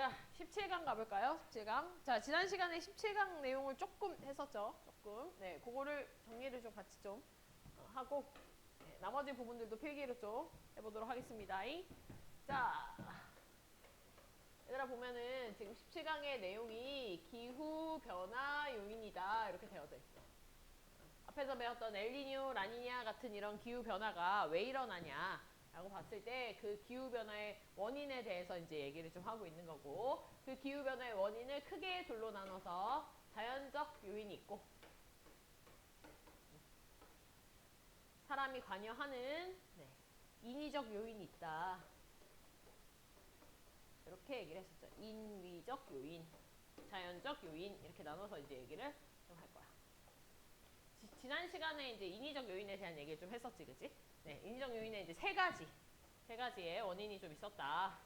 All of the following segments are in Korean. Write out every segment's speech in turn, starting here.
자, 17강 가볼까요? 17강. 자, 지난 시간에 17강 내용을 조금 했었죠. 조금. 네, 그거를 정리를 좀 같이 좀 하고 네, 나머지 부분들도 필기로 좀 해보도록 하겠습니다. 자, 얘들아 보면은 지금 17강의 내용이 기후 변화 요인이다 이렇게 되어져 있어. 앞에서 배웠던 엘니뇨, 라니냐 같은 이런 기후 변화가 왜 일어나냐 라고 봤을 때 그 기후 변화의 원인에 대해서 이제 얘기를 좀 하고 있는 거고, 그 기후 변화의 원인을 크게 둘로 나눠서 자연적 요인이 있고 사람이 관여하는 인위적 요인이 있다. 이렇게 얘기를 했었죠. 인위적 요인, 자연적 요인 이렇게 나눠서 이제 얘기를 좀 할 거야. 지난 시간에 이제 인위적 요인에 대한 얘기를 좀 했었지, 그치? 네, 인위적 요인에 이제 세 가지의 원인이 좀 있었다.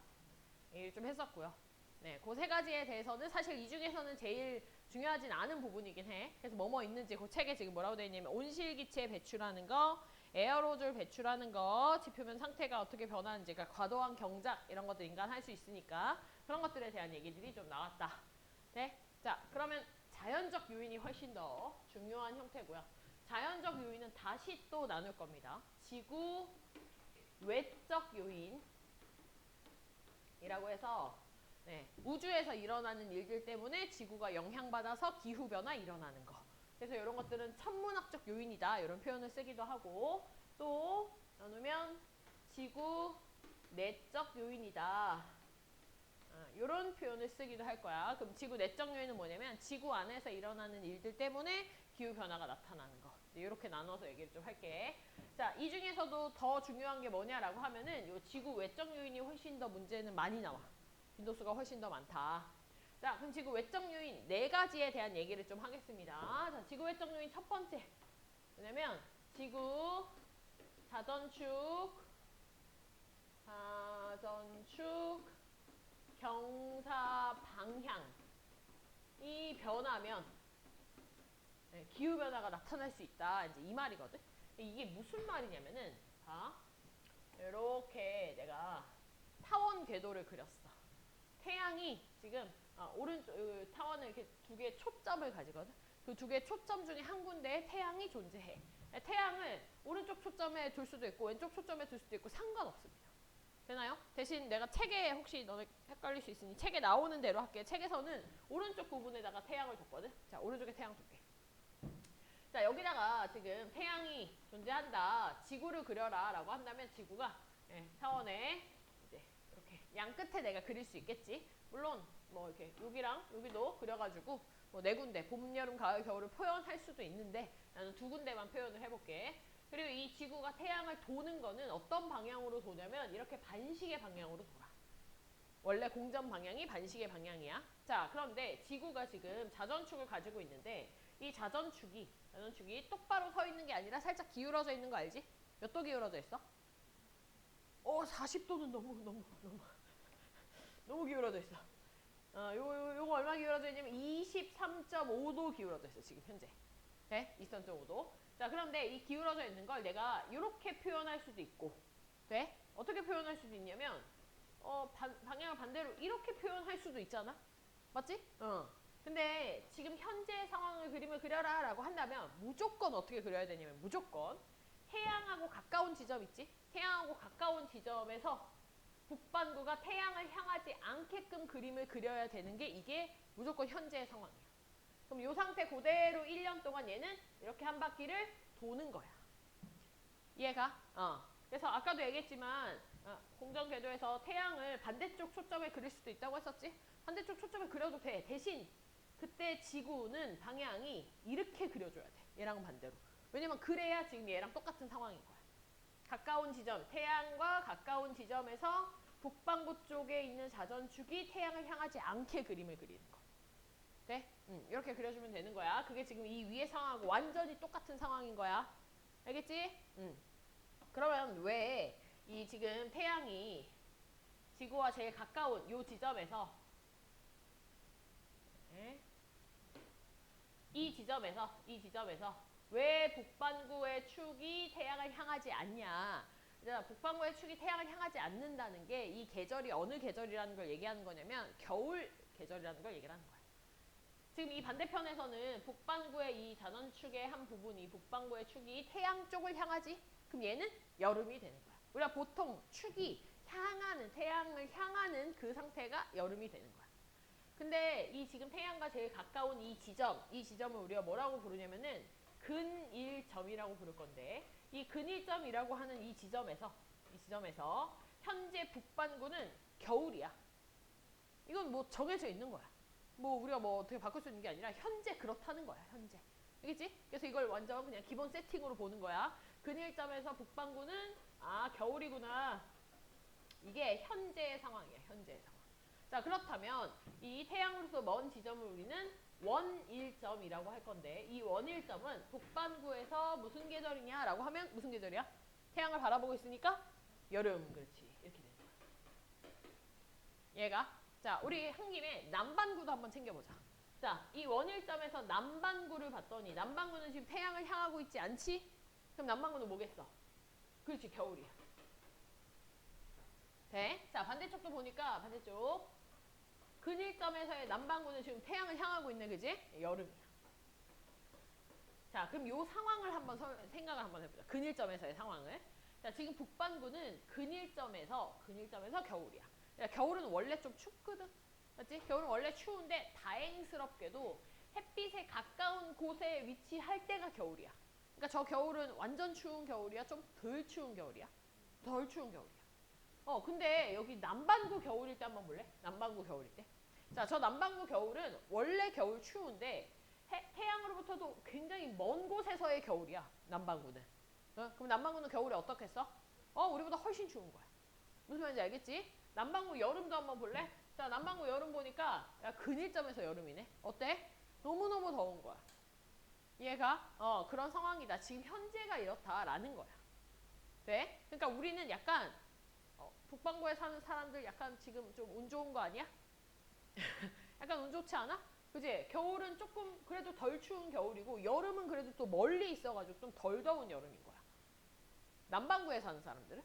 얘기를 좀 했었고요. 네, 그 세 가지에 대해서는 사실 이 중에서는 제일 중요하진 않은 부분이긴 해. 그래서 뭐뭐 있는지 그 책에 지금 뭐라고 되어 있냐면 온실기체 배출하는 거, 에어로졸 배출하는 거, 지표면 상태가 어떻게 변하는지, 그러니까 과도한 경작 이런 것들 인간 할 수 있으니까 그런 것들에 대한 얘기들이 좀 나왔다. 네, 자 그러면 자연적 요인이 훨씬 더 중요한 형태고요. 자연적 요인은 다시 또 나눌 겁니다. 지구 외적 요인이라고 해서 우주에서 일어나는 일들 때문에 지구가 영향받아서 기후변화 일어나는 거. 그래서 이런 것들은 천문학적 요인이다. 이런 표현을 쓰기도 하고, 또 나누면 지구 내적 요인이다. 이런 표현을 쓰기도 할 거야. 그럼 지구 내적 요인은 뭐냐면 지구 안에서 일어나는 일들 때문에 기후변화가 나타나는 거. 이렇게 나눠서 얘기를 좀 할게. 자, 이 중에서도 더 중요한 게 뭐냐라고 하면은 요 지구 외적 요인이 훨씬 더 문제는 많이 나와. 빈도수가 훨씬 더 많다. 자, 그럼 지구 외적 요인 네 가지에 대한 얘기를 좀 하겠습니다. 자, 지구 외적 요인 첫 번째. 뭐냐면 지구 자전축 경사 방향이 변하면 기후변화가 나타날 수 있다. 이제 이 말이거든. 이게 무슨 말이냐면은, 자, 이렇게 내가 타원 궤도를 그렸어. 태양이 지금 오른쪽 타원을 이렇게 두 개의 초점을 가지거든. 그 두 개의 초점 중에 한 군데에 태양이 존재해. 태양을 오른쪽 초점에 둘 수도 있고 왼쪽 초점에 둘 수도 있고 상관없습니다. 되나요? 대신 내가 책에 혹시 너네 헷갈릴 수 있으니 책에 나오는 대로 할게. 책에서는 오른쪽 부분에다가 태양을 뒀거든. 자, 오른쪽에 태양 둘게. 자, 여기다가 지금 태양이 존재한다. 지구를 그려라 라고 한다면 지구가 타원에 이제 이렇게 양 끝에 내가 그릴 수 있겠지. 물론 뭐 이렇게 여기랑 여기도 그려가지고 뭐 네 군데 봄, 여름, 가을, 겨울을 표현할 수도 있는데 나는 두 군데만 표현을 해볼게. 그리고 이 지구가 태양을 도는 거는 어떤 방향으로 도냐면 이렇게 반시계 방향으로 돌아. 원래 공전 방향이 반시계 방향이야. 자, 그런데 지구가 지금 자전축을 가지고 있는데 이 자전축이 똑바로 서 있는 게 아니라 살짝 기울어져 있는 거 알지? 몇 도 기울어져 있어? 40도는 너무 기울어져 있어. 요거 얼마 기울어져 있냐면 23.5도 기울어져 있어, 지금 현재. 네? 23.5도. 자, 그런데 이 기울어져 있는 걸 내가 이렇게 표현할 수도 있고, 돼? 어떻게 표현할 수도 있냐면, 방향을 반대로 이렇게 표현할 수도 있잖아? 맞지? 근데 지금 현재 상황을 그림을 그려라 라고 한다면 무조건 어떻게 그려야 되냐면 무조건 태양하고 가까운 지점 있지? 태양하고 가까운 지점에서 북반구가 태양을 향하지 않게끔 그림을 그려야 되는 게 이게 무조건 현재의 상황이야. 그럼 이 상태 그대로 1년 동안 얘는 이렇게 한 바퀴를 도는 거야. 이해가? 그래서 아까도 얘기했지만 공전 궤도에서 태양을 반대쪽 초점에 그릴 수도 있다고 했었지? 반대쪽 초점에 그려도 돼. 대신 그때 지구는 방향이 이렇게 그려줘야 돼. 얘랑 반대로. 왜냐면 그래야 지금 얘랑 똑같은 상황인 거야. 가까운 지점, 태양과 가까운 지점에서 북반구 쪽에 있는 자전축이 태양을 향하지 않게 그림을 그리는 거. 돼? 이렇게 그려주면 되는 거야. 그게 지금 이 위의 상황하고 완전히 똑같은 상황인 거야. 알겠지? 그러면 왜 이 지금 태양이 지구와 제일 가까운 이 지점에서 이 지점에서 왜 북반구의 축이 태양을 향하지 않냐? 자, 북반구의 축이 태양을 향하지 않는다는 게 이 계절이 어느 계절이라는 걸 얘기하는 거냐면 겨울 계절이라는 걸 얘기를 하는 거야. 지금 이 반대편에서는 북반구의 이 자전축의 한 부분이 북반구의 축이 태양 쪽을 향하지? 그럼 얘는 여름이 되는 거야. 우리가 보통 축이 향하는 태양을 향하는 그 상태가 여름이 되는 거야. 근데 이 지금 태양과 제일 가까운 이 지점을 우리가 뭐라고 부르냐면은 근일점이라고 부를 건데 이 근일점이라고 하는 이 지점에서 현재 북반구는 겨울이야. 이건 뭐 정해져 있는 거야. 뭐 우리가 뭐 어떻게 바꿀 수 있는 게 아니라 현재 그렇다는 거야. 현재. 알겠지? 그래서 이걸 완전 그냥 기본 세팅으로 보는 거야. 근일점에서 북반구는 겨울이구나. 이게 현재의 상황이야. 현재의 상황. 자, 그렇다면 이 태양으로서 먼 지점을 우리는 원일점이라고 할 건데 이 원일점은 북반구에서 무슨 계절이냐라고 하면 무슨 계절이야? 태양을 바라보고 있으니까 여름. 그렇지. 이렇게 되는 거야. 얘가 자, 우리 한 김에 남반구도 한번 챙겨보자. 자, 이 원일점에서 남반구를 봤더니 남반구는 지금 태양을 향하고 있지 않지? 그럼 남반구는 뭐겠어? 그렇지, 겨울이야. 돼? 자, 반대쪽도 보니까 반대쪽 근일점에서의 남반구는 지금 태양을 향하고 있네, 그지? 여름이야. 자, 그럼 요 상황을 한번 생각을 한번 해보자. 근일점에서의 상황을. 자, 지금 북반구는 근일점에서 겨울이야. 야, 겨울은 원래 좀 춥거든. 맞지? 겨울은 원래 추운데 다행스럽게도 햇빛에 가까운 곳에 위치할 때가 겨울이야. 그러니까 저 겨울은 완전 추운 겨울이야? 좀 덜 추운 겨울이야? 덜 추운 겨울이야. 근데 여기 남반구 겨울일 때 한번 볼래? 남반구 겨울일 때. 자, 저 남반구 겨울은 원래 겨울 추운데 태양으로부터도 굉장히 먼 곳에서의 겨울이야. 남반구는. 그럼 남반구는 겨울에 어떻겠어? 우리보다 훨씬 추운 거야. 무슨 말인지 알겠지? 남반구 여름도 한번 볼래? 자, 남반구 여름 보니까 야, 근일점에서 여름이네. 어때? 너무너무 더운 거야. 이해가? 그런 상황이다. 지금 현재가 이렇다라는 거야. 돼? 그러니까 우리는 약간 북반구에 사는 사람들 약간 지금 좀 운 좋은 거 아니야? 약간 운 좋지 않아? 그지? 겨울은 조금 그래도 덜 추운 겨울이고 여름은 그래도 또 멀리 있어가지고 좀 덜 더운 여름인 거야. 남반구에 사는 사람들은?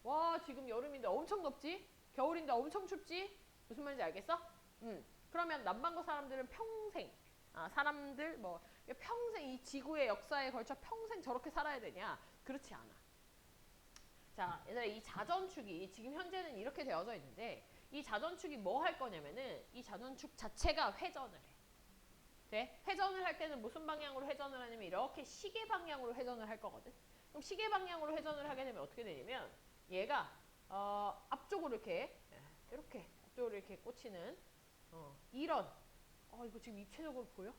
와, 지금 여름인데 엄청 덥지? 겨울인데 엄청 춥지? 무슨 말인지 알겠어? 그러면 남반구 사람들은 평생 사람들 뭐 평생 이 지구의 역사에 걸쳐 평생 저렇게 살아야 되냐? 그렇지 않아. 자, 얘들아, 이 자전축이 지금 현재는 이렇게 되어져 있는데 이 자전축이 뭐 할 거냐면은 이 자전축 자체가 회전을 해. 돼? 회전을 할 때는 무슨 방향으로 회전을 하냐면 이렇게 시계 방향으로 회전을 할 거거든. 그럼 시계 방향으로 회전을 하게 되면 어떻게 되냐면 얘가 앞쪽으로 이렇게 앞쪽으로 이렇게 꽂히는 이런 이거 지금 입체적으로 보여?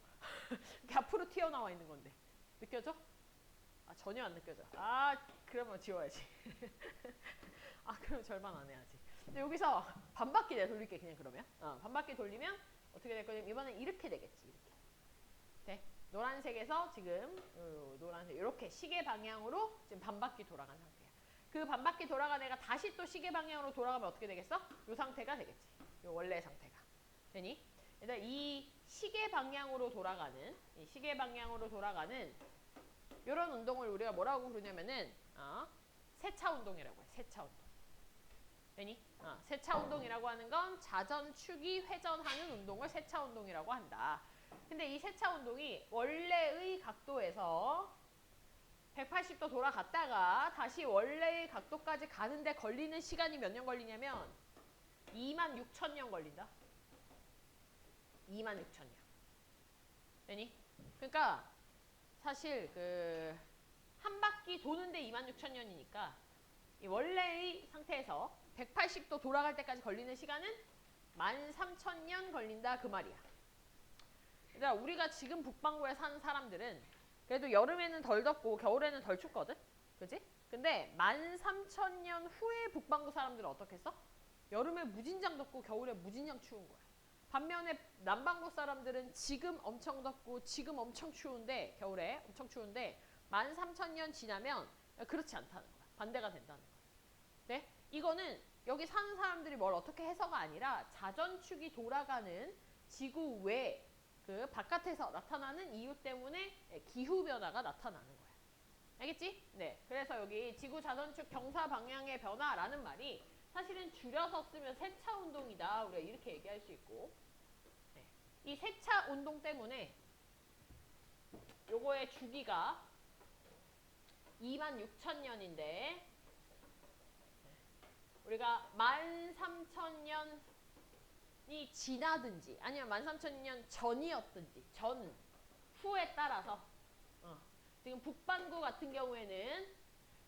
이렇게 앞으로 튀어나와 있는 건데 느껴져? 전혀 안 느껴져. 그러면 지워야지. 그럼 절반 안 해야지. 근데 여기서 반바퀴 내돌릴게 그냥 그러면. 반바퀴 돌리면 어떻게 될 거냐면 이번엔 이렇게 되겠지. 이렇게. 돼? 노란색에서 지금 노란색 이렇게 시계 방향으로 지금 반바퀴 돌아간 상태야. 그 반바퀴 돌아간 애가 다시 또 시계 방향으로 돌아가면 어떻게 되겠어? 이 상태가 되겠지. 이 원래 상태가. 되니? 일단 이 시계 방향으로 돌아가는 이런 운동을 우리가 뭐라고 부르냐면은 세차 운동이라고 해. 세차 운동. 되니? 세차 운동이라고 하는 건 자전축이 회전하는 운동을 세차 운동이라고 한다. 근데 이 세차 운동이 원래의 각도에서 180도 돌아갔다가 다시 원래의 각도까지 가는데 걸리는 시간이 몇 년 걸리냐면 26,000년 걸린다. 26,000년. 되니? 그러니까 사실 한 바퀴 도는데 26,000년이니까 이 원래의 상태에서 180도 돌아갈 때까지 걸리는 시간은 13,000년 걸린다 그 말이야. 그러니까 우리가 지금 북반구에 사는 사람들은 그래도 여름에는 덜 덥고 겨울에는 덜 춥거든? 그지? 근데 13,000년 후에 북반구 사람들은 어떻겠어? 여름에 무진장 덥고 겨울에 무진장 추운 거야. 반면에 남반구 사람들은 지금 엄청 덥고 지금 엄청 추운데 겨울에 엄청 추운데 13,000년 지나면 그렇지 않다는 거야. 반대가 된다는 거야. 네? 이거는 여기 사는 사람들이 뭘 어떻게 해서가 아니라 자전축이 돌아가는 지구 외 바깥에서 나타나는 이유 때문에 기후변화가 나타나는 거야. 알겠지? 네. 그래서 여기 지구 자전축 경사 방향의 변화라는 말이 사실은 줄여서 쓰면 세차 운동이다. 우리가 이렇게 얘기할 수 있고. 네. 이 세차 운동 때문에 요거의 주기가 26,000년인데 우리가 13,000년이 지나든지 아니면 13,000년 전이었든지 전, 후에 따라서 지금 북반구 같은 경우에는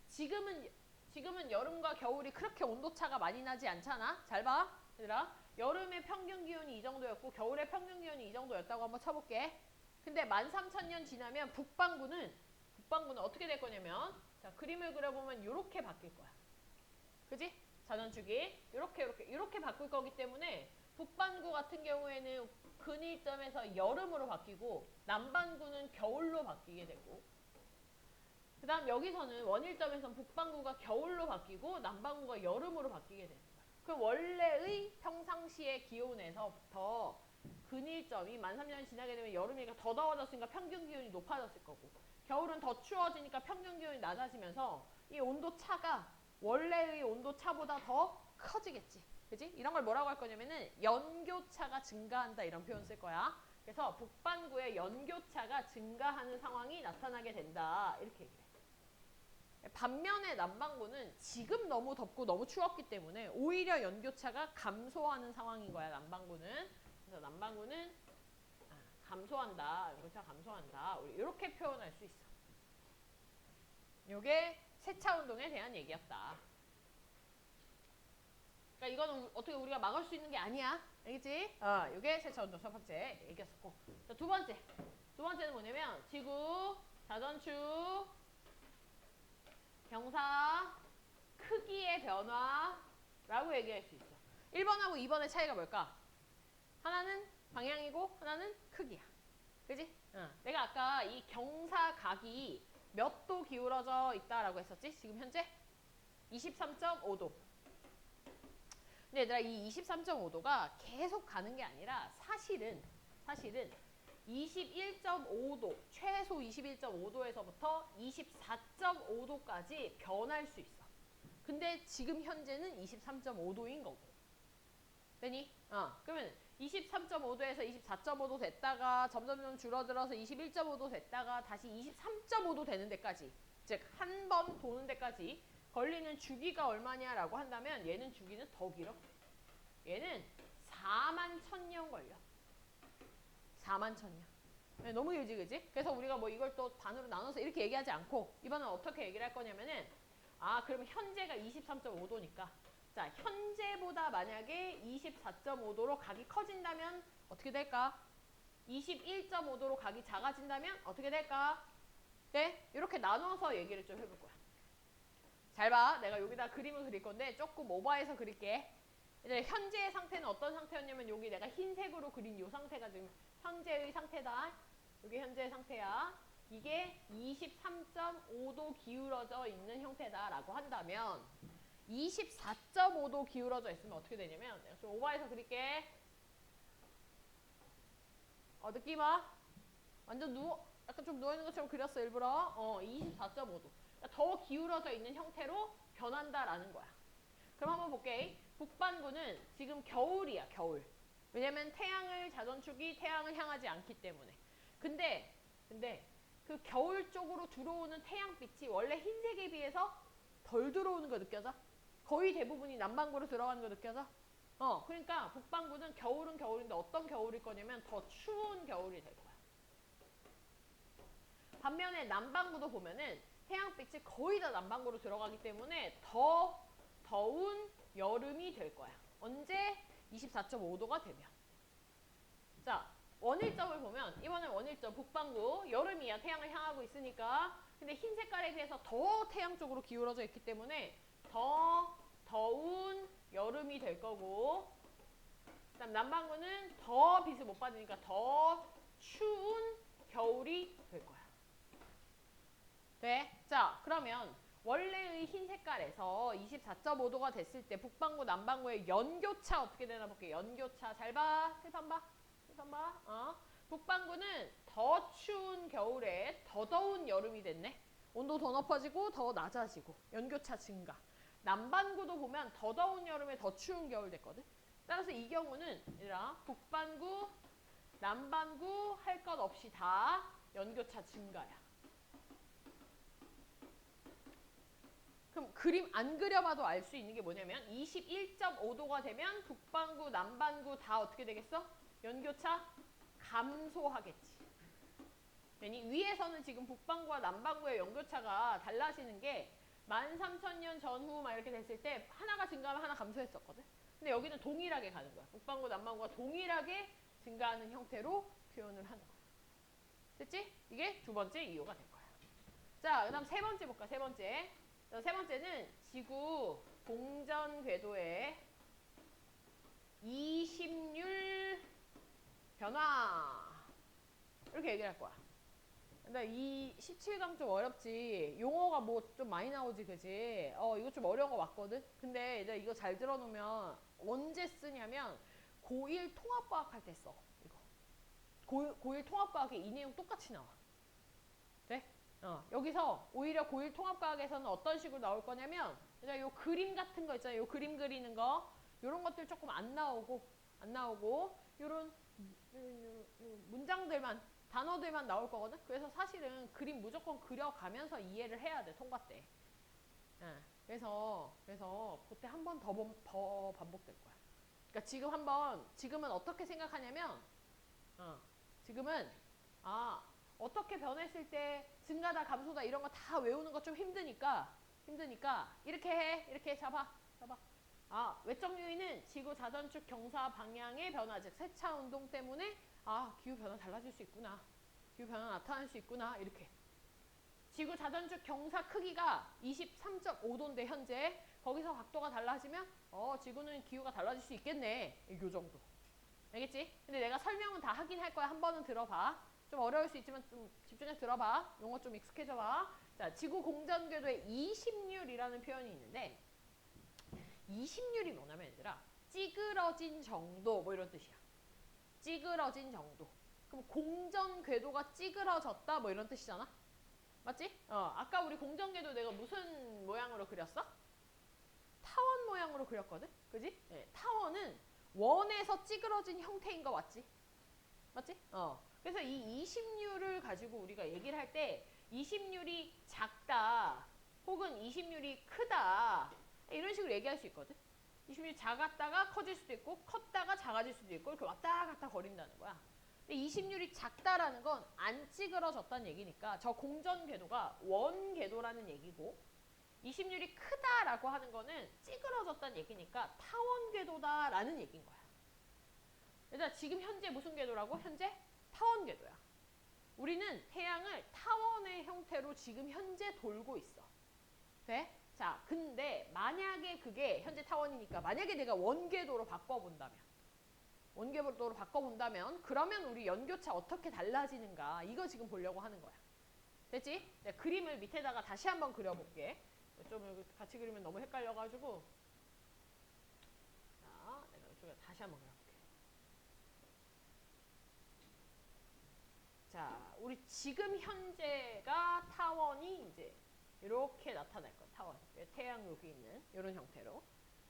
지금은 여름과 겨울이 그렇게 온도차가 많이 나지 않잖아. 잘 봐. 얘들아. 여름의 평균 기온이 이 정도였고 겨울의 평균 기온이 이 정도였다고 한번 쳐볼게. 근데 13,000년 지나면 북반구는 어떻게 될 거냐면 자, 그림을 그려보면 이렇게 바뀔 거야. 그지? 자전축이 이렇게 바꿀 거기 때문에 북반구 같은 경우에는 근일점에서 여름으로 바뀌고 남반구는 겨울로 바뀌게 되고 그 다음 여기서는 원일점에서는 북반구가 겨울로 바뀌고 남반구가 여름으로 바뀌게 되는 거야. 그럼 원래의 평상시의 기온에서부터 근일점이 13,000년 지나게 되면 여름이니까 더 더워졌으니까 평균 기온이 높아졌을 거고 겨울은 더 추워지니까 평균 기온이 낮아지면서 이 온도 차가 원래의 온도 차보다 더 커지겠지. 그지? 이런 걸 뭐라고 할 거냐면은 연교차가 증가한다 이런 표현 쓸 거야. 그래서 북반구의 연교차가 증가하는 상황이 나타나게 된다. 이렇게 얘기해. 반면에 남반구는 지금 너무 덥고 너무 추웠기 때문에 오히려 연교차가 감소하는 상황인 거야. 남반구는. 그래서 남반구는 감소한다. 연교차가 감소한다. 우리 이렇게 표현할 수 있어. 이게 세차 운동에 대한 얘기였다. 그러니까 이거는 어떻게 우리가 막을 수 있는 게 아니야. 알겠지? 이게 세차 운동 첫 번째 얘기였었고. 자, 두 번째는 뭐냐면 지구 자전축 경사 크기의 변화라고 얘기할 수 있어. 1번하고 2번의 차이가 뭘까? 하나는 방향이고 하나는 크기야. 그지? 내가 아까 이 경사각이 몇 도 기울어져 있다라고 했었지? 지금 현재 23.5도. 근데 얘들아 이 23.5도가 계속 가는 게 아니라 사실은 21.5도, 최소 21.5도에서부터 24.5도까지 변할 수 있어. 근데 지금 현재는 23.5도인 거고. 되니? 그러면 23.5도에서 24.5도 됐다가 점점 줄어들어서 21.5도 됐다가 다시 23.5도 되는 데까지, 즉 한 번 도는 데까지 걸리는 주기가 얼마냐라고 한다면 얘는 주기는 더 길어. 얘는 41,000년 걸려. 41,000년. 네, 너무 길지, 그지? 그래서 우리가 뭐 이걸 또 반으로 나눠서 이렇게 얘기하지 않고 이번엔 어떻게 얘기를 할 거냐면은 그럼 현재가 23.5도니까 자, 현재보다 만약에 24.5도로 각이 커진다면 어떻게 될까? 21.5도로 각이 작아진다면 어떻게 될까? 네, 이렇게 나눠서 얘기를 좀 해볼 거야. 잘 봐. 내가 여기다 그림을 그릴 건데 조금 오버해서 그릴게. 이제 현재의 상태는 어떤 상태였냐면 여기 내가 흰색으로 그린 이 상태가 지금 현재의 상태다. 이게 현재의 상태야. 이게 23.5도 기울어져 있는 형태다라고 한다면 24.5도 기울어져 있으면 어떻게 되냐면 내가 좀 오버해서 그릴게. 느낌 와? 완전 약간 좀 누워있는 것처럼 그렸어 일부러. 24.5도. 그러니까 더 기울어져 있는 형태로 변한다라는 거야. 그럼 한번 볼게. 북반구는 지금 겨울이야, 겨울. 왜냐면 자전축이 태양을 향하지 않기 때문에. 근데 그 겨울 쪽으로 들어오는 태양빛이 원래 흰색에 비해서 덜 들어오는 거 느껴져? 거의 대부분이 남반구로 들어가는 거 느껴져? 그러니까 북반구는 겨울은 겨울인데 어떤 겨울일 거냐면 더 추운 겨울이 될 거야. 반면에 남반구도 보면은 태양빛이 거의 다 남반구로 들어가기 때문에 더 더운 여름이 될 거야. 언제? 24.5도가 되면. 자, 원일점을 보면 이번엔 원일점 북반구 여름이야. 태양을 향하고 있으니까. 근데 흰 색깔에 비해서 더 태양 쪽으로 기울어져 있기 때문에 더 더운 여름이 될 거고 그다음 남반구는 더 빛을 못 받으니까 더 추운 겨울이 될 거야. 네? 자, 그러면 원래의 흰 색깔에서 24.5도가 됐을 때 북반구, 남반구의 연교차 어떻게 되나 볼게요. 연교차. 잘 봐. 칠판 봐. 칠판 봐. 북반구는 더 추운 겨울에 더 더운 여름이 됐네. 온도 더 높아지고 더 낮아지고 연교차 증가. 남반구도 보면 더 더운 여름에 더 추운 겨울 됐거든. 따라서 이 경우는 얘들아 북반구, 남반구 할 것 없이 다 연교차 증가야. 그럼 그림 안 그려봐도 알 수 있는 게 뭐냐면 21.5도가 되면 북반구, 남반구 다 어떻게 되겠어? 연교차 감소하겠지. 왜니 위에서는 지금 북반구와 남반구의 연교차가 달라지는 게 13,000년 전후 막 이렇게 됐을 때 하나가 증가하면 하나 감소했었거든. 근데 여기는 동일하게 가는 거야. 북반구, 남반구가 동일하게 증가하는 형태로 표현을 하는 거야. 됐지? 이게 두 번째 이유가 될 거야. 자, 그 다음 세 번째 볼까? 세 번째. 세 번째는 지구 공전 궤도의 이심률 변화. 이렇게 얘기를 할 거야. 근데 이 17강 좀 어렵지. 용어가 뭐 좀 많이 나오지, 그지? 이거 좀 어려운 거 맞거든? 근데 이제 이거 잘 들어놓으면 언제 쓰냐면 고1 통합과학 할 때 써. 이거. 고1 통합과학에 이 내용 똑같이 나와. 돼? 여기서 오히려 고1 통합과학에서는 어떤 식으로 나올 거냐면 그냥 요 그림 같은 거 있잖아요. 요 그림 그리는 거. 요런 것들 조금 안 나오고 요런 문장들만 단어들만 나올 거거든. 그래서 사실은 그림 무조건 그려가면서 이해를 해야 돼. 통과 때. 그래서 그때 한 번 더 반복될 거야. 그러니까 지금은 어떻게 생각하냐면 지금은 어떻게 변했을 때 증가다 감소다 이런 거 다 외우는 거 좀 힘드니까 이렇게 잡아. 외적 요인은 지구 자전축 경사 방향의 변화, 즉 세차 운동 때문에 기후 변화 달라질 수 있구나. 기후 변화 나타날 수 있구나. 이렇게. 지구 자전축 경사 크기가 23.5도인데 현재 거기서 각도가 달라지면 지구는 기후가 달라질 수 있겠네. 요 정도. 알겠지? 근데 내가 설명은 다 하긴 할 거야. 한 번은 들어봐. 좀 어려울 수 있지만 좀 집중해서 들어봐. 용어 좀 익숙해져봐. 자, 지구 공전 궤도의 이심률이라는 표현이 있는데 이심률이 뭐냐면 얘들아 찌그러진 정도 뭐 이런 뜻이야. 찌그러진 정도. 그럼 공전 궤도가 찌그러졌다 뭐 이런 뜻이잖아. 맞지? 아까 우리 공전 궤도 내가 무슨 모양으로 그렸어? 타원 모양으로 그렸거든? 그지? 네, 타원은 원에서 찌그러진 형태인 거 맞지? 맞지? 그래서 이 이심률을 가지고 우리가 얘기를 할 때 이심률이 작다 혹은 이심률이 크다 이런 식으로 얘기할 수 있거든. 이심률이 작았다가 커질 수도 있고 컸다가 작아질 수도 있고 이렇게 왔다 갔다 거린다는 거야. 근데 이심률이 작다라는 건 안 찌그러졌다는 얘기니까 저 공전 궤도가 원 궤도라는 얘기고 이심률이 크다라고 하는 거는 찌그러졌다는 얘기니까 타원 궤도다라는 얘기인 거야. 그래서 지금 현재 무슨 궤도라고? 현재 타원 궤도야. 우리는 태양을 타원의 형태로 지금 현재 돌고 있어. 돼? 자, 근데 만약에 그게 현재 타원이니까 만약에 내가 원궤도로 바꿔본다면 그러면 우리 연교차 어떻게 달라지는가 이거 지금 보려고 하는 거야. 됐지? 내가 그림을 밑에다가 다시 한번 그려볼게. 좀 같이 그리면 너무 헷갈려가지고 자, 내가 이쪽에 다시 한번 그려볼게. 자, 우리 지금 현재가 타원이 이제 이렇게 나타날 거야. 타원. 태양 여기 있는 이런 형태로.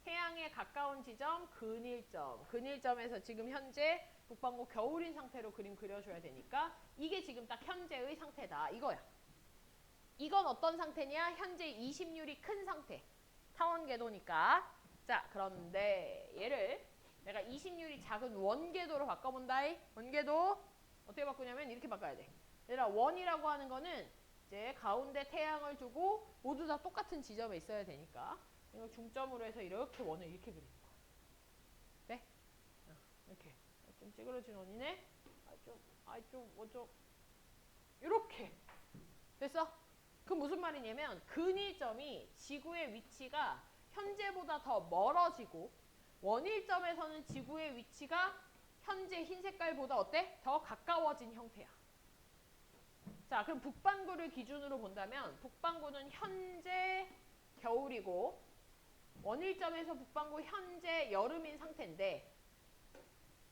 태양에 가까운 지점 근일점. 근일점에서 지금 현재 북반구 겨울인 상태로 그림 그려줘야 되니까 이게 지금 딱 현재의 상태다. 이거야. 이건 어떤 상태냐? 현재 이심률이 큰 상태. 타원 궤도니까. 자, 그런데 얘를 내가 이심률이 작은 원궤도로 바꿔본다. 원궤도 어떻게 바꾸냐면 이렇게 바꿔야 돼. 얘들아 원이라고 하는 거는 이제 가운데 태양을 두고 모두 다 똑같은 지점에 있어야 되니까 이걸 중점으로 해서 이렇게 원을 이렇게 그리는 거야. 네? 이렇게. 좀 찌그러진 원이네. 이렇게. 됐어? 그 무슨 말이냐면 근일점이 지구의 위치가 현재보다 더 멀어지고 원일점에서는 지구의 위치가 현재 흰 색깔보다 어때? 더 가까워진 형태야. 자, 그럼 북반구를 기준으로 본다면 북반구는 현재 겨울이고 원일점에서 북반구 현재 여름인 상태인데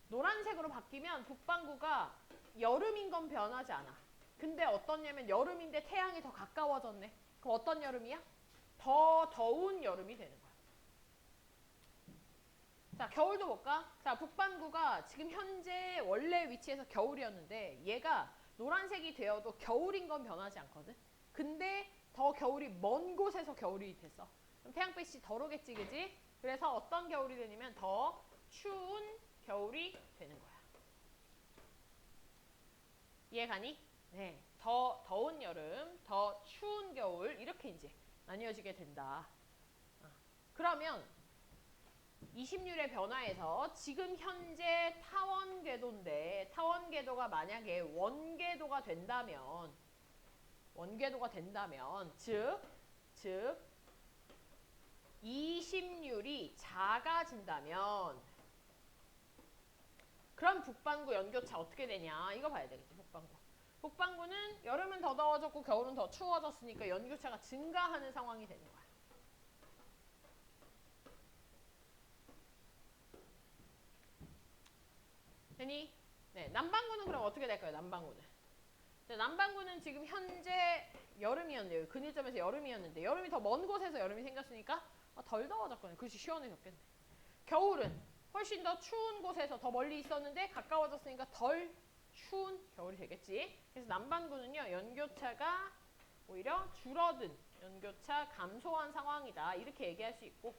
노란색으로 바뀌면 북반구가 여름인 건 변하지 않아. 근데 어떻냐면 여름인데 태양이 더 가까워졌네. 그럼 어떤 여름이야? 더 더운 여름이 되는 거야. 자, 겨울도 볼까? 자, 북반구가 지금 현재 원래 위치에서 겨울이었는데 얘가 노란색이 되어도 겨울인 건 변하지 않거든? 근데 더 겨울이 먼 곳에서 겨울이 됐어. 그럼 태양빛이 덜 오겠지, 그지? 그래서 어떤 겨울이 되냐면 더 추운 겨울이 되는 거야. 이해가니? 네. 더 더운 여름, 더 추운 겨울 이렇게 이제 나뉘어지게 된다. 그러면 20률의 변화에서 지금 현재 타원 궤도가 만약에 원궤도가 된다면 즉 20률이 작아진다면 그럼 북반구 연교차 어떻게 되냐 이거 봐야 되겠지. 북반구는 여름은 더 더워졌고 겨울은 더 추워졌으니까 연교차가 증가하는 상황이 되는 거야. 되니? 네, 남반구는 그럼 어떻게 될까요? 남반구는 지금 현재 여름이었네요. 근일점에서 여름이었는데 여름이 더 먼 곳에서 여름이 생겼으니까 덜 더워졌거든요. 그렇지 시원해졌겠네. 겨울은 훨씬 더 추운 곳에서 더 멀리 있었는데 가까워졌으니까 덜 추운 겨울이 되겠지. 그래서 남반구는요. 연교차가 오히려 줄어든 연교차 감소한 상황이다. 이렇게 얘기할 수 있고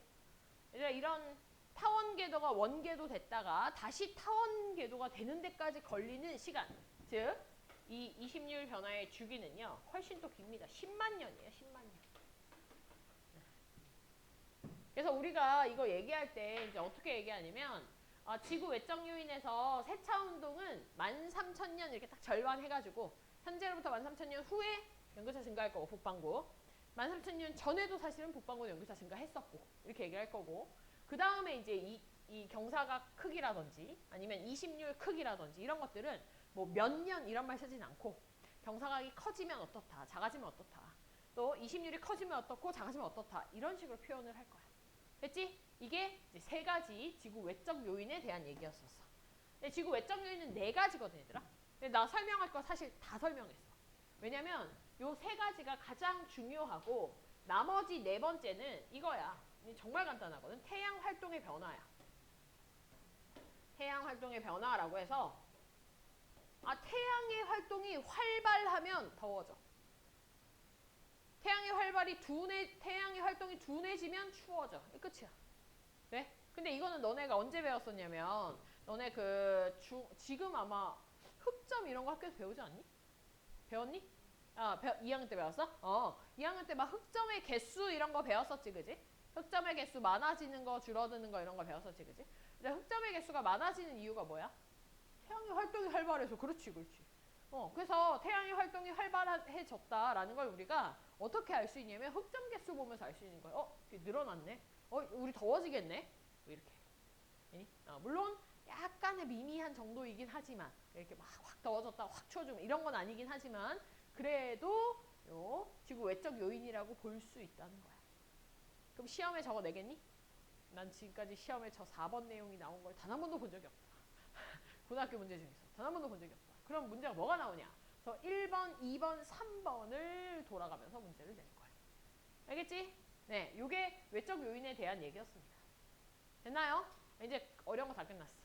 이런 타원 궤도가 원궤도 됐다가 다시 타원 궤도가 되는 데까지 걸리는 시간 즉 이 20률 변화의 주기는요. 훨씬 더 깁니다. 10만 년이에요. 10만 년. 그래서 우리가 이거 얘기할 때 이제 어떻게 얘기하냐면 지구 외적 요인에서 세차 운동은 13,000년 이렇게 딱 절반 해가지고 현재로부터 13,000년 후에 연교차 증가할 거고 북반구 13,000년 전에도 사실은 북반구 연교차 증가했었고 이렇게 얘기할 거고 그 다음에 이제 이 경사각 크기라든지 아니면 20률 크기라든지 이런 것들은 뭐 몇 년 이런 말 쓰진 않고 경사각이 커지면 어떻다, 작아지면 어떻다, 또 20률이 커지면 어떻고 작아지면 어떻다 이런 식으로 표현을 할 거야. 됐지? 이게 이제 세 가지 지구 외적 요인에 대한 얘기였었어. 근데 지구 외적 요인은 네 가지거든, 얘들아. 근데 나 설명할 거 사실 다 설명했어. 왜냐면 요 세 가지가 가장 중요하고 나머지 네 번째는 이거야. 정말 간단하거든. 태양 활동의 변화야. 태양 활동의 변화라고 해서 태양의 활동이 활발하면 더워져. 태양의 활동이 둔해지면 추워져. 끝이야. 네? 근데 이거는 너네가 언제 배웠었냐면 너네 지금 아마 흑점 이런 거 학교에서 배우지 않니? 배웠니? 2학년 때 배웠어? 2학년 때 막 흑점의 개수 이런 거 배웠었지, 그지? 흑점의 개수 많아지는 거, 줄어드는 거 이런 거 배웠었지, 그지? 근데 흑점의 개수가 많아지는 이유가 뭐야? 태양의 활동이 활발해서. 그렇지. 그래서 태양의 활동이 활발해졌다라는 걸 우리가 어떻게 알 수 있냐면 흑점 개수 보면서 알 수 있는 거예요. 늘어났네. 우리 더워지겠네. 이렇게. 물론 약간의 미미한 정도이긴 하지만 이렇게 막 확 더워졌다, 확 추워지면 이런 건 아니긴 하지만 그래도 지구 외적 요인이라고 볼 수 있다는 거야. 그럼 시험에 저거 내겠니? 난 지금까지 시험에 저 4번 내용이 나온 걸 단 한 번도 본 적이 없다. 고등학교 문제 중에서 단 한 번도 본 적이 없다. 그럼 문제가 뭐가 나오냐? 그래서 1번, 2번, 3번을 돌아가면서 문제를 낼 거야. 알겠지? 네, 요게 외적 요인에 대한 얘기였습니다. 됐나요? 이제 어려운 거 다 끝났어.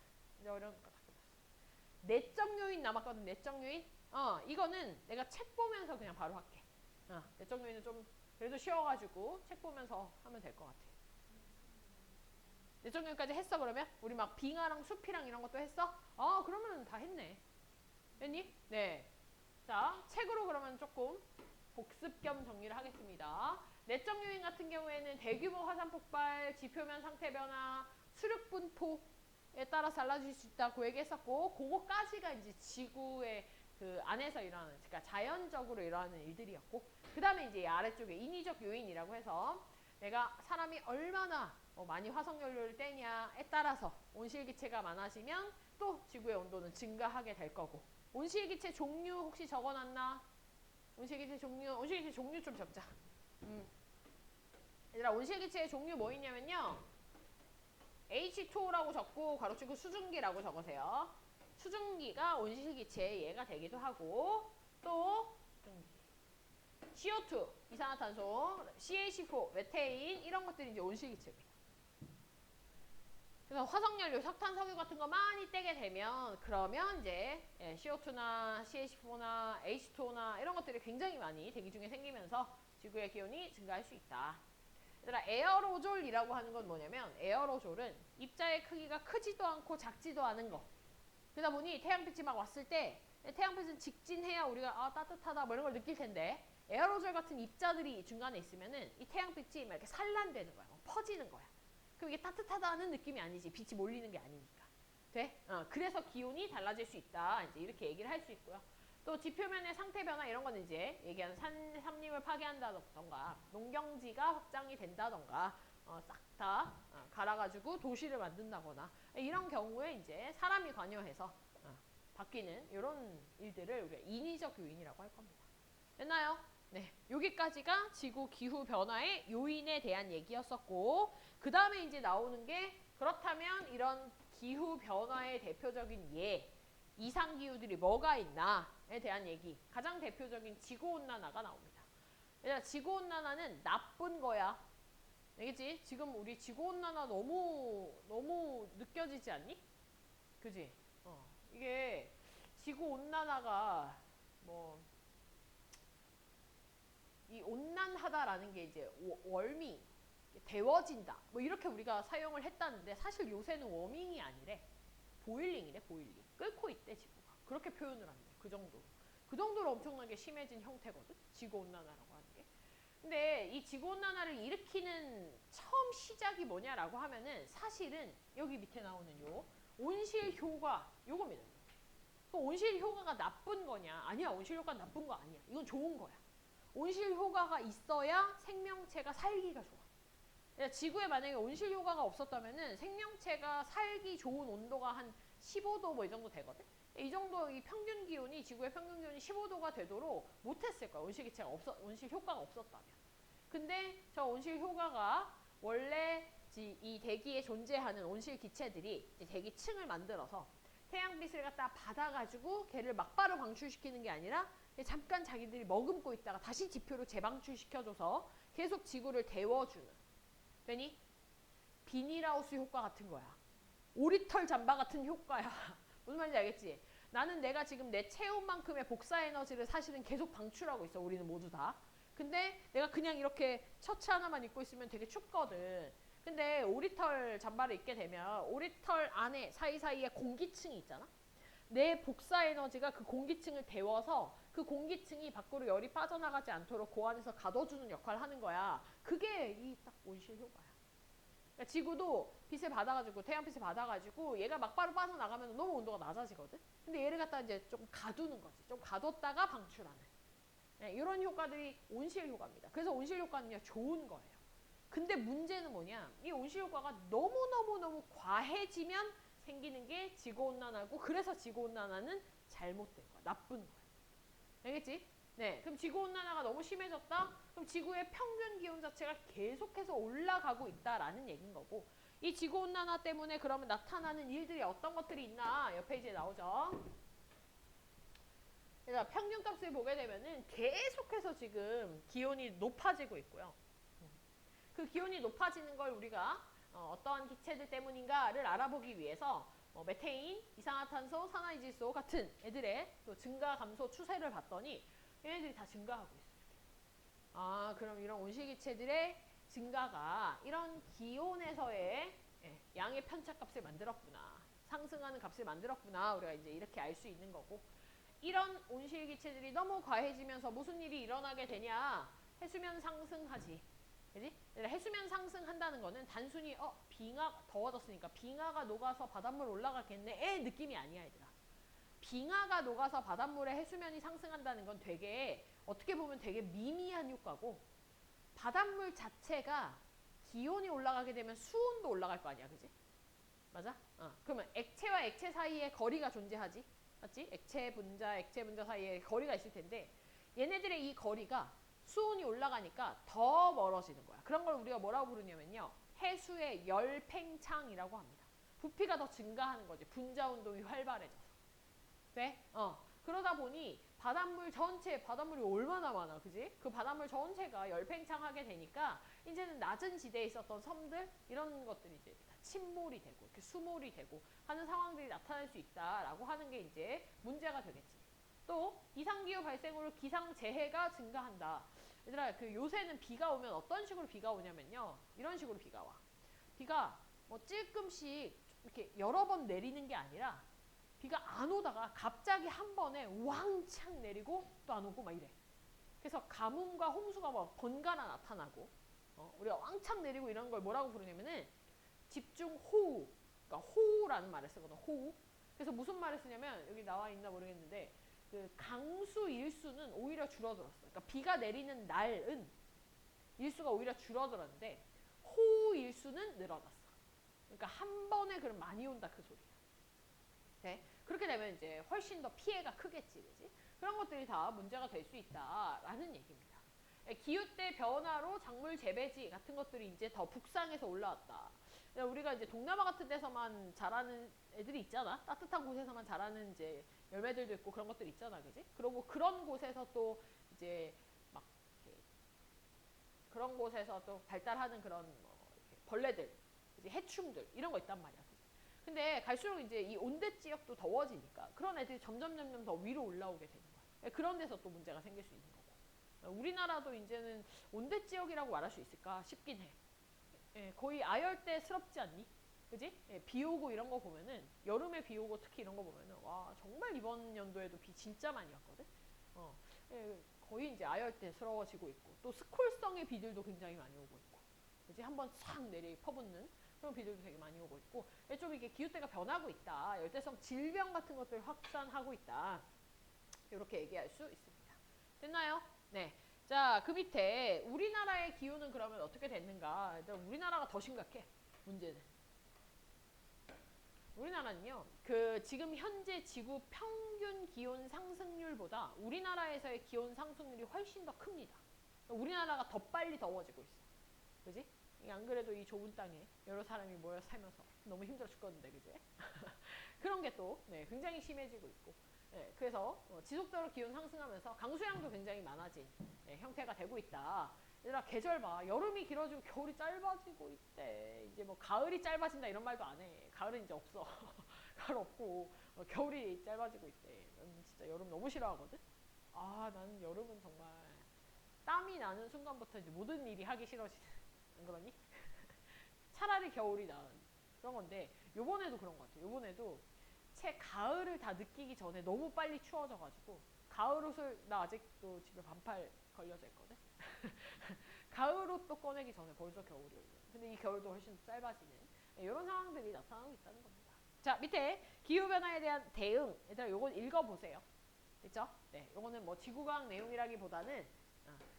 내적 요인 남았거든. 내적 요인. 이거는 내가 책 보면서 그냥 바로 할게. 내적 요인은 좀 그래도 쉬워가지고 책 보면서 하면 될 것 같아. 내적 요인까지 했어 그러면? 우리 막 빙하랑 숲이랑 이런 것도 했어? 그러면 다 했네. 됐니? 네. 자, 책으로 그러면 조금 복습 겸 정리를 하겠습니다. 내적 요인 같은 경우에는 대규모 화산 폭발, 지표면 상태 변화, 수륙 분포에 따라서 달라질 수 있다고 얘기했었고, 그거까지가 이제 지구의 그 안에서 일어나는, 그러니까 자연적으로 일어나는 일들이었고, 그 다음에 이제 아래쪽에 인위적 요인이라고 해서 내가 사람이 얼마나 많이 화석연료를 떼냐에 따라서 온실기체가 많아지면 또 지구의 온도는 증가하게 될 거고, 온실기체 종류 혹시 적어놨나? 온실기체 종류 좀 적자. 얘들아, 온실기체의 종류 뭐 있냐면요. H2O라고 적고 가로치고 수증기라고 적으세요. 수증기가 온실기체의 예가 되기도 하고, 또 CO2 이산화탄소, CH4 메테인 이런 것들이 이제 온실기체입니다. 그래서 화석연료, 석탄, 석유 같은 거 많이 떼게 되면 그러면 이제 CO2나 CH4나 H2O나 이런 것들이 굉장히 많이 대기 중에 생기면서 지구의 기온이 증가할 수 있다. 얘들아, 에어로졸이라고 하는 건 뭐냐면 에어로졸은 입자의 크기가 크지도 않고 작지도 않은 거. 그러다 보니 태양빛이 막 왔을 때 태양빛은 직진해야 우리가 따뜻하다 뭐 이런 걸 느낄 텐데 에어로졸 같은 입자들이 중간에 있으면은 이 태양빛이 막 이렇게 산란되는 거야. 퍼지는 거야. 그럼 이게 따뜻하다는 느낌이 아니지. 빛이 몰리는 게 아니니까. 돼? 그래서 기온이 달라질 수 있다. 이제 이렇게 얘기를 할 수 있고요. 또 지표면의 상태 변화 이런 거는 이제 얘기하는 산림을 파괴한다던가 농경지가 확장이 된다던가 싹 다 갈아가지고 도시를 만든다거나 이런 경우에 이제 사람이 관여해서 바뀌는 이런 일들을 우리가 인위적 요인이라고 할 겁니다. 됐나요? 네, 여기까지가 지구 기후 변화의 요인에 대한 얘기였었고 그 다음에 이제 나오는 게 그렇다면 이런 기후 변화의 대표적인 이상기후들이 뭐가 있나에 대한 얘기. 가장 대표적인 지구온난화가 나옵니다. 얘들아, 지구온난화는 나쁜 거야. 알겠지? 지금 우리 지구온난화 너무 느껴지지 않니? 그지? 이게 지구온난화가 이 온난하다라는 게 이제 월밍, 데워진다. 뭐 이렇게 우리가 사용을 했다는데 사실 요새는 워밍이 아니래. 보일링이래, 보일링. 끓고 있대, 지구가. 그렇게 표현을 한대. 그 정도로. 그 정도로 엄청나게 심해진 형태거든. 지구온난화라고 하는 게. 근데 이 지구온난화를 일으키는 처음 시작이 뭐냐라고 하면은 사실은 여기 밑에 나오는 요 온실효과 요겁니다. 그 온실효과가 나쁜 거냐? 아니야, 온실효과가 나쁜 거 아니야. 이건 좋은 거야. 온실효과가 있어야 생명체가 살기가 좋아. 지구에 만약에 온실효과가 없었다면은 생명체가 살기 좋은 온도가 한 15도 뭐 이 정도 되거든. 이 정도 이 평균 기온이 지구의 평균 기온이 15도가 되도록 못했을 거야. 온실효과가 없었다면. 근데 저 온실효과가 원래 이 대기에 존재하는 온실기체들이 이제 대기층을 만들어서 태양빛을 갖다 받아가지고 걔를 막바로 방출시키는 게 아니라 잠깐 자기들이 머금고 있다가 다시 지표로 재방출시켜줘서 계속 지구를 데워주는. 되니? 비닐하우스 효과 같은 거야. 오리털 잠바 같은 효과야. 무슨 말인지 알겠지? 나는 내가 지금 내 체온만큼의 복사 에너지를 사실은 계속 방출하고 있어. 우리는 모두 다. 근데 내가 그냥 이렇게 셔츠 하나만 입고 있으면 되게 춥거든. 근데 오리털 잠바를 입게 되면 오리털 안에 사이사이에 공기층이 있잖아. 내 복사 에너지가 그 공기층을 데워서 그 공기층이 밖으로 열이 빠져나가지 않도록 그 안에서 가둬주는 역할을 하는 거야. 그게 이 딱 온실 효과야. 그러니까 지구도 빛을 받아가지고 태양빛을 받아가지고 얘가 막바로 빠져나가면 너무 온도가 낮아지거든. 근데 얘를 갖다 이제 좀 가두는 거지. 좀 가뒀다가 방출하는. 네, 이런 효과들이 온실 효과입니다. 그래서 온실 효과는요 좋은 거예요. 근데 문제는 뭐냐? 이 온실 효과가 너무 과해지면 생기는 게 지구온난화고 그래서 지구온난화는 잘못된 거야. 나쁜 거야. 알겠지? 네. 그럼 지구온난화가 너무 심해졌다? 그럼 지구의 평균 기온 자체가 계속해서 올라가고 있다라는 얘기인 거고 이 지구온난화 때문에 그러면 나타나는 일들이 어떤 것들이 있나? 옆 페이지에 나오죠. 그래서 평균값을 보게 되면은 계속해서 지금 기온이 높아지고 있고요. 그 기온이 높아지는 걸 우리가 어떠한 기체들 때문인가를 알아보기 위해서 메테인, 이산화탄소, 산화이질소 같은 애들의 또 증가 감소 추세를 봤더니 얘네들이 다 증가하고 있어요. 그럼 이런 온실기체들의 증가가 이런 기온에서의 양의 편차값을 만들었구나. 상승하는 값을 만들었구나. 우리가 이제 이렇게 알 수 있는 거고 이런 온실기체들이 너무 과해지면서 무슨 일이 일어나게 되냐? 해수면 상승하지. 그지? 해수면 상승한다는 거는 단순히 빙하 더워졌으니까 빙하가 녹아서 바닷물 올라가겠네 느낌이 아니야 얘들아. 빙하가 녹아서 바닷물의 해수면이 상승한다는 건 되게 어떻게 보면 되게 미미한 효과고 바닷물 자체가 기온이 올라가게 되면 수온도 올라갈 거 아니야. 그지? 맞아? 그러면 액체와 액체 사이에 거리가 존재하지. 맞지? 액체 분자 사이에 거리가 있을 텐데 얘네들의 이 거리가 수온이 올라가니까 더 멀어지는 거야. 그런 걸 우리가 뭐라고 부르냐면요. 해수의 열팽창이라고 합니다. 부피가 더 증가하는 거지. 분자 운동이 활발해져서. 돼? 그러다 보니 바닷물이 얼마나 많아, 그지? 그 바닷물 전체가 열팽창하게 되니까 이제는 낮은 지대에 있었던 섬들 이런 것들이 이제 다 침몰이 되고 이렇게 수몰이 되고 하는 상황들이 나타날 수 있다라고 하는 게 이제 문제가 되겠지. 또 이상기후 발생으로 기상재해가 증가한다. 얘들아, 그 요새는 비가 오면 어떤 식으로 비가 오냐면요, 이런 식으로 비가 와. 비가 뭐 찔끔씩 이렇게 여러 번 내리는 게 아니라 비가 안 오다가 갑자기 한 번에 왕창 내리고 또 안 오고 막 이래. 그래서 가뭄과 홍수가 막 번갈아 나타나고, 우리가 왕창 내리고 이런 걸 뭐라고 부르냐면은 집중호우, 그러니까 호우라는 말을 쓰거든. 호우. 그래서 무슨 말을 쓰냐면, 여기 나와 있나 모르겠는데 그 강수 일수는 오히려 줄어들었어. 그러니까 비가 내리는 날은 일수가 오히려 줄어들었는데 호우 일수는 늘어났어. 그러니까 한 번에 그럼 많이 온다, 그 소리야. 네? 그렇게 되면 이제 훨씬 더 피해가 크겠지, 그지? 그런 것들이 다 문제가 될 수 있다라는 얘기입니다. 기후대 변화로 작물 재배지 같은 것들이 이제 더 북상해서 올라왔다. 우리가 이제 동남아 같은 데서만 자라는 애들이 있잖아. 따뜻한 곳에서만 자라는 이제 열매들도 있고 그런 것들 있잖아, 그지? 그리고 그런 곳에서 또 이제 막 그런 곳에서 또 발달하는 그런 뭐 이렇게 벌레들, 이제 해충들 이런 거 있단 말이야. 근데 갈수록 이제 이 온대 지역도 더워지니까 그런 애들이 점점 더 위로 올라오게 되는 거야. 그런 데서 또 문제가 생길 수 있는 거고. 우리나라도 이제는 온대 지역이라고 말할 수 있을까 싶긴 해. 거의 아열대스럽지 않니? 그지? 비 오고 이런 거 보면은, 여름에 비 오고 특히 이런 거 보면은, 와, 정말 이번 연도에도 비 진짜 많이 왔거든? 거의 이제 아열대스러워지고 있고, 또 스콜성의 비들도 굉장히 많이 오고 있고, 그지? 한번 싹 내리 퍼붓는 그런 비들도 되게 많이 오고 있고, 좀 이게 기후대가 변하고 있다. 열대성 질병 같은 것들 확산하고 있다. 이렇게 얘기할 수 있습니다. 됐나요? 네. 자, 그 밑에 우리나라의 기후는 그러면 어떻게 됐는가? 일단 우리나라가 더 심각해. 문제는. 우리나라는요, 그 지금 현재 지구 평균 기온 상승률보다 우리나라에서의 기온 상승률이 훨씬 더 큽니다. 우리나라가 더 빨리 더워지고 있어. 그지? 안 그래도 이 좁은 땅에 여러 사람이 모여 살면서 너무 힘들어 죽겠는데, 그지? 그런 게 또 굉장히 심해지고 있고, 그래서 지속적으로 기온 상승하면서 강수량도 굉장히 많아진 형태가 되고 있다. 얘들아, 계절 봐. 여름이 길어지고 겨울이 짧아지고 있대. 이제 뭐 가을이 짧아진다 이런 말도 안 해. 가을은 이제 없어. 가을 없고 겨울이 짧아지고 있대. 난 진짜 여름 너무 싫어하거든. 아, 나는 여름은 정말 땀이 나는 순간부터 이제 모든 일이 하기 싫어지는. 안 그러니? 차라리 겨울이 나은 그런 건데, 요번에도 그런 것 같아요. 요번에도 채 가을을 다 느끼기 전에 너무 빨리 추워져가지고 가을 옷을, 나 아직도 집에 반팔 걸려져 있거든. 가을 옷도 꺼내기 전에 벌써 겨울이 오고, 근데 이 겨울도 훨씬 짧아지는 이런 상황들이 나타나고 있다는 겁니다. 자, 밑에 기후변화에 대한 대응, 얘들아 요건 읽어보세요. 됐죠? 네, 요거는 뭐 지구과학 내용이라기보다는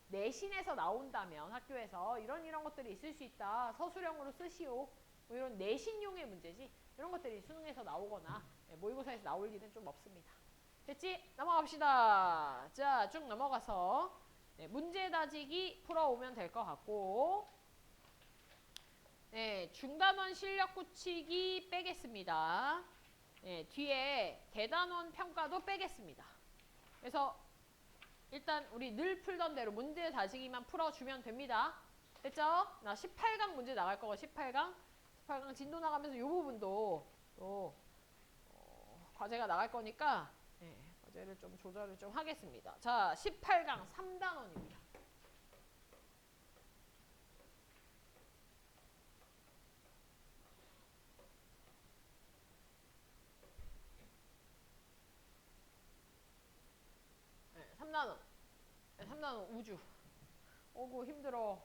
내신에서 나온다면 학교에서 이런 것들이 있을 수 있다. 서술형으로 쓰시오. 뭐 이런 내신용의 문제지. 이런 것들이 수능에서 나오거나 모의고사에서 나올 일은 좀 없습니다. 됐지? 넘어갑시다. 자, 쭉 넘어가서 문제 다지기 풀어오면 될 것 같고, 중단원 실력 굳히기 빼겠습니다. 뒤에 대단원 평가도 빼겠습니다. 그래서 일단 우리 늘 풀던 대로 문제 다지기만 풀어주면 됩니다. 됐죠? 나 18강 문제 나갈 거고, 18강 진도 나가면서 이 부분도 또 과제가 나갈 거니까 과제를 좀 조절을 좀 하겠습니다. 자, 18강 3단원입니다. 네, 3단원. 3단원 우주. 오구 힘들어.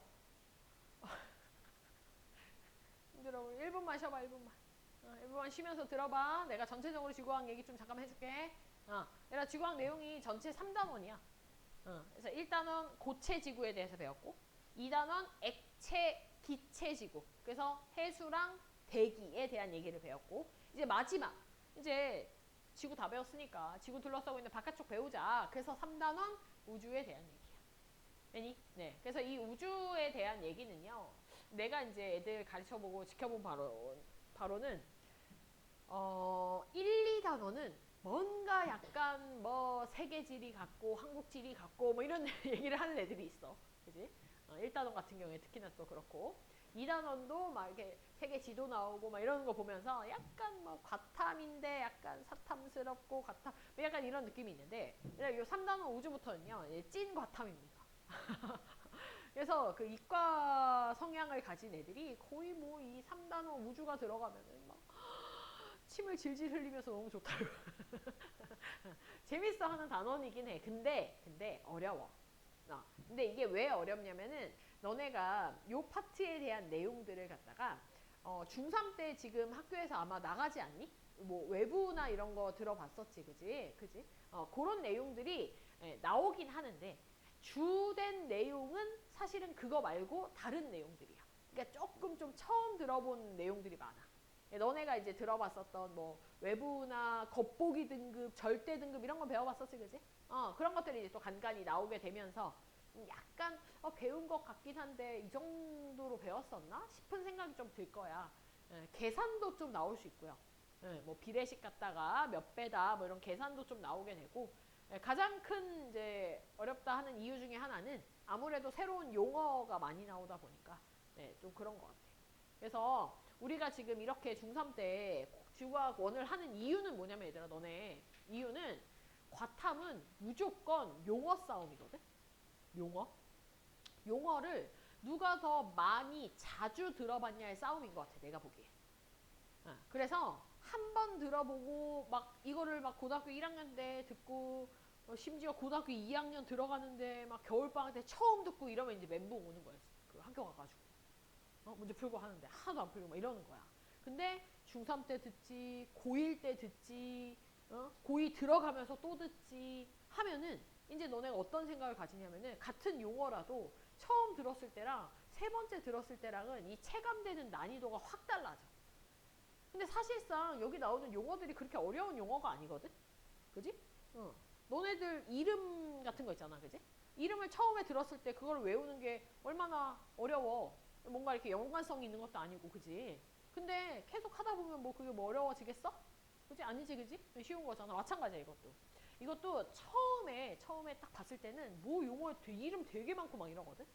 힘들어. 1분만 쉬어봐, 1분만. 1분만 쉬면서 들어봐. 내가 전체적으로 지구과학 얘기 좀 잠깐 해줄게. 얘들아, 지구과학 내용이 전체 3단원이야. 그래서 1단원 고체 지구에 대해서 배웠고, 2단원 액체 기체 지구. 그래서 해수랑 대기에 대한 얘기를 배웠고, 이제 마지막, 이제 지구 다 배웠으니까 지구 둘러싸고 있는 바깥쪽 배우자. 그래서 3단원 우주에 대한 얘기야. 되니? 네. 그래서 이 우주에 대한 얘기는요, 내가 이제 애들 가르쳐보고 지켜본 바로는 1, 2단원은 뭔가 약간 뭐 세계지리 같고 한국지리 같고 뭐 이런 얘기를 하는 애들이 있어. 그지? 1단원 같은 경우에 특히나 또 그렇고 2단원도 막 이렇게 세계 지도 나오고 막 이런 거 보면서 약간 뭐 과탐인데 약간 사탐스럽고 과탐 뭐 약간 이런 느낌이 있는데 이 3단원 우주부터는요 찐 과탐입니다. 그래서 그 이과 성향을 가진 애들이 거의 뭐 이 3단원 우주가 들어가면은 막 침을 질질 흘리면서 너무 좋다고 재밌어 하는 단원이긴 해. 근데 어려워. 근데 이게 왜 어렵냐면은 너네가 요 파트에 대한 내용들을 갖다가 중3 때 지금 학교에서 아마 나가지 않니? 뭐 외부나 이런 거 들어봤었지, 그지? 그런 내용들이 나오긴 하는데 주된 내용은 사실은 그거 말고 다른 내용들이야. 그러니까 조금 좀 처음 들어본 내용들이 많아. 너네가 이제 들어봤었던 뭐 외부나 겉보기 등급, 절대 등급 이런 거 배워봤었지, 그지? 그런 것들이 이제 또 간간히 나오게 되면서 약간 배운 것 같긴 한데 이 정도로 배웠었나 싶은 생각이 좀 들 거야. 계산도 좀 나올 수 있고요. 뭐 비례식 갖다가 몇 배다 뭐 이런 계산도 좀 나오게 되고 가장 큰 이제 어렵다 하는 이유 중에 하나는 아무래도 새로운 용어가 많이 나오다 보니까 좀 그런 것 같아. 그래서 우리가 지금 이렇게 중3 때 지구과학 1을 하는 이유는 뭐냐면 얘들아 너네 이유는 과탐은 무조건 용어 싸움이거든. 용어를 누가 더 많이 자주 들어봤냐의 싸움인 것 같아 내가 보기에. 그래서 한 번 들어보고 막 이거를 막 고등학교 1학년 때 듣고 심지어 고등학교 2학년 들어가는데 막 겨울방학 때 처음 듣고 이러면 이제 멘붕 오는 거야. 그 학교 가가지고 문제 풀고 하는데 하나도 안 풀고 막 이러는 거야. 근데 중3 때 듣지 고1 때 듣지 고2 들어가면서 또 듣지 하면은 이제 너네가 어떤 생각을 가지냐면은 같은 용어라도 처음 들었을 때랑 세 번째 들었을 때랑은 이 체감되는 난이도가 확 달라져. 근데 사실상 여기 나오는 용어들이 그렇게 어려운 용어가 아니거든? 그지? 너네들 이름 같은 거 있잖아. 그지? 이름을 처음에 들었을 때 그걸 외우는 게 얼마나 어려워. 뭔가 이렇게 연관성이 있는 것도 아니고, 그지? 근데 계속 하다 보면 뭐 그게 뭐 어려워지겠어? 그지? 아니지, 그지? 쉬운 거잖아. 마찬가지야, 이것도. 이것도 처음에 딱 봤을 때는 뭐 용어 이름 되게 많고 막 이러거든?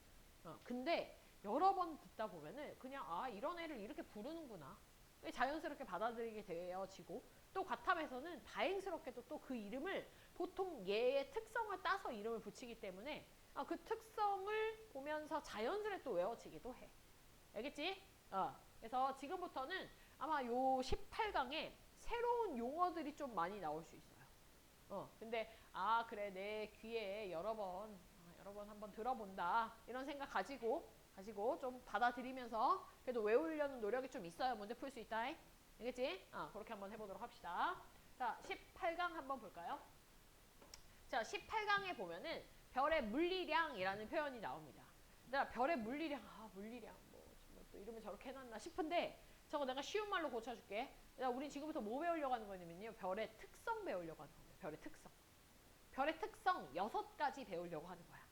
근데 여러 번 듣다 보면은 그냥 이런 애를 이렇게 부르는구나. 자연스럽게 받아들이게 되어지고 또 과탐에서는 다행스럽게도 또 그 이름을 보통 얘의 특성을 따서 이름을 붙이기 때문에 그 특성을 보면서 자연스레 또 외워지기도 해. 알겠지? 그래서 지금부터는 아마 요 18강에 새로운 용어들이 좀 많이 나올 수 있어요. 근데 그래 내 귀에 여러 번 한번 들어본다 이런 생각 가지고 좀 받아들이면서 그래도 외우려는 노력이 좀 있어야 문제 풀 수 있다. 알겠지? 그렇게 한번 해보도록 합시다. 자, 18강 한번 볼까요? 자, 18강에 보면은 별의 물리량이라는 표현이 나옵니다. 내가 별의 물리량, 물리량 뭐 또 이름을 저렇게 해놨나 싶은데 저거 내가 쉬운 말로 고쳐줄게. 우리 지금부터 뭐 배우려고 하는 거냐면요. 별의 특성 배우려고 하는 겁니다. 별의 특성. 별의 특성 6가지 배우려고 하는 거야.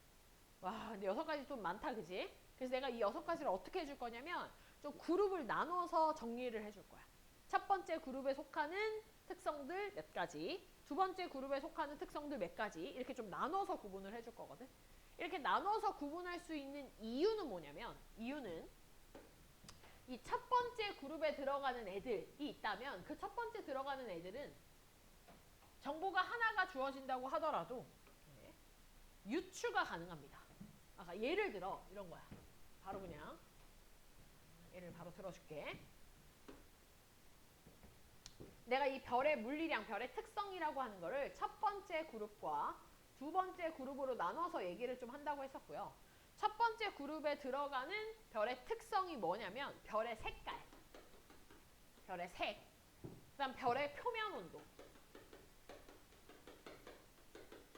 와, 근데 6가지 좀 많다, 그지? 그래서 내가 이 6가지를 어떻게 해줄 거냐면 좀 그룹을 나눠서 정리를 해줄 거야. 첫 번째 그룹에 속하는 특성들 몇 가지, 두 번째 그룹에 속하는 특성들 몇 가지 이렇게 좀 나눠서 구분을 해줄 거거든. 이렇게 나눠서 구분할 수 있는 이유는 뭐냐면 이유는 이 첫 번째 그룹에 들어가는 애들이 있다면 그 첫 번째 들어가는 애들은 정보가 하나가 주어진다고 하더라도 유추가 가능합니다. 예를 들어 이런 거야. 바로 그냥 예를 바로 들어줄게. 내가 이 별의 물리량, 별의 특성이라고 하는 거를 첫 번째 그룹과 두 번째 그룹으로 나눠서 얘기를 좀 한다고 했었고요. 첫 번째 그룹에 들어가는 별의 특성이 뭐냐면 별의 색깔, 별의 색, 그 다음 별의 표면 온도,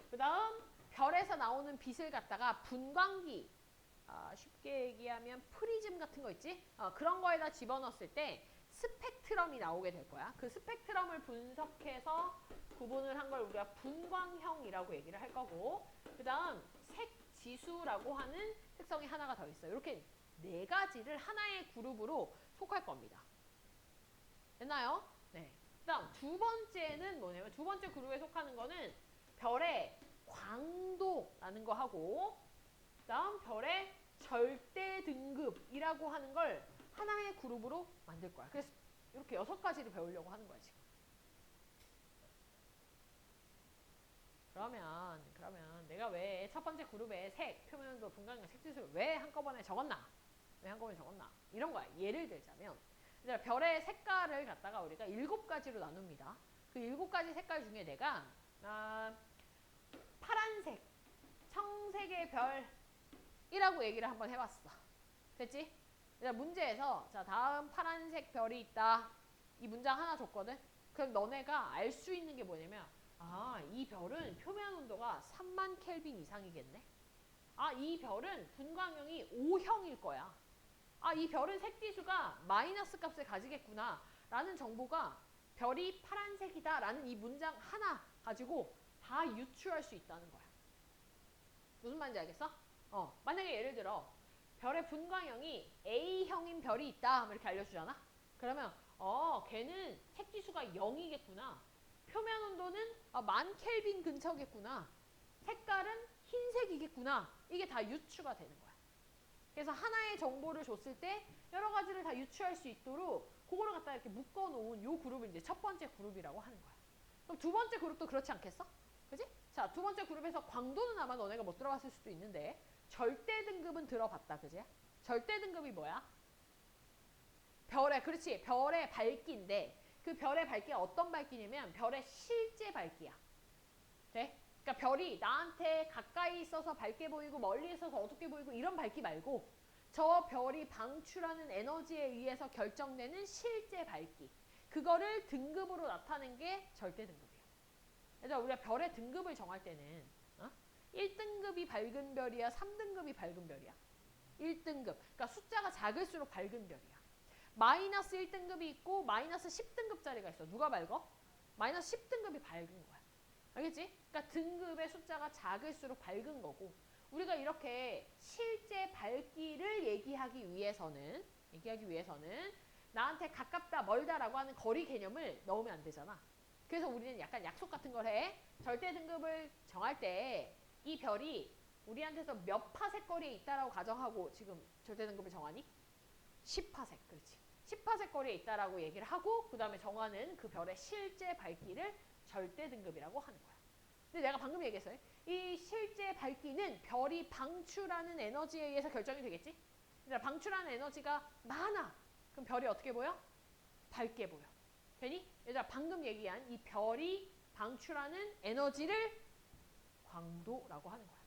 그 다음 별에서 나오는 빛을 갖다가 분광기, 쉽게 얘기하면 프리즘 같은 거 있지? 그런 거에다 집어넣었을 때 스펙트럼이 나오게 될 거야. 그 스펙트럼을 분석해서 구분을 한 걸 우리가 분광형이라고 얘기를 할 거고, 그 다음 색지수라고 하는 특성이 하나가 더 있어요. 이렇게 4가지를 하나의 그룹으로 속할 겁니다. 됐나요? 네. 그 다음 두 번째는 뭐냐면 두 번째 그룹에 속하는 거는 별의 광도라는 거 하고 그다음 별의 절대 등급이라고 하는 걸 하나의 그룹으로 만들 거야. 그래서 이렇게 6가지를 배우려고 하는 거야 지금. 그러면 내가 왜 첫 번째 그룹에 색, 표면도, 분광량, 색지수를 왜 한꺼번에 적었나? 이런 거야. 예를 들자면 별의 색깔을 갖다가 우리가 7가지로 나눕니다. 그 7가지 색깔 중에 내가 파란색, 청색의 별이라고 얘기를 한번 해봤어. 됐지? 문제에서 자 다음 파란색 별이 있다. 이 문장 하나 줬거든. 그럼 너네가 알 수 있는 게 뭐냐면 이 별은 표면 온도가 3만 켈빈 이상이겠네. 이 별은 분광량이 5형일 거야. 이 별은 색지수가 마이너스 값을 가지겠구나 라는 정보가 별이 파란색이다 라는 이 문장 하나 가지고 다 유추할 수 있다는 거야. 무슨 말인지 알겠어? 만약에 예를 들어 별의 분광량이 A형인 별이 있다 이렇게 알려주잖아. 그러면 걔는 색지수가 0이겠구나. 표면 온도는 만 켈빈 근처겠구나. 색깔은 흰색이겠구나. 이게 다 유추가 되는 거야. 그래서 하나의 정보를 줬을 때 여러 가지를 다 유추할 수 있도록 그거를 갖다 이렇게 묶어놓은 요 그룹을 이제 첫 번째 그룹이라고 하는 거야. 그럼 두 번째 그룹도 그렇지 않겠어? 그지? 자, 두 번째 그룹에서 광도는 아마 너네가 못 들어봤을 수도 있는데 절대 등급은 들어봤다. 그지? 절대 등급이 뭐야? 그렇지. 별의 밝기인데 그 별의 밝기가 어떤 밝기냐면 별의 실제 밝기야. 돼? 그러니까 별이 나한테 가까이 있어서 밝게 보이고 멀리 있어서 어둡게 보이고 이런 밝기 말고 저 별이 방출하는 에너지에 의해서 결정되는 실제 밝기. 그거를 등급으로 나타낸 게 절대 등급이야. 그래서 우리가 별의 등급을 정할 때는 1등급이 밝은 별이야? 3등급이 밝은 별이야? 1등급. 그러니까 숫자가 작을수록 밝은 별이야. 마이너스 1등급이 있고 마이너스 10등급짜리가 있어. 누가 밝어? 마이너스 10등급이 밝은 거야. 알겠지? 그러니까 등급의 숫자가 작을수록 밝은 거고 우리가 이렇게 실제 밝기를 얘기하기 위해서는 나한테 가깝다 멀다라고 하는 거리 개념을 넣으면 안 되잖아. 그래서 우리는 약간 약속 같은 걸 해. 절대 등급을 정할 때 이 별이 우리한테서 몇 파색 거리에 있다라고 가정하고 지금 절대 등급을 정하니? 10파색. 그렇지. 10파색 거리에 있다라고 얘기를 하고 그 다음에 정하는 그 별의 실제 밝기를 절대 등급이라고 하는 거야. 근데 내가 방금 얘기했어요. 이 실제 밝기는 별이 방출하는 에너지에 의해서 결정이 되겠지? 그러니까 방출하는 에너지가 많아. 그럼 별이 어떻게 보여? 밝게 보여. 되니? 얘들아 방금 얘기한 이 별이 방출하는 에너지를 광도라고 하는 거야.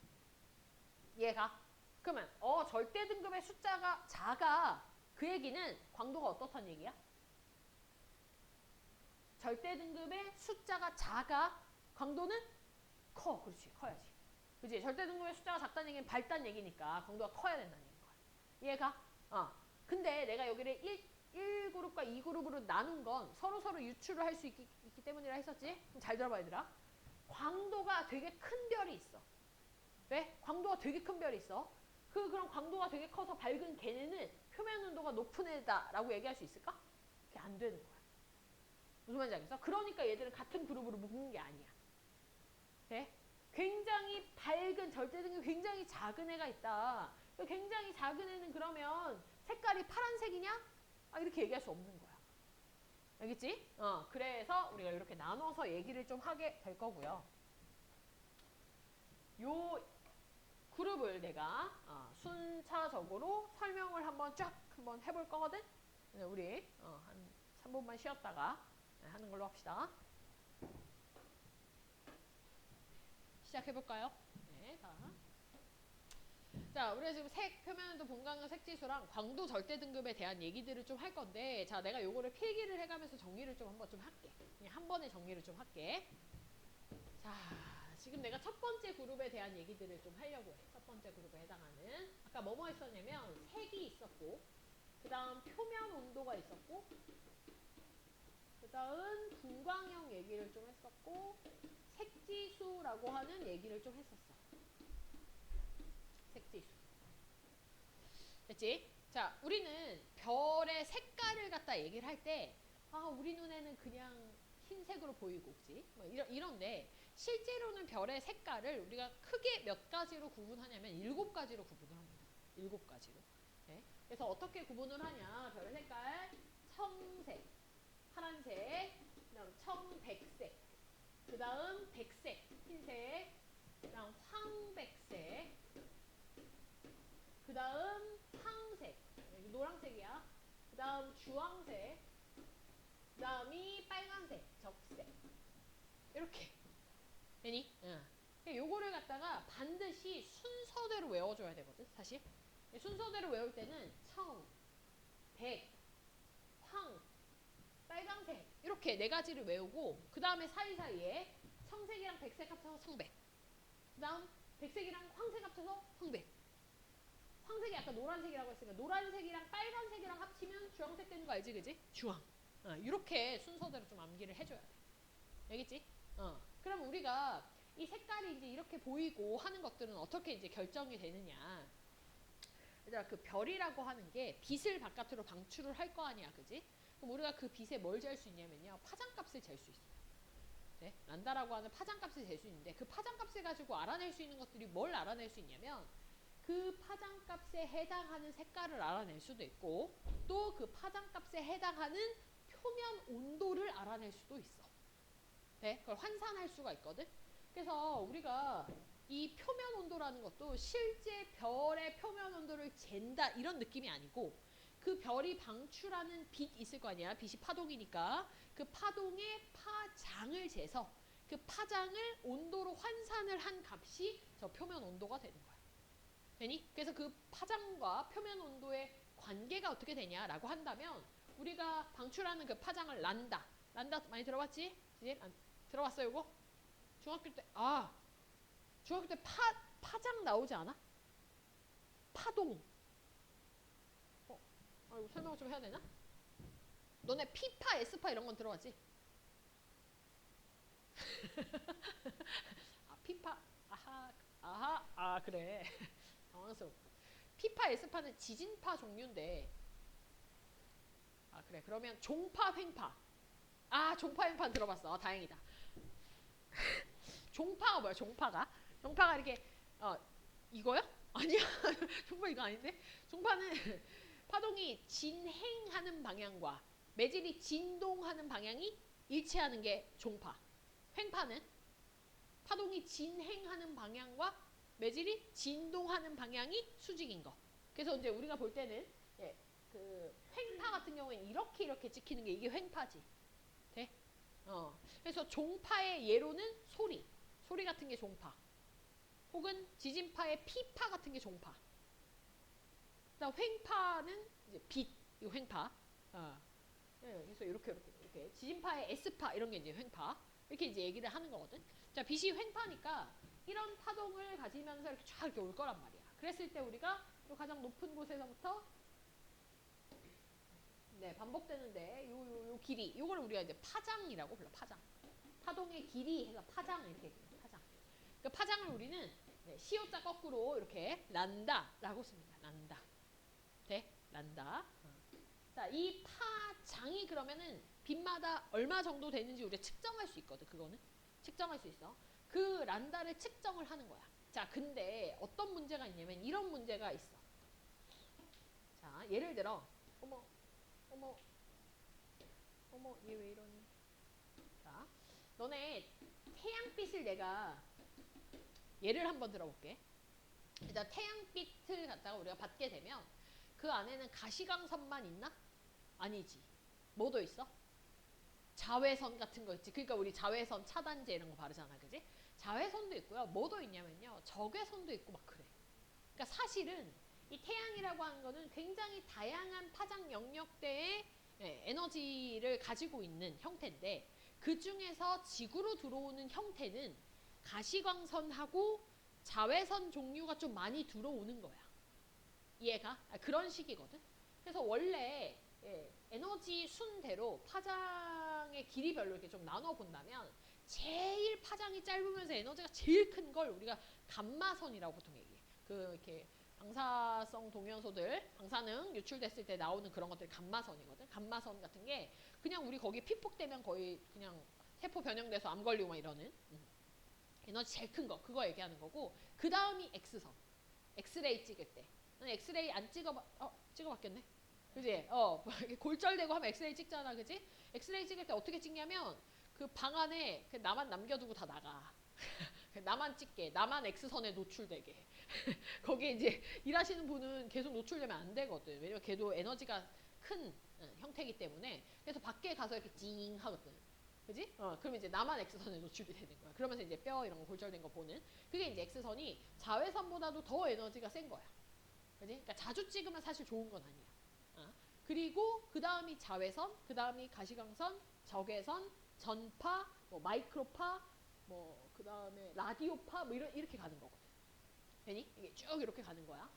이해가? 그러면 절대 등급의 숫자가 작아. 그 얘기는 광도가 어떻다는 얘기야? 절대 등급의 숫자가 작아. 광도는 커. 그렇지. 커야지. 그치? 절대 등급의 숫자가 작다는 얘기는 밝다는 얘기니까 광도가 커야 된다는 얘기인 거야. 이해가? 근데 내가 여기를 1그룹과 2그룹으로 나눈 건 서로 유추를 할 수 있기 때문이라 했었지? 그럼 잘 들어봐 얘들아. 광도가 되게 큰 별이 있어. 왜? 광도가 되게 큰 별이 있어. 그런 광도가 되게 커서 밝은 걔네는 표면 온도가 높은 애다라고 얘기할 수 있을까? 그게 안 되는 거야. 무슨 말인지 알겠어? 그러니까 얘들은 같은 그룹으로 묶는 게 아니야. 네? 굉장히 밝은 절대 등급이 굉장히 작은 애가 있다. 굉장히 작은 애는 그러면 색깔이 파란색이냐? 이렇게 얘기할 수 없는 거야. 알겠지? 그래서 우리가 이렇게 나눠서 얘기를 좀 하게 될 거고요. 요 그룹을 내가 순차적으로 설명을 한번 해볼 거거든? 우리 한 3분만 쉬었다가 하는 걸로 합시다. 시작해볼까요? 네, 자, 우리가 지금 색, 표면온도, 분광량, 색지수랑 광도 절대 등급에 대한 얘기들을 좀 할 건데, 자, 내가 요거를 필기를 해가면서 정리를 좀 한번 좀 할게. 그냥 한 번에 정리를 좀 할게. 자, 지금 내가 첫 번째 그룹에 대한 얘기들을 좀 하려고 해. 첫 번째 그룹에 해당하는. 아까 뭐뭐 했었냐면, 색이 있었고, 그 다음 표면 온도가 있었고, 그 다음 분광형 얘기를 좀 했었고, 색지수라고 하는 얘기를 좀 했었어. 색지수. 됐지? 자, 우리는 별의 색깔을 갖다 얘기를 할 때, 우리 눈에는 그냥 흰색으로 보이고, 그치? 뭐 이런데, 실제로는 별의 색깔을 우리가 크게 몇 가지로 구분하냐면 7가지로 구분을 합니다. 7가지로. 네. 그래서 어떻게 구분을 하냐. 별의 색깔 청색, 파란색, 그다음 청백색, 그다음 백색, 흰색, 그다음 황백색, 그다음 황색, 여기 노란색이야. 그다음 주황색, 그다음이 빨간색, 적색. 이렇게. 되니? 응. 요거를 갖다가 반드시 순서대로 외워줘야 되거든, 사실. 순서대로 외울 때는 청, 백, 황, 빨강색 이렇게 4가지를 외우고 그 다음에 사이사이에 청색이랑 백색 합쳐서 청백, 그 다음 백색이랑 황색 합쳐서 황백, 황색이 아까 노란색이라고 했으니까 노란색이랑 빨간색이랑 합치면 주황색 되는 거 알지, 그지? 주황. 이렇게 순서대로 좀 암기를 해줘야 돼. 알겠지? 그럼 우리가 이 색깔이 이제 이렇게 보이고 하는 것들은 어떻게 이제 결정이 되느냐. 얘들아, 그 별이라고 하는 게 빛을 바깥으로 방출을 할 거 아니야, 그지? 그럼 우리가 그 빛에 뭘 잴 수 있냐면요, 파장값을 잴 수 있어요. 네? 란다라고 하는 파장값을 잴 수 있는데 그 파장값을 가지고 알아낼 수 있는 것들이 뭘 알아낼 수 있냐면 그 파장값에 해당하는 색깔을 알아낼 수도 있고 또 그 파장값에 해당하는 표면 온도를 알아낼 수도 있어. 네? 그걸 환산할 수가 있거든. 그래서 우리가 이 표면 온도라는 것도 실제 별의 표면 온도를 잰다 이런 느낌이 아니고 그 별이 방출하는 빛 있을 거 아니야. 빛이 파동이니까 그 파동의 파장을 재서 그 파장을 온도로 환산을 한 값이 저 표면 온도가 되는 거야. 되니? 그래서 그 파장과 표면 온도의 관계가 어떻게 되냐라고 한다면 우리가 방출하는 그 파장을 란다. 란다 많이 들어봤지? 들어봤어 이거? 중학교 때 중학교 때 파장 나오지 않아? 파동. 이거 설명을 좀 해야 되나? 너네 P파, S파 이런 건 들어봤지? P파, 그래. 당황스럽다. P파, S파는 지진파 종류인데, 그래. 그러면 종파, 횡파. 종파, 횡파 들어봤어. 다행이다. 종파가 뭐야, 종파가? 종파가 이렇게, 이거요? 아니야. 종파 이거 아닌데? 종파는 파동이 진행하는 방향과 매질이 진동하는 방향이 일치하는 게 종파. 횡파는 파동이 진행하는 방향과 매질이 진동하는 방향이 수직인 거. 그래서 이제 우리가 볼 때는 그 횡파 같은 경우에는 이렇게 찍히는 게 이게 횡파지. 돼? 그래서 종파의 예로는 소리 같은 게 종파. 혹은 지진파의 피파 같은 게 종파. 그다음 횡파는 이제 빛, 이거 횡파. 그래서 이렇게 지진파의 S파 이런 게 이제 횡파. 이렇게 이제 얘기를 하는 거거든. 자, 빛이 횡파니까 이런 파동을 가지면서 이렇게 쫙 이렇게 올 거란 말이야. 그랬을 때 우리가 가장 높은 곳에서부터 반복되는데 요 길이, 요거를 우리가 이제 파장이라고 불러. 파동의 길이 해서 파장 이렇게 얘기해요. 파장. 그 파장을 우리는 시옷자 거꾸로 이렇게 란다라고 씁니다. 란다. 돼? 란다. 자, 이 파장이 그러면은 빛마다 얼마 정도 되는지 우리가 측정할 수 있거든. 그거는 측정할 수 있어. 그 란다를 측정을 하는 거야. 자, 근데 어떤 문제가 있냐면 이런 문제가 있어. 자, 예를 들어 어머 얘 왜 이러니? 자, 너네 태양빛을 내가 예를 한번 들어볼게. 일단 태양빛을 갖다가 우리가 받게 되면 그 안에는 가시광선만 있나? 아니지. 뭐도 있어? 자외선 같은 거 있지. 그러니까 우리 자외선 차단제 이런 거 바르잖아, 그지? 자외선도 있고요. 뭐도 있냐면요, 적외선도 있고 막 그래. 그러니까 사실은 이 태양이라고 하는 거는 굉장히 다양한 파장 영역대의 에너지를 가지고 있는 형태인데 그 중에서 지구로 들어오는 형태는 가시광선하고 자외선 종류가 좀 많이 들어오는 거야. 이해가? 그런 식이거든. 그래서 원래 에너지 순대로 파장의 길이별로 이렇게 좀 나눠 본다면 제일 파장이 짧으면서 에너지가 제일 큰 걸 우리가 감마선이라고 보통 얘기해. 이렇게 방사성 동위원소들, 방사능 유출됐을 때 나오는 그런 것들이 감마선이거든. 감마선 같은 게 그냥 우리 거기 피폭되면 거의 그냥 세포 변형돼서 암 걸리고 막 이러는. 에너지 제일 큰 거, 그거 얘기하는 거고, 그 다음이 X선. 엑스레이 찍을 때. 난 엑스레이 안 찍어봐, 찍어봤겠네. 그지? 골절되고 하면 엑스레이 찍잖아, 그지? 엑스레이 찍을 때 어떻게 찍냐면, 그 방 안에 나만 남겨두고 다 나가. 나만 찍게, 나만 X선에 노출되게. 거기에 이제 일하시는 분은 계속 노출되면 안 되거든. 왜냐면 걔도 에너지가 큰 형태이기 때문에. 그래서 밖에 가서 이렇게 찡 하거든. 그지? 그러면 이제 나만 X선에 노출이 되는 거야. 그러면서 이제 뼈 이런 거 골절된 거 보는. 그게 이제 X선이 자외선보다도 더 에너지가 센 거야. 그지? 그러니까 자주 찍으면 사실 좋은 건 아니야. 그리고 그 다음이 자외선, 그 다음이 가시광선, 적외선, 전파, 뭐 마이크로파, 뭐 그 다음에 라디오파, 뭐 이렇게 가는 거거든. 되니? 이게 쭉 이렇게 가는 거야.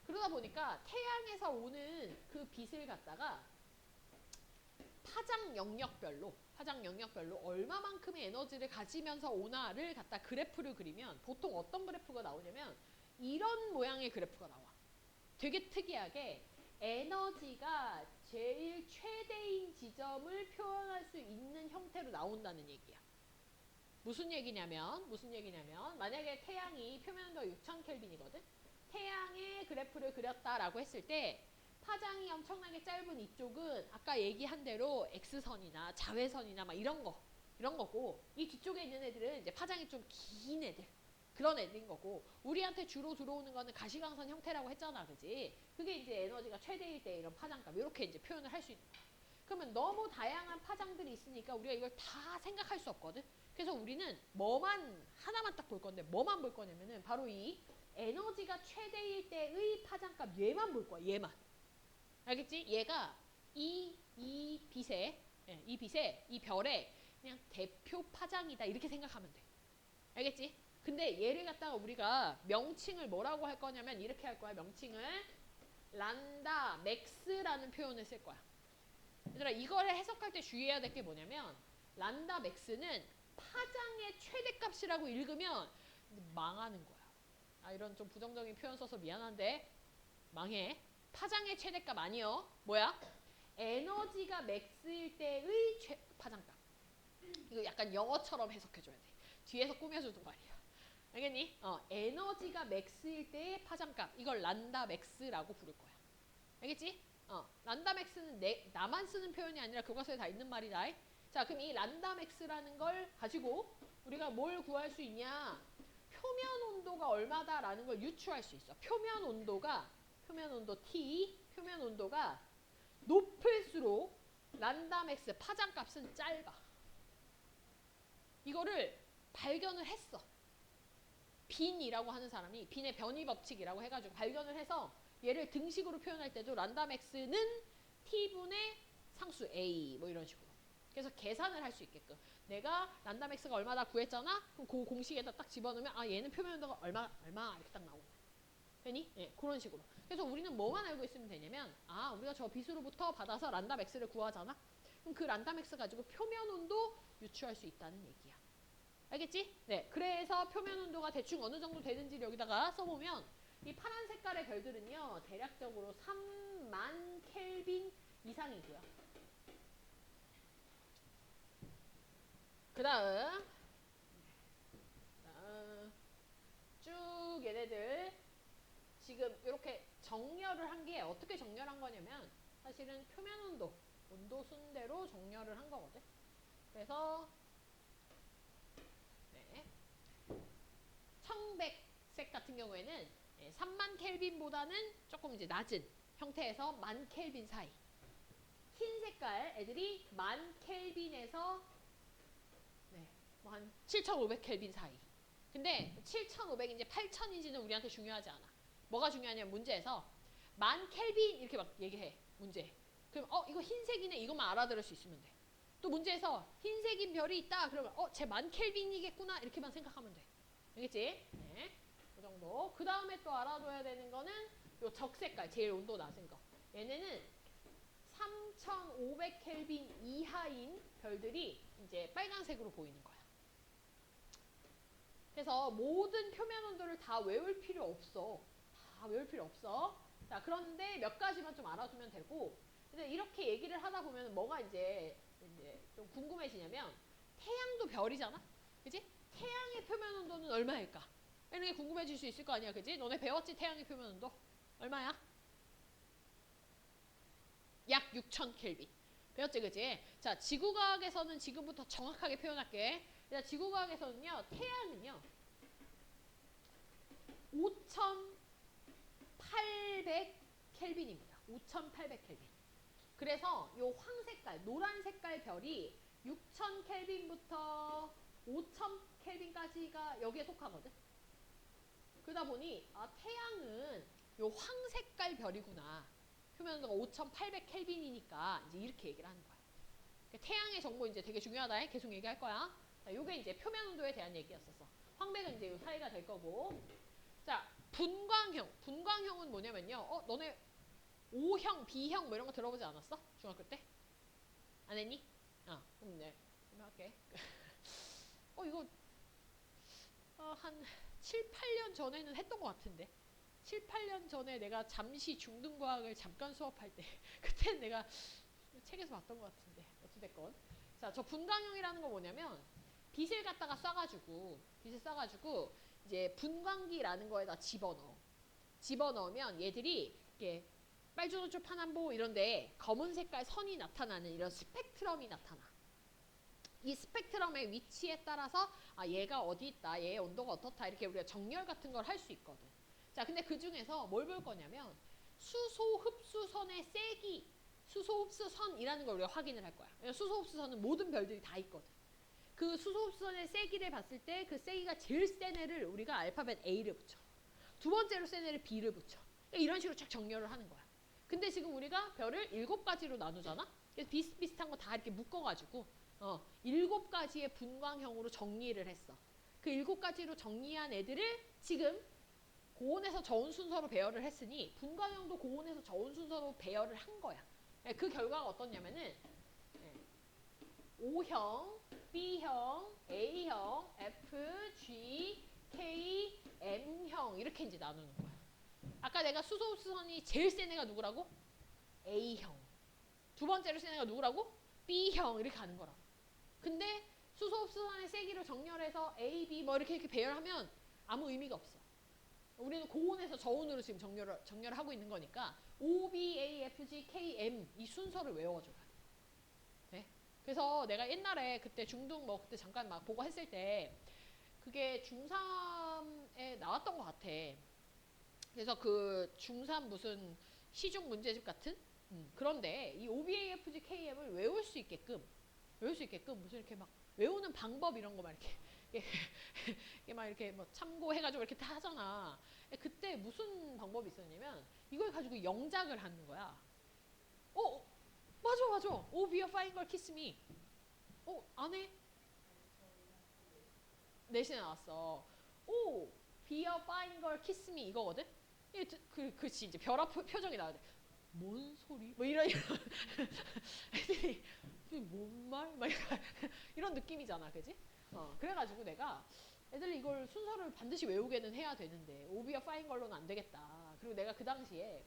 그러다 보니까 태양에서 오는 그 빛을 갖다가 파장 영역별로 얼마만큼의 에너지를 가지면서 오나를 갖다 그래프를 그리면 보통 어떤 그래프가 나오냐면 이런 모양의 그래프가 나와. 되게 특이하게 에너지가 제일 최대인 지점을 표현할 수 있는 형태로 나온다는 얘기야. 무슨 얘기냐면 만약에 태양이 표면온도가 6000켈빈이거든. 태양의 그래프를 그렸다라고 했을 때 파장이 엄청나게 짧은 이쪽은 아까 얘기한 대로 X선이나 자외선이나 막 이런 거고, 이 뒤쪽에 있는 애들은 이제 파장이 좀 긴 애들, 그런 애들인 거고, 우리한테 주로 들어오는 거는 가시광선 형태라고 했잖아, 그지? 그게 이제 에너지가 최대일 때 이런 파장값, 이렇게 이제 표현을 할 수 있는 거야. 그러면 너무 다양한 파장들이 있으니까 우리가 이걸 다 생각할 수 없거든. 그래서 우리는 하나만 딱 볼 건데, 뭐만 볼 거냐면은 바로 이 에너지가 최대일 때의 파장값, 얘만 볼 거야, 얘만. 알겠지? 얘가 이 빛의, 이 별의 그냥 대표 파장이다, 이렇게 생각하면 돼. 알겠지? 근데 얘를 갖다가 우리가 명칭을 뭐라고 할 거냐면 이렇게 할 거야. 명칭을 란다 맥스라는 표현을 쓸 거야. 얘들아, 이걸 해석할 때 주의해야 될 게 뭐냐면 란다 맥스는 파장의 최대값이라고 읽으면 망하는 거야. 이런 좀 부정적인 표현 써서 미안한데 망해. 파장의 최대값 아니요. 뭐야? 에너지가 맥스일 때의 파장값. 이거 약간 영어처럼 해석해줘야 돼. 뒤에서 꾸며주는 말이야. 알겠니? 에너지가 맥스일 때의 파장값. 이걸 란다 맥스라고 부를 거야. 알겠지? 란다 맥스는 나만 쓰는 표현이 아니라 교과서에 다 있는 말이다. 자, 그럼 이 란다 맥스라는 걸 가지고 우리가 뭘 구할 수 있냐? 표면 온도가 얼마다라는 걸 유추할 수 있어. 표면 온도 T, 표면 온도가 높을수록 란다 맥스 파장값은 짧아. 이거를 발견을 했어. 빈이라고 하는 사람이 빈의 변이 법칙이라고 해가지고 발견을 해서 얘를 등식으로 표현할 때도 란다 맥스는 T분의 상수 A 뭐 이런 식으로. 그래서 계산을 할 수 있게끔. 내가 란다 맥스가 얼마다 구했잖아? 그럼 그 공식에다 딱 집어넣으면 얘는 표면 온도가 얼마 이렇게 딱 나오는 거야. 되니? 네, 그런 식으로. 그래서 우리는 뭐만 알고 있으면 되냐면 우리가 저 빛으로부터 받아서 란다 맥스를 구하잖아? 그럼 그 란다 맥스 가지고 표면 온도 유추할 수 있다는 얘기야. 알겠지? 네. 그래서 표면 온도가 대충 어느 정도 되는지를 여기다가 써보면 이 파란 색깔의 별들은요, 대략적으로 3만 켈빈 이상이고요. 그 다음 쭉 얘네들 지금 이렇게 정렬을 한 게 어떻게 정렬한 거냐면 사실은 표면 온도 순대로 정렬을 한 거거든. 그래서 청백색 같은 경우에는 3만 켈빈보다는 조금 이제 낮은 형태에서 만 켈빈 사이. 흰 색깔 애들이 만 켈빈에서 뭐 한 7,500 켈빈 사이. 근데 7,500인지 8,000인지는 우리한테 중요하지 않아. 뭐가 중요하냐면 문제에서 만 켈빈 이렇게 막 얘기해. 문제. 그럼 이거 흰색이네, 이것만 알아들을 수 있으면 돼. 또 문제에서 흰색인 별이 있다 그러면 쟤 만 켈빈이겠구나 이렇게만 생각하면 돼. 알겠지? 네. 그 정도. 그 다음에 또 알아둬야 되는 거는 요 적색깔, 제일 온도 낮은 거. 얘네는 3,500 켈빈 이하인 별들이 이제 빨간색으로 보이는 거야. 그래서 모든 표면 온도를 다 외울 필요 없어. 자, 그런데 몇 가지만 좀 알아두면 되고, 근데 이렇게 얘기를 하다 보면 뭐가 이제 좀 궁금해지냐면 태양도 별이잖아? 그지? 태양의 표면 온도는 얼마일까? 이런 게 궁금해질 수 있을 거 아니야, 그지? 너네 배웠지? 태양의 표면 온도? 얼마야? 약 6000 켈빈. 배웠지, 그지? 자, 지구과학에서는 지금부터 정확하게 표현할게. 자, 지구과학에서는요, 태양은요, 5800 켈빈입니다. 5800 켈빈. 그래서 요 황색깔, 노란 색깔 별이 6000 켈빈부터 5000 켈빈까지가 여기에 속하거든. 그러다 보니 태양은 요 황색깔 별이구나. 표면온도가 5800 켈빈이니까 이제 이렇게 얘기를 하는 거야. 그러니까 태양의 정보 이제 되게 중요하다. 계속 얘기할 거야. 자, 요게 이제 표면 온도에 대한 얘기였었어. 황백은 이제 요 사이가 될 거고. 자, 분광형. 분광형은 뭐냐면요. 너네 O형, B형 뭐 이런 거 들어보지 않았어? 중학교 때? 안 했니? 그럼 네. 설명할게. 이거 한 7, 8년 전에는 했던 것 같은데. 7, 8년 전에 내가 잠시 중등과학을 잠깐 수업할 때 그때 내가 책에서 봤던 것 같은데 어찌됐건. 자, 저 분광형이라는 거 뭐냐면 빛을 갖다가 쏴가지고 이제 분광기라는 거에다 집어넣으면 얘들이 이렇게 빨주노초 파남보 이런데 검은 색깔 선이 나타나는 이런 스펙트럼이 나타나. 이 스펙트럼의 위치에 따라서 얘가 어디 있다, 얘의 온도가 어떻다 이렇게 우리가 정렬 같은 걸 할 수 있거든. 자, 근데 그 중에서 뭘 볼 거냐면 수소흡수선의 세기, 수소흡수선이라는 걸 우리가 확인을 할 거야. 수소흡수선은 모든 별들이 다 있거든. 그 수소흡수선의 세기를 봤을 때 그 세기가 제일 센 애를 우리가 알파벳 A를 붙여. 두 번째로 센 애를 B를 붙여. 이런 식으로 쫙 정렬을 하는 거야. 근데 지금 우리가 별을 7가지로 나누잖아? 그래서 비슷비슷한 거 다 이렇게 묶어가지고 7가지의 분광형으로 정리를 했어. 그 7가지로 정리한 애들을 지금 고온에서 저온 순서로 배열을 했으니 분광형도 고온에서 저온 순서로 배열을 한 거야. 그 결과가 어떻냐면은 O형, B형, A형, F, G, K, M형 이렇게 이제 나누는 거야. 아까 내가 수소흡수선이 제일 센 애가 누구라고? A형. 두 번째로 센 애가 누구라고? B형 이렇게 가는 거라고. 근데 수소흡수선의 세기를 정렬해서 A, B 뭐 이렇게 배열하면 아무 의미가 없어. 우리는 고온에서 저온으로 지금 정렬을 하고 있는 거니까 O, B, A, F, G, K, M 이 순서를 외워줘야 돼. 네? 그래서 내가 옛날에 그때 중등 뭐 그때 잠깐 막 보고 했을 때 그게 중3에 나왔던 것 같아. 그래서 그 중3 무슨 시중 문제집 같은? 그런데 이 OBAFG KM을 외울 수 있게끔 무슨 이렇게 막 외우는 방법 이런 거 막 이렇게 막 이렇게 뭐 참고해가지고 이렇게 다 하잖아. 그때 무슨 방법이 있었냐면 이걸 가지고 영작을 하는 거야. 맞아. Oh, be a fine girl, kiss me. 안 해? 내신에 나왔어. Oh, be a fine girl, kiss me 이거거든? 그렇지 이제 별 앞 표정이 나와야 돼. 뭔 소리? 뭐 이런 애들이 뭔 말? 막 이런 느낌이잖아, 그지? 그래가지고 내가 애들 이걸 순서를 반드시 외우게는 해야 되는데 오비와 파인 걸로는 안 되겠다. 그리고 내가 그 당시에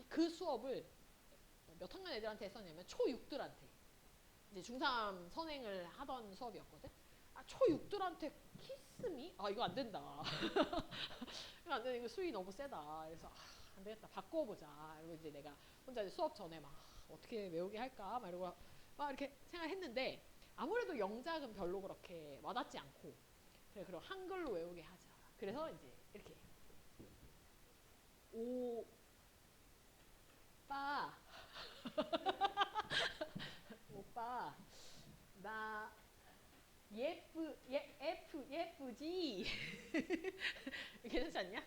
그 수업을 몇 학년 애들한테 했었냐면 초6들한테 이제 중3 선행을 하던 수업이었거든. 초6들한테 키스미? 이거 안 된다. 이거 안 되네. 이거 수위 너무 세다. 그래서 안 되겠다. 바꿔보자. 그리고 이제 내가 혼자 이제 수업 전에 막 어떻게 외우게 할까? 막 이러고 막 이렇게 생각했는데 아무래도 영작은 별로 그렇게 와닿지 않고 그래 그럼 한글로 외우게 하자. 그래서 이제 이렇게 오빠 오빠 나 예쁘지? 괜찮지 않냐?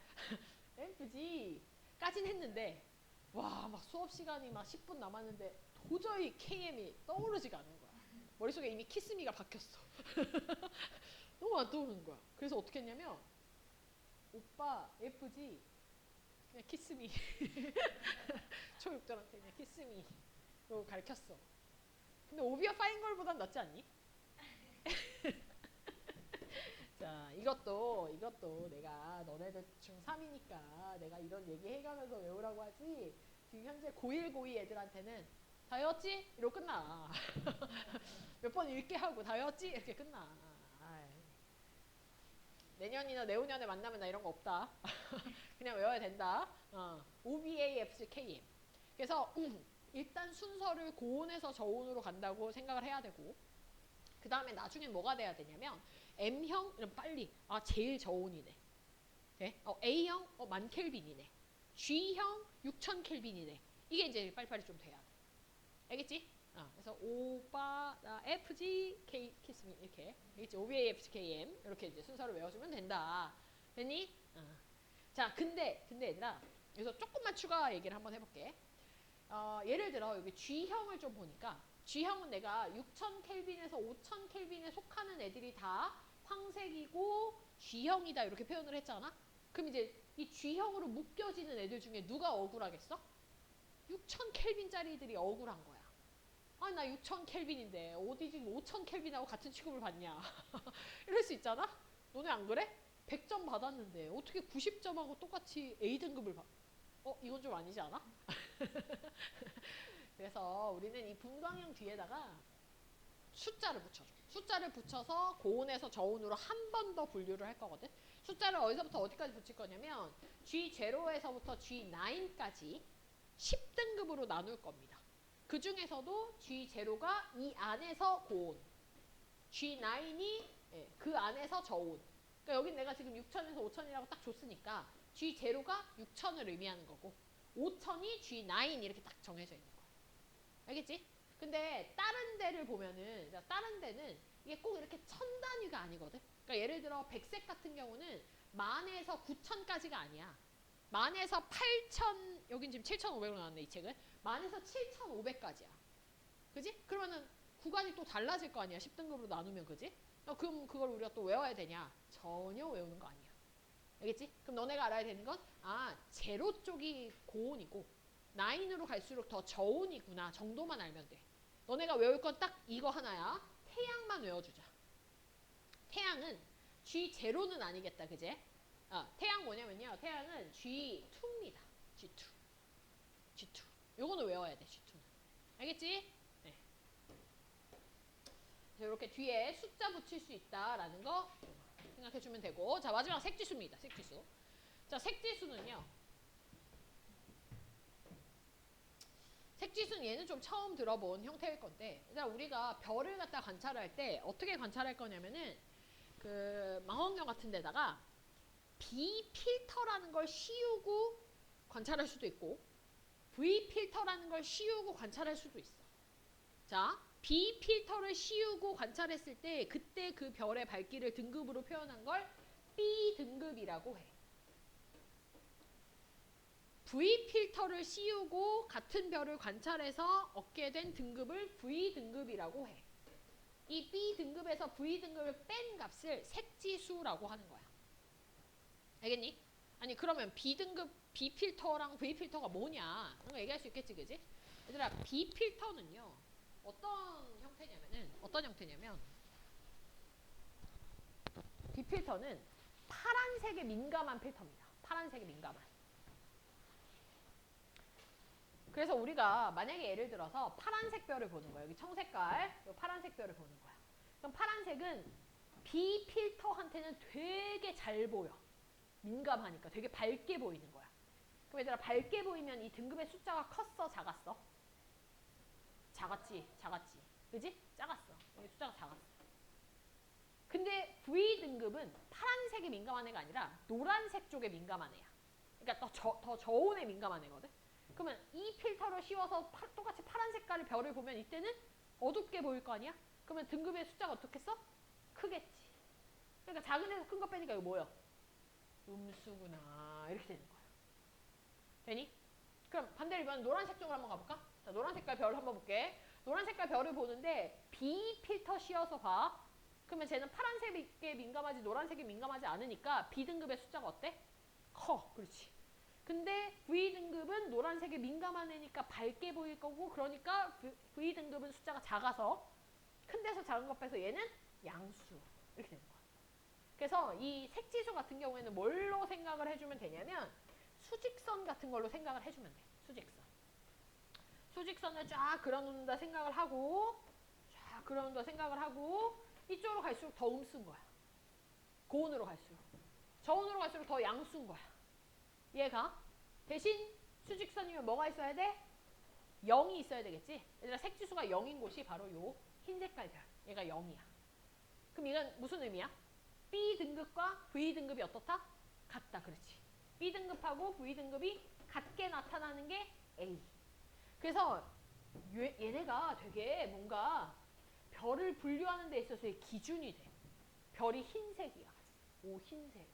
예쁘지? 까진 했는데 와 막 수업 시간이 막 10분 남았는데 도저히 KM이 떠오르지가 않은 거야. 머릿속에 이미 키스미가 박혔어. 너무 안 떠오르는 거야. 그래서 어떻게 했냐면 오빠 예쁘지? 그냥 키스미. 초6들한테 그냥 키스미. 그거 가르쳤어. 근데 오비와 파인걸보단 낫지 않니? 자, 이것도 내가 너네들 중3이니까 내가 이런 얘기 해가면서 외우라고 하지 지금 현재 고1, 고2 애들한테는 다 외웠지? 이러고 끝나. 몇 번 읽게 하고 다 외웠지? 이렇게 끝나. 내년이나 내후년에 만나면 나 이런 거 없다. 그냥 외워야 된다. OBAFCKM. 그래서 일단 순서를 고온에서 저온으로 간다고 생각을 해야 되고, 그 다음에 나중에 뭐가 돼야 되냐면 M형 이런 빨리 제일 저온이네. 네? A형 10,000켈빈이네. G형 6,000켈빈이네. 이게 이제 빨리빨리 좀 돼야 돼. 알겠지? 그래서 오바, FG, K, 키스미 이렇게. 알겠지? OBA, FG, KM 이렇게 이제 순서를 외워주면 된다. 됐니? 자, 근데 얘들아, 여기서 조금만 추가 얘기를 한번 해볼게. 예를 들어 여기 G형을 좀 보니까 G형은 내가 6,000켈빈에서 5,000켈빈에 속하는 애들이 다 황색이고 G형이다 이렇게 표현을 했잖아. 그럼 이제 이 G형으로 묶여지는 애들 중에 누가 억울하겠어? 6,000켈빈짜리들이 억울한 거야. 나 6,000켈빈인데 어디 지금 5,000켈빈하고 같은 취급을 받냐. 이럴 수 있잖아? 너네 안 그래? 100점 받았는데 어떻게 90점하고 똑같이 A등급을 받... 이건 좀 아니지 않아? 그래서 우리는 이 분광형 뒤에다가 숫자를 붙여줘. 숫자를 붙여서 고온에서 저온으로 한 번 더 분류를 할 거거든. 숫자를 어디서부터 어디까지 붙일 거냐면 G0에서부터 G9까지 10등급으로 나눌 겁니다. 그 중에서도 G0가 이 안에서 고온, G9이 그 안에서 저온. 그러니까 여긴 내가 지금 6,000에서 5,000이라고 딱 줬으니까 G0가 6,000을 의미하는 거고 5,000이 G9 이렇게 딱 정해져 있는 거야. 알겠지? 근데 다른 데를 보면은, 다른 데는 이게 꼭 이렇게 1000단위가 아니거든. 그러니까 예를 들어 백색 같은 경우는 만에서 9,000까지가 아니야. 만에서 8,000, 여긴 지금 7,500으로 나왔네 이 책은. 만에서 7,500까지야. 그지? 그러면은 구간이 또 달라질 거 아니야. 10등급으로 나누면, 그지? 그럼 그걸 우리가 또 외워야 되냐? 전혀 외우는 거 아니야. 알겠지? 그럼 너네가 알아야 되는 건 제로 쪽이 고온이고 9으로 갈수록 더 저온이구나 정도만 알면 돼. 너네가 외울 건 딱 이거 하나야. 태양만 외워주자. 태양은 G0는 아니겠다. 그제? 태양 뭐냐면요. 태양은 G2입니다. G2. G2. 요거는 외워야 돼. G2는. 알겠지? 네. 이렇게 뒤에 숫자 붙일 수 있다라는 거 생각해주면 되고, 자 마지막 색지수입니다. 색지수. 자 색지수는요. 색지수는 얘는 좀 처음 들어본 형태일 건데, 일단 우리가 별을 갖다 관찰할 때 어떻게 관찰할 거냐면은 그 망원경 같은 데다가 B 필터라는 걸 씌우고 관찰할 수도 있고 V 필터라는 걸 씌우고 관찰할 수도 있어. 자, B 필터를 씌우고 관찰했을 때 그때 그 별의 밝기를 등급으로 표현한 걸 B 등급이라고 해. V 필터를 씌우고 같은 별을 관찰해서 얻게 된 등급을 V 등급이라고 해. 이 B 등급에서 V 등급을 뺀 값을 색지수라고 하는 거야. 알겠니? 아니 그러면 B 등급 B 필터랑 V 필터가 뭐냐? 그런 거 얘기할 수 있겠지, 그지? 얘들아, B 필터는요. 어떤 형태냐면 B 필터는 파란색에 민감한 필터입니다. 파란색에 민감한. 그래서 우리가 만약에 예를 들어서 파란색 별을 보는 거야. 여기 청색깔, 파란색 별을 보는 거야. 그럼 파란색은 B 필터한테는 되게 잘 보여. 민감하니까 되게 밝게 보이는 거야. 그럼 얘들아, 밝게 보이면 이 등급의 숫자가 컸어, 작았어? 작았지. 그지? 작았어. 여기 숫자가 작았어. 근데 V 등급은 파란색에 민감한 애가 아니라 노란색 쪽에 민감한 애야. 그러니까 더 저온에 민감한 애거든. 그러면 이 필터를 씌워서 똑같이 파란 색깔의 별을 보면 이때는 어둡게 보일 거 아니야? 그러면 등급의 숫자가 어떻겠어? 크겠지. 그러니까 작은 데서 큰 거 빼니까 이거 뭐야? 음수구나. 이렇게 되는 거야. 되니? 그럼 반대로 이번엔 노란색 쪽으로 한번 가볼까? 자, 노란 색깔 별을 한번 볼게. 노란 색깔 별을 보는데 B 필터 씌워서 봐. 그러면 쟤는 파란색에 민감하지 노란색에 민감하지 않으니까 B 등급의 숫자가 어때? 커. 그렇지. 근데 V 등급은 노란색에 민감한 애니까 밝게 보일 거고, 그러니까 V 등급은 숫자가 작아서 큰 데서 작은 것 빼서 얘는 양수. 이렇게 되는 거야. 그래서 이 색지수 같은 경우에는 뭘로 생각을 해주면 되냐면 수직선 같은 걸로 생각을 해주면 돼. 수직선을 쫙 그려놓는다 생각을 하고 이쪽으로 갈수록 더 음수인 거야. 고온으로 갈수록. 저온으로 갈수록 더 양수인 거야. 얘가 대신 수직선이면 뭐가 있어야 돼? 0이 있어야 되겠지? 얘들아 색지수가 0인 곳이 바로 요 흰 색깔 별. 얘가 0이야. 그럼 이건 무슨 의미야? B등급과 V등급이 어떻다? 같다. 그렇지. B등급하고 V등급이 같게 나타나는 게 A. 그래서 얘네가 되게 뭔가 별을 분류하는 데 있어서의 기준이 돼. 별이 흰색이야. 오, 흰색.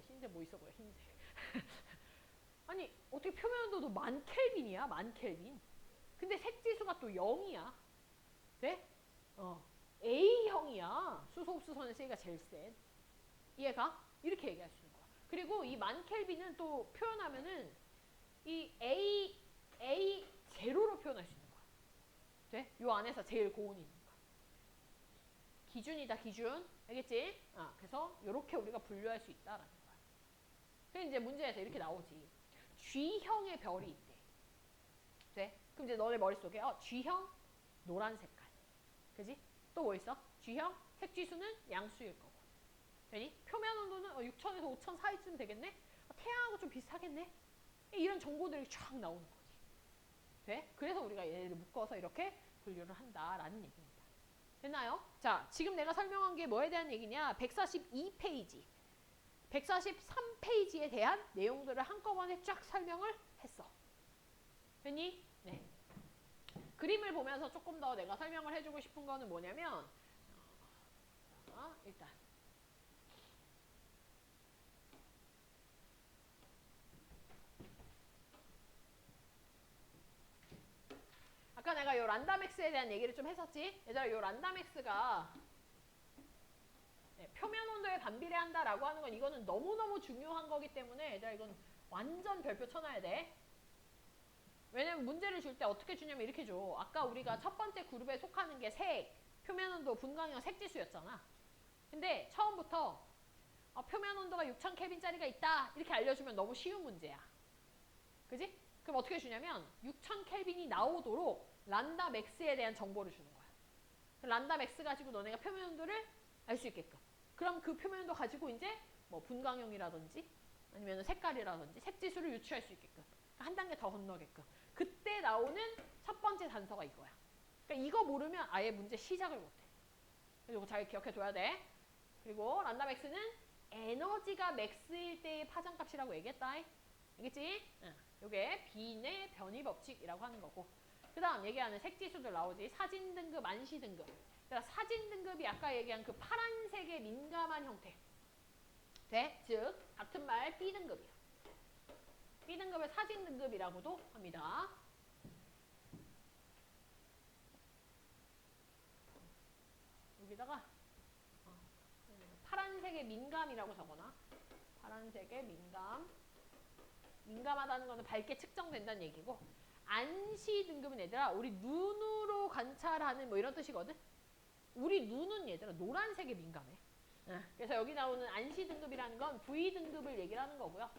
흰색 뭐 있어 보여, 흰색. 아니, 어떻게 표면 온도도 10,000켈빈이야, 10,000켈빈. 근데 색지수가 또 0이야. 네? A형이야. 수소흡수선의 세기가 제일 센. 이해가? 이렇게 얘기할 수 있는 거야. 그리고 이 10,000켈빈은 또 표현하면은 이 A 제로로 표현할 수 있는 거야. 돼? 요 안에서 제일 고온이 있는 거야. 기준이다, 기준. 알겠지? 그래서 이렇게 우리가 분류할 수 있다라는 거야. 그럼 이제 문제에서 이렇게 나오지. G형의 별이 있대. 돼? 그럼 이제 너네 머릿속에 G형 노란 색깔. 그지? 또 뭐 있어? G형 색지수는 양수일 거고. 되니? 표면 온도는 6,000에서 5,000 사이쯤 되겠네? 태양하고 좀 비슷하겠네? 이런 정보들이 쫙 나오는 거지. 돼? 그래서 우리가 얘를 묶어서 이렇게 분류를 한다라는 얘기입니다. 됐나요? 자, 지금 내가 설명한 게 뭐에 대한 얘기냐? 142페이지. 143페이지에 대한 내용들을 한꺼번에 쫙 설명을 했어. 됐니? 네. 그림을 보면서 조금 더 내가 설명을 해주고 싶은 거는 뭐냐면 일단 아까 내가 요 란다맥스에 대한 얘기를 좀 했었지? 얘들아, 요 란다맥스가 표면 온도에 반비례한다라고 하는 건 이거는 너무너무 중요한 거기 때문에 얘들아 이건 완전 별표 쳐놔야 돼. 왜냐면 문제를 줄 때 어떻게 주냐면 이렇게 줘. 아까 우리가 첫 번째 그룹에 속하는 게 색, 표면 온도, 분광형, 색지수였잖아. 근데 처음부터 표면 온도가 6,000켈빈짜리가 있다 이렇게 알려주면 너무 쉬운 문제야. 그지? 그럼 어떻게 주냐면 6,000켈빈이 나오도록 란다 맥스에 대한 정보를 주는 거야. 란다 맥스 가지고 너네가 표면 온도를 알 수 있게끔. 그럼 그 표면 온도 가지고 이제 뭐 분광형이라든지 아니면 색깔이라든지 색지수를 유추할 수 있게끔. 그러니까 한 단계 더 건너게끔. 그때 나오는 첫 번째 단서가 이거야. 그러니까 이거 모르면 아예 문제 시작을 못해. 그래서 이거 잘 기억해 둬야 돼. 그리고 란다 맥스는 에너지가 맥스일 때의 파장값이라고 얘기했다. 알겠지? 요게 빈의 변이 법칙이라고 하는 거고. 그 다음 얘기하는 색지수들 나오지. 사진 등급, 안시 등급. 그러니까 사진 등급이 아까 얘기한 그 파란색에 민감한 형태. 돼? 즉 같은 말 B등급이야. B등급을 사진 등급이라고도 합니다. 여기다가 파란색에 민감이라고 적어놔. 파란색에 민감. 민감하다는 거는 밝게 측정된다는 얘기고, 안시 등급은 얘들아 우리 눈으로 관찰하는 뭐 이런 뜻이거든. 우리 눈은 얘들아 노란색에 민감해. 그래서 여기 나오는 안시 등급이라는 건 V 등급을 얘기를 하는 거고요.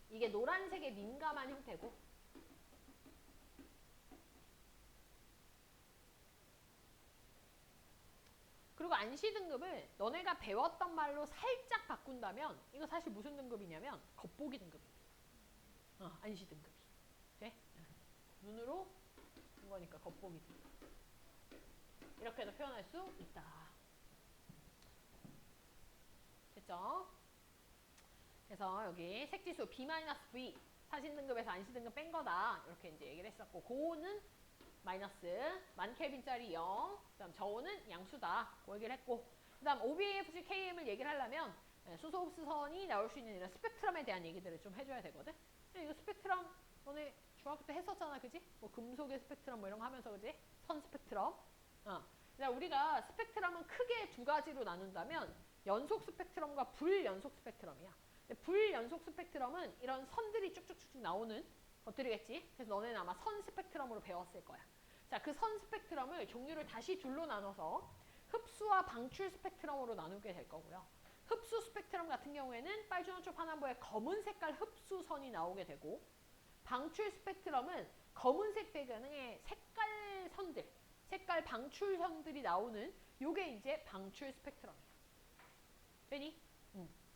이게 노란색에 민감한 형태고, 그리고 안시 등급을 너네가 배웠던 말로 살짝 바꾼다면 이거 사실 무슨 등급이냐면 겉보기 등급입니다. 안시 등급이. 돼? 눈으로 본 거니까 겉보기 등급. 이렇게도 표현할 수 있다. 됐죠? 그래서 여기 색지수 B-V 사진 등급에서 안시 등급 뺀 거다. 이렇게 이제 얘기를 했었고, 고온은 마이너스 10,000켈빈짜리 0. 그 다음 저온은 양수다. 그 얘기를 했고, 그 다음 OBAFC KM을 얘기를 하려면 수소흡수선이 나올 수 있는 이런 스펙트럼에 대한 얘기들을 좀 해줘야 되거든. 이거 스펙트럼 너네 중학교 때 했었잖아, 그지? 뭐 금속의 스펙트럼 뭐 이런 거 하면서, 그지? 선 스펙트럼. 우리가 스펙트럼은 크게 두 가지로 나눈다면 연속 스펙트럼과 불연속 스펙트럼이야. 불연속 스펙트럼은 이런 선들이 쭉쭉쭉 나오는 것들이겠지. 그래서 너네는 아마 선 스펙트럼으로 배웠을 거야. 자, 그 선 스펙트럼을 종류를 다시 둘로 나눠서 흡수와 방출 스펙트럼으로 나누게 될 거고요. 흡수 스펙트럼 같은 경우에는 빨주노초 파남보의 검은 색깔 흡수선이 나오게 되고, 방출 스펙트럼은 검은색 배경에 색깔 선들, 색깔 방출선들이 나오는 요게 이제 방출 스펙트럼이야. 되니?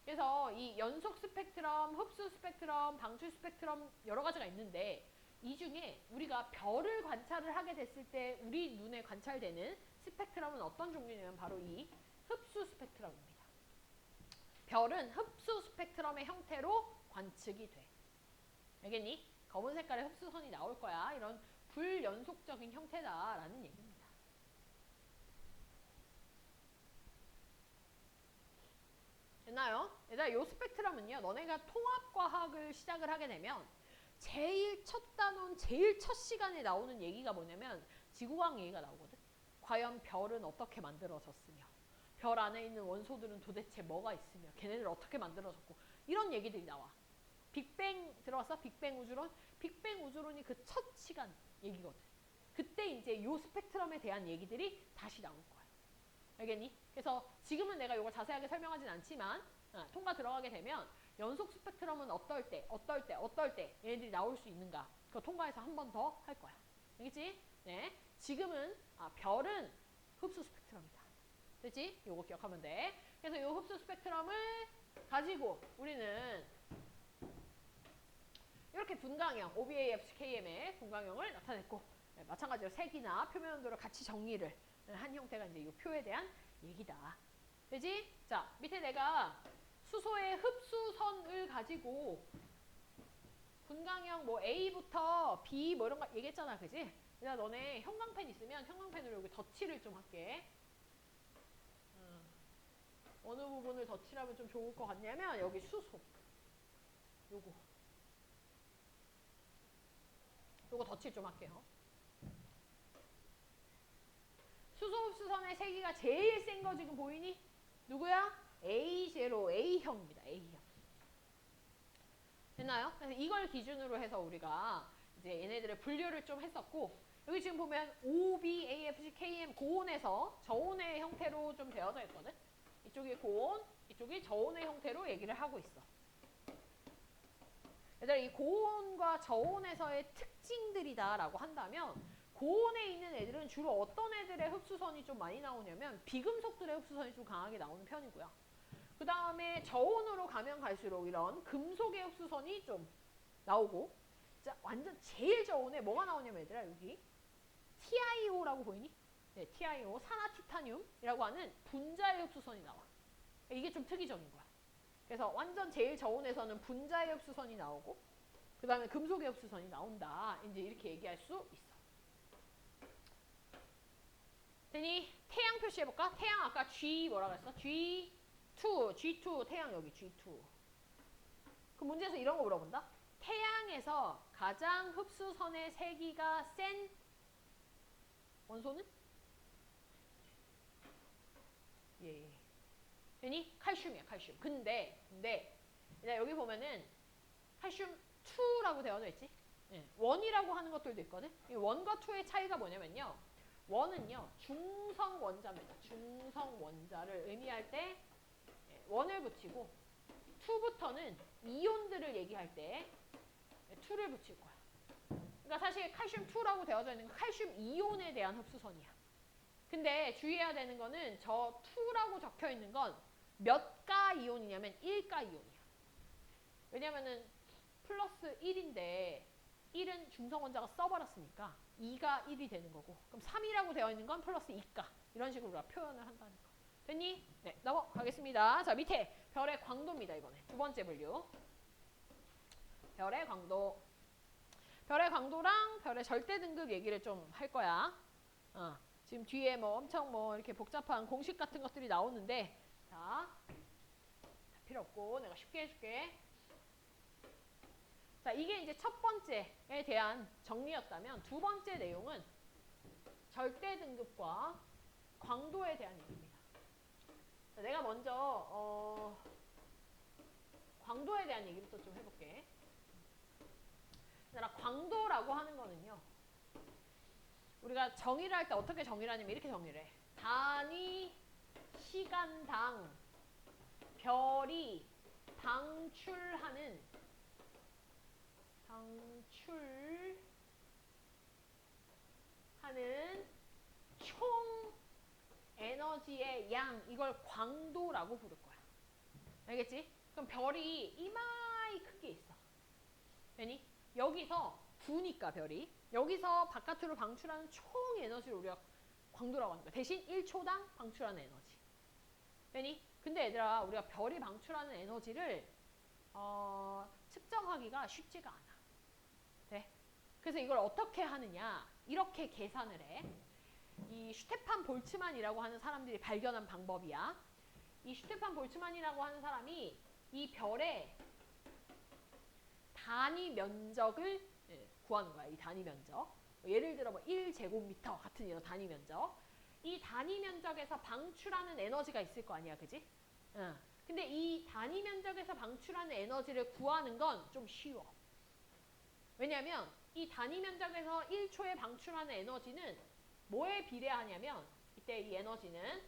그래서 이 연속 스펙트럼, 흡수 스펙트럼, 방출 스펙트럼 여러 가지가 있는데 이 중에 우리가 별을 관찰을 하게 됐을 때 우리 눈에 관찰되는 스펙트럼은 어떤 종류냐면 바로 이 흡수 스펙트럼입니다. 별은 흡수 스펙트럼의 형태로 관측이 돼. 알겠니? 검은 색깔의 흡수선이 나올 거야. 이런 불연속적인 형태다라는 얘기입니다. 됐나요? 얘들아, 요 스펙트럼은요, 너네가 통합과학을 시작을 하게 되면 제일 첫 단원, 제일 첫 시간에 나오는 얘기가 뭐냐면 지구과학 얘기가 나오거든. 과연 별은 어떻게 만들어졌으며 별 안에 있는 원소들은 도대체 뭐가 있으며 걔네들 어떻게 만들어졌고 이런 얘기들이 나와. 빅뱅 들어봤어? 빅뱅 우주론? 빅뱅 우주론이 그 첫 시간 얘기거든. 그때 이제 요 스펙트럼에 대한 얘기들이 다시 나올 거야. 알겠니? 그래서 지금은 내가 이걸 자세하게 설명하진 않지만 통과 들어가게 되면 연속 스펙트럼은 어떨 때 얘네들이 나올 수 있는가 그거 통과해서 한 번 더 할 거야. 알겠지? 네. 지금은 별은 흡수 스펙트럼이다. 됐지? 요거 기억하면 돼. 그래서 요 흡수 스펙트럼을 가지고 우리는 이렇게 분광형, OBAFCKM의 분광형을 나타냈고 마찬가지로 색이나 표면 온도를 같이 정리를 한 형태가 이제 이 표에 대한 얘기다. 되지? 자, 밑에 내가 수소의 흡수선을 가지고 분광형 뭐 A부터 B 뭐 이런 거 얘기했잖아. 그지? 그래서 너네 형광펜 있으면 형광펜으로 여기 덧칠을 좀 할게. 어느 부분을 덧칠하면 좀 좋을 것 같냐면 여기 수소. 요거 덧칠 좀 할게요. 수소 흡수선의 세기가 제일 센 거 지금 보이니? 누구야? A0, A형입니다. A형. 됐나요? 그래서 이걸 기준으로 해서 우리가 이제 얘네들의 분류를 좀 했었고 여기 지금 보면 O, B, A, F, C, K, M 고온에서 저온의 형태로 좀 되어져 있거든. 이쪽이 고온, 이쪽이 저온의 형태로 얘기를 하고 있어. 얘들아, 이 고온과 저온에서의 특징들이다라고 한다면 고온에 있는 애들은 주로 어떤 애들의 흡수선이 좀 많이 나오냐면 비금속들의 흡수선이 좀 강하게 나오는 편이고요. 그 다음에 저온으로 가면 갈수록 이런 금속의 흡수선이 좀 나오고 자, 완전 제일 저온에 뭐가 나오냐면 얘들아 여기 TiO라고 보이니? 네, TiO, 산화티타늄이라고 하는 분자의 흡수선이 나와. 이게 좀 특이적인 거야. 그래서 완전 제일 저온에서는 분자의 흡수선이 나오고 그 다음에 금속의 흡수선이 나온다. 이제 이렇게 얘기할 수 있어. 되니? 태양 표시해볼까? 태양 아까 G 뭐라고 했어? G2 태양 여기 G2. 그 문제에서 이런 거 물어본다. 태양에서 가장 흡수선의 세기가 센 원소는? 예. 되니? 칼슘이야, 칼슘. 근데 여기 보면은 칼슘 2라고 되어져 있지? 예. 1이라고 하는 것들도 있거든. 이 1과 2의 차이가 뭐냐면요. 1은요. 중성 원자입니다. 중성 원자를 의미할 때 1을 붙이고 2부터는 이온들을 얘기할 때 2를 붙일 거야. 그러니까 사실 칼슘 2라고 되어져 있는 건 칼슘 이온에 대한 흡수선이야. 근데 주의해야 되는 거는 저 2라고 적혀 있는 건 몇 가 이온이냐면 1가 이온이야. 왜냐면은 플러스 1인데 1은 중성 원자가 써버렸으니까 2가 1이 되는 거고 그럼 3이라고 되어 있는 건 플러스 2가 이런 식으로 우리가 표현을 한다는 거. 됐니? 네, 넘어가겠습니다. 자, 밑에 별의 광도입니다. 이번에 두 번째 분류. 별의 광도. 별의 광도랑 별의 절대 등급 얘기를 좀 할 거야. 지금 뒤에 뭐 엄청 뭐 이렇게 복잡한 공식 같은 것들이 나오는데 자, 필요 없고 내가 쉽게 해줄게. 자, 이게 이제 첫 번째에 대한 정리였다면 두 번째 내용은 절대 등급과 광도에 대한 얘기입니다. 자, 내가 먼저 광도에 대한 얘기부터 좀 해볼게. 광도라고 하는 거는요. 우리가 정의를 할 때 어떻게 정의를 하냐면 이렇게 정의를 해. 단위 시간당 별이 방출하는 총 에너지의 양 이걸 광도라고 부를 거야. 알겠지? 그럼 별이 이마이 크게 있어. 되니? 여기서 9니까 별이 여기서 바깥으로 방출하는 총 에너지를 우리가 광도라고 하는 거야. 대신 1초당 방출하는 에너지. 되니? 근데 얘들아 우리가 별이 방출하는 에너지를 측정하기가 쉽지가 않아. 네? 그래서 이걸 어떻게 하느냐? 이렇게 계산을 해. 이 슈테판 볼츠만이라고 하는 사람들이 발견한 방법이야. 이 슈테판 볼츠만이라고 하는 사람이 이 별의 단위 면적을 구하는 거야. 이 단위 면적. 예를 들어 뭐 1제곱미터 같은 이런 단위 면적. 이 단위 면적에서 방출하는 에너지가 있을 거 아니야. 그지? 근데 이 단위 면적에서 방출하는 에너지를 구하는 건 좀 쉬워. 왜냐면 이 단위 면적에서 1초에 방출하는 에너지는 뭐에 비례하냐면 이때 이 에너지는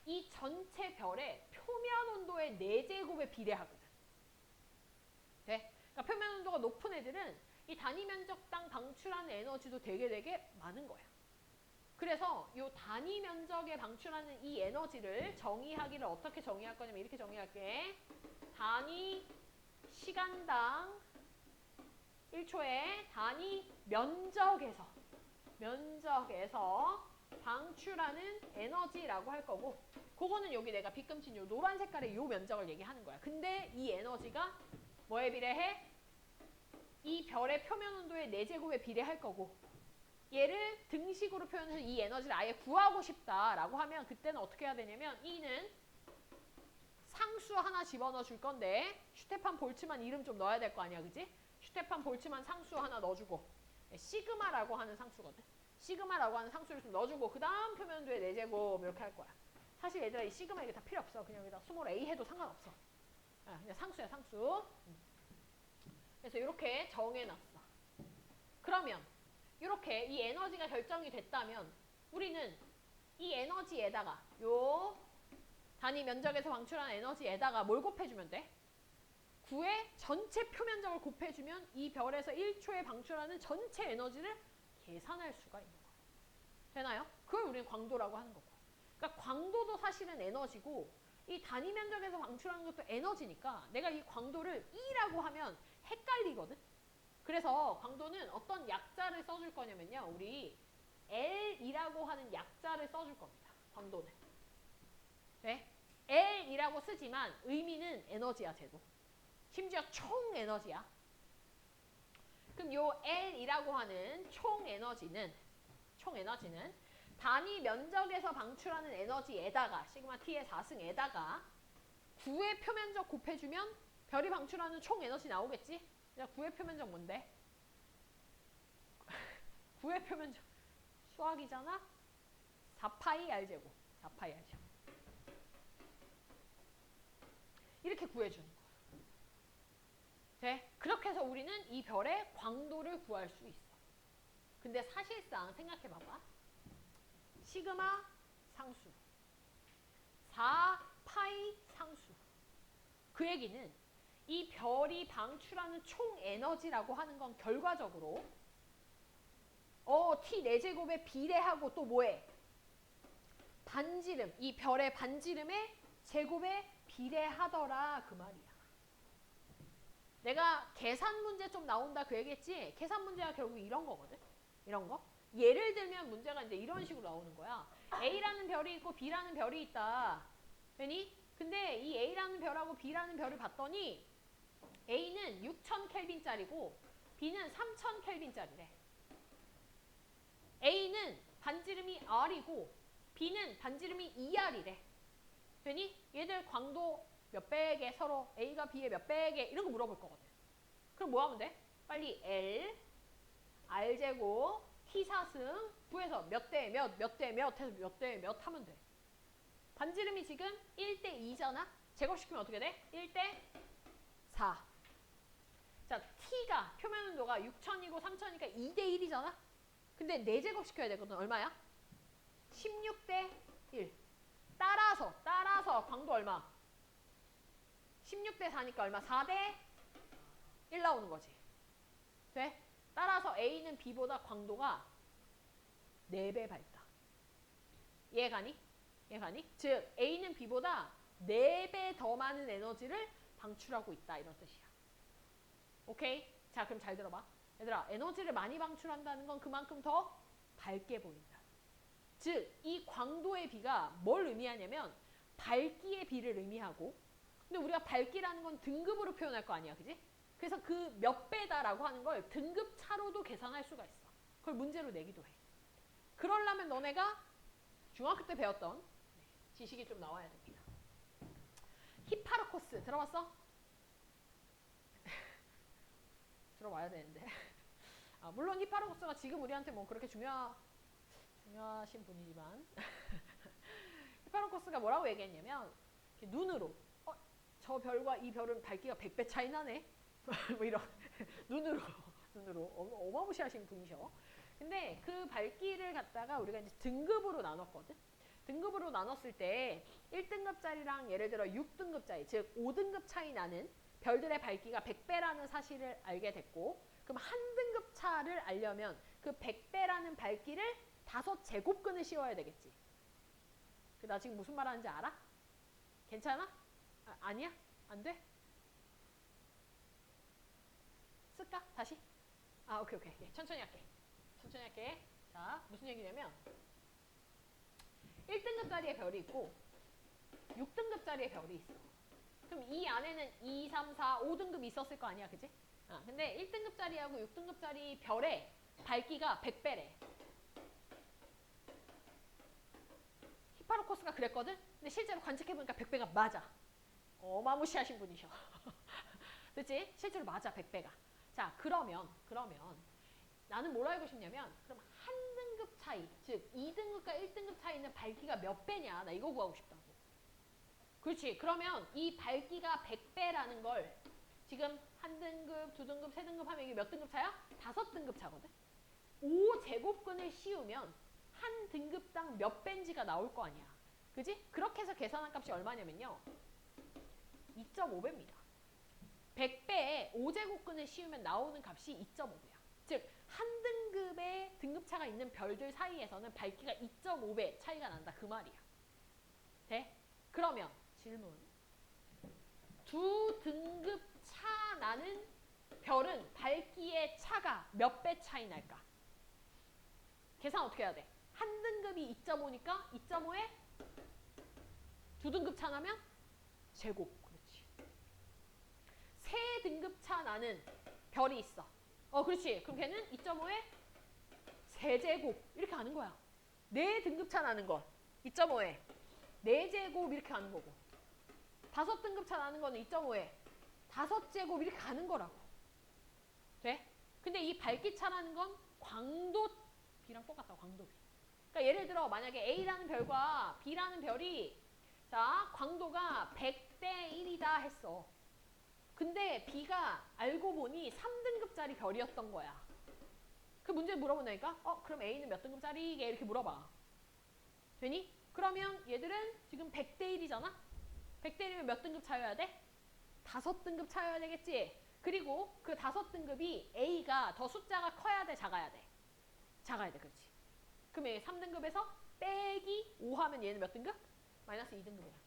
이 전체 별의 표면 온도의 4제곱에 비례하거든. 돼? 그러니까 표면 온도가 높은 애들은 이 단위 면적당 방출하는 에너지도 되게 많은 거야. 그래서 이 단위 면적에 방출하는 이 에너지를 정의하기를 어떻게 정의할 거냐면 이렇게 정의할게. 단위 시간당 1초에 단위 면적에서 방출하는 에너지라고 할 거고 그거는 여기 내가 빗금친 요 노란 색깔의 요 면적을 얘기하는 거야. 근데 이 에너지가 뭐에 비례해? 이 별의 표면 온도의 4제곱에 비례할 거고 얘를 등식으로 표현해서 이 에너지를 아예 구하고 싶다라고 하면 그때는 어떻게 해야 되냐면 E는 상수 하나 집어넣어 줄 건데 슈테판 볼츠만 이름 좀 넣어야 될 거 아니야. 그지? 슈테판 볼츠만 상수 하나 넣어주고 시그마라고 하는 상수거든. 시그마라고 하는 상수를 좀 넣어주고 그 다음 표면 온도의 4제곱 이렇게 할 거야. 사실 얘들아 이 시그마 이게 다 필요 없어. 그냥 여기다 스몰 a 해도 상관없어. 그냥 상수야 상수. 그래서 이렇게 정해놨어. 그러면 이렇게 이 에너지가 결정이 됐다면 우리는 이 에너지에다가 요 단위 면적에서 방출하는 에너지에다가 뭘 곱해주면 돼? 9의 전체 표면적을 곱해주면 이 별에서 1초에 방출하는 전체 에너지를 계산할 수가 있는 거야. 되나요? 그걸 우리는 광도라고 하는 거고. 그러니까 광도도 사실은 에너지고 이 단위 면적에서 방출하는 것도 에너지니까 내가 이 광도를 E라고 하면 헷갈리거든. 그래서 광도는 어떤 약자를 써줄 거냐면요. 우리 L이라고 하는 약자를 써줄 겁니다. 광도는. 네? L이라고 쓰지만 의미는 에너지야. 쟤도. 심지어 총 에너지야. 그럼 요 L이라고 하는 총 에너지는 단위 면적에서 방출하는 에너지에다가 시그마 T의 4승에다가 9의 표면적 곱해주면 별이 방출하는 총 에너지 나오겠지? 야, 9의 표면적 뭔데? 9의 표면적 수학이잖아? 4파이 R제곱. 4파이 R제곱. 이렇게 구해주는 거야. 돼? 그렇게 해서 우리는 이 별의 광도를 구할 수 있어. 근데 사실상 생각해봐봐. 시그마 상수 4파이 상수 그 얘기는 이 별이 방출하는 총 에너지라고 하는 건 결과적으로 T 4제곱에 비례하고 또 뭐해? 반지름, 이 별의 반지름의 제곱에 비례하더라 그 말이야. 내가 계산 문제 좀 나온다 그 얘기했지? 계산 문제가 결국 이런 거거든. 이런 거. 예를 들면 문제가 이제 이런 식으로 나오는 거야. A라는 별이 있고 B라는 별이 있다. 되니? 근데 이 A라는 별하고 B라는 별을 봤더니 A는 6000켈빈짜리고 B는 3000켈빈짜리래. A는 반지름이 R이고 B는 반지름이 2R이래. 되니? 얘들 광도 몇 백에 서로 A가 B의 몇 백에 이런 거 물어볼 거거든. 그럼 뭐 하면 돼? 빨리 L, R제곱, T4승 구해서 몇 대 몇, 몇 대 몇 해서 몇 대 몇 하면 돼. 반지름이 지금 1대 2잖아? 제곱시키면 어떻게 돼? 1대 4. 자, T가 표면 온도가 6000이고 3000이니까 2대 1이잖아? 근데 4제곱 시켜야 되거든. 얼마야? 16대 1. 따라서 광도 얼마? 16대 4니까 얼마? 4대 1 나오는 거지. 돼? 따라서 A는 B보다 광도가 4배 밝다. 이해가니? 즉 A는 B보다 4배 더 많은 에너지를 방출하고 있다 이런 뜻이야. 오케이? 자, 그럼 잘 들어봐. 얘들아, 에너지를 많이 방출한다는 건 그만큼 더 밝게 보인다. 즉, 이 광도의 비가 뭘 의미하냐면 밝기의 비를 의미하고, 근데 우리가 밝기라는 건 등급으로 표현할 거 아니야, 그지? 그래서 그 몇 배다라고 하는 걸 등급 차로도 계산할 수가 있어. 그걸 문제로 내기도 해. 그러려면 너네가 중학교 때 배웠던 지식이 좀 나와야 됩니다. 히파르코스 들어봤어? 들어봐야 되는데. 아, 물론 히파르코스가 지금 우리한테 뭐 그렇게 중요하신 분이지만 히파르코스가 뭐라고 얘기했냐면 눈으로 저 별과 이 별은 밝기가 100배 차이 나네. 뭐 이런 눈으로 어마무시하신 분이셔. 근데 그 밝기를 갖다가 우리가 이제 등급으로 나눴거든. 등급으로 나눴을 때 1등급짜리랑 예를 들어 6등급짜리, 즉 5등급 차이 나는 별들의 밝기가 100배라는 사실을 알게 됐고, 그럼 한 등급 차를 알려면 그 100배라는 밝기를 5제곱근을 씌워야 되겠지. 나 지금 무슨 말 하는지 알아? 괜찮아? 아니야? 안 돼? 쓸까? 다시? 오케이. 천천히 할게. 자, 무슨 얘기냐면 1등급짜리의 별이 있고 6등급짜리의 별이 있어. 그럼 이 안에는 2, 3, 4, 5등급이 있었을 거 아니야, 그치? 근데 1등급짜리하고 6등급짜리 별의 밝기가 100배래. 히파르코스가 그랬거든? 근데 실제로 관측해보니까 100배가 맞아. 어마무시하신 분이셔. 그치? 실제로 맞아, 100배가. 자, 그러면 나는 뭘 알고 싶냐면, 그럼 한 등급 차이, 즉 2등급과 1등급 차이는 밝기가 몇 배냐? 나 이거 구하고 싶다고. 그렇지. 그러면 이 밝기가 100배라는 걸 지금 한 등급, 두 등급, 세 등급 하면 이게 몇 등급 차야? 5등급 차거든. 5제곱근을 씌우면 한 등급당 몇 배인지가 나올 거 아니야. 그지? 그렇게 해서 계산한 값이 얼마냐면요. 2.5배입니다. 100배에 5제곱근을 씌우면 나오는 값이 2.5배야. 즉, 한 등급의 등급차가 있는 별들 사이에서는 밝기가 2.5배 차이가 난다. 그 말이야. 돼? 그러면 질문. 두 등급 차 나는 별은 밝기의 차가 몇 배 차이 날까? 계산 어떻게 해야 돼? 한 등급이 2.5니까 2.5에 두 등급 차 나면 제곱. 그렇지. 세 등급 차 나는 별이 있어. 그렇지. 그럼 걔는 2.5에 세제곱 이렇게 하는 거야. 네 등급 차 나는 건 2.5에 4제곱 이렇게 가는 거고, 5등급 차 나는 거는 2.5에 5제곱 이렇게 가는 거라고. 돼? 근데 이 밝기 차라는 건 광도 B랑 똑같다. 광도 B. 그러니까 예를 들어 만약에 A라는 별과 B라는 별이 자 광도가 100대 1이다 했어. 근데 B가 알고 보니 3등급짜리 별이었던 거야. 그 문제 물어본다니까? 그럼 A는 몇 등급짜리게? 이렇게 물어봐. 되니? 그러면 얘들은 지금 100대 1이잖아? 100대 1이면 몇 등급 차여야 돼? 5등급 차여야 되겠지? 그리고 그 5등급이 A가 더 숫자가 커야 돼? 작아야 돼? 작아야 돼. 그렇지. 그럼 얘 3등급에서 빼기 5 하면 얘는 몇 등급? 마이너스 2등급이라는 거야.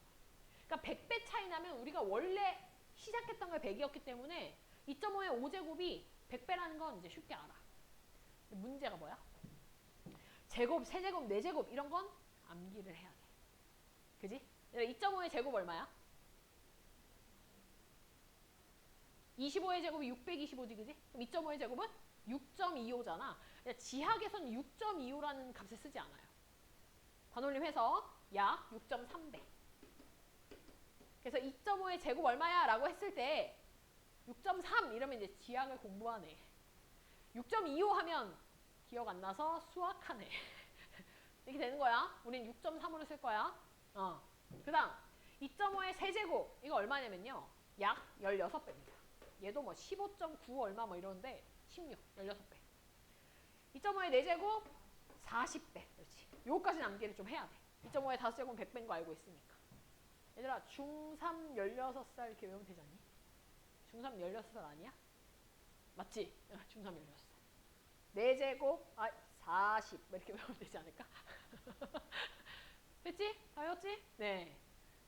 그러니까 100배 차이 나면 우리가 원래 시작했던 게 100이었기 때문에 2.5의 5제곱이 100배라는 건 이제 쉽게 알아. 문제가 뭐야? 제곱, 세제곱, 네제곱 이런 건 암기를 해야 돼. 그지? 2.5의 제곱 얼마야? 25의 제곱이 625지, 그지? 그럼 2.5의 제곱은 6.25잖아. 지하계선 6.25라는 값을 쓰지 않아요. 반올림해서 약 6.3배. 그래서 2.5의 제곱 얼마야? 라고 했을 때 6.3 이러면 이제 지학을 공부하네. 6.25 하면 기억 안 나서 수학하네. 이렇게 되는 거야. 우린 6.3으로 쓸 거야. 그 다음 2.5의 세제곱 이거 얼마냐면요. 약 16배입니다. 얘도 뭐 15.9 얼마 뭐 이러는데 16, 16배. 2.5의 4제곱 40배. 그렇지. 요거까지는 암기를 좀 해야 돼. 2.5의 5제곱 100배인 거 알고 있으니까. 얘들아 중3 16살 이렇게 외우면 되지 않니? 중3 16살 아니야? 맞지? 중3 16살. 4제곱 40 이렇게 외우면 되지 않을까? 됐지? 다 외웠지? 네.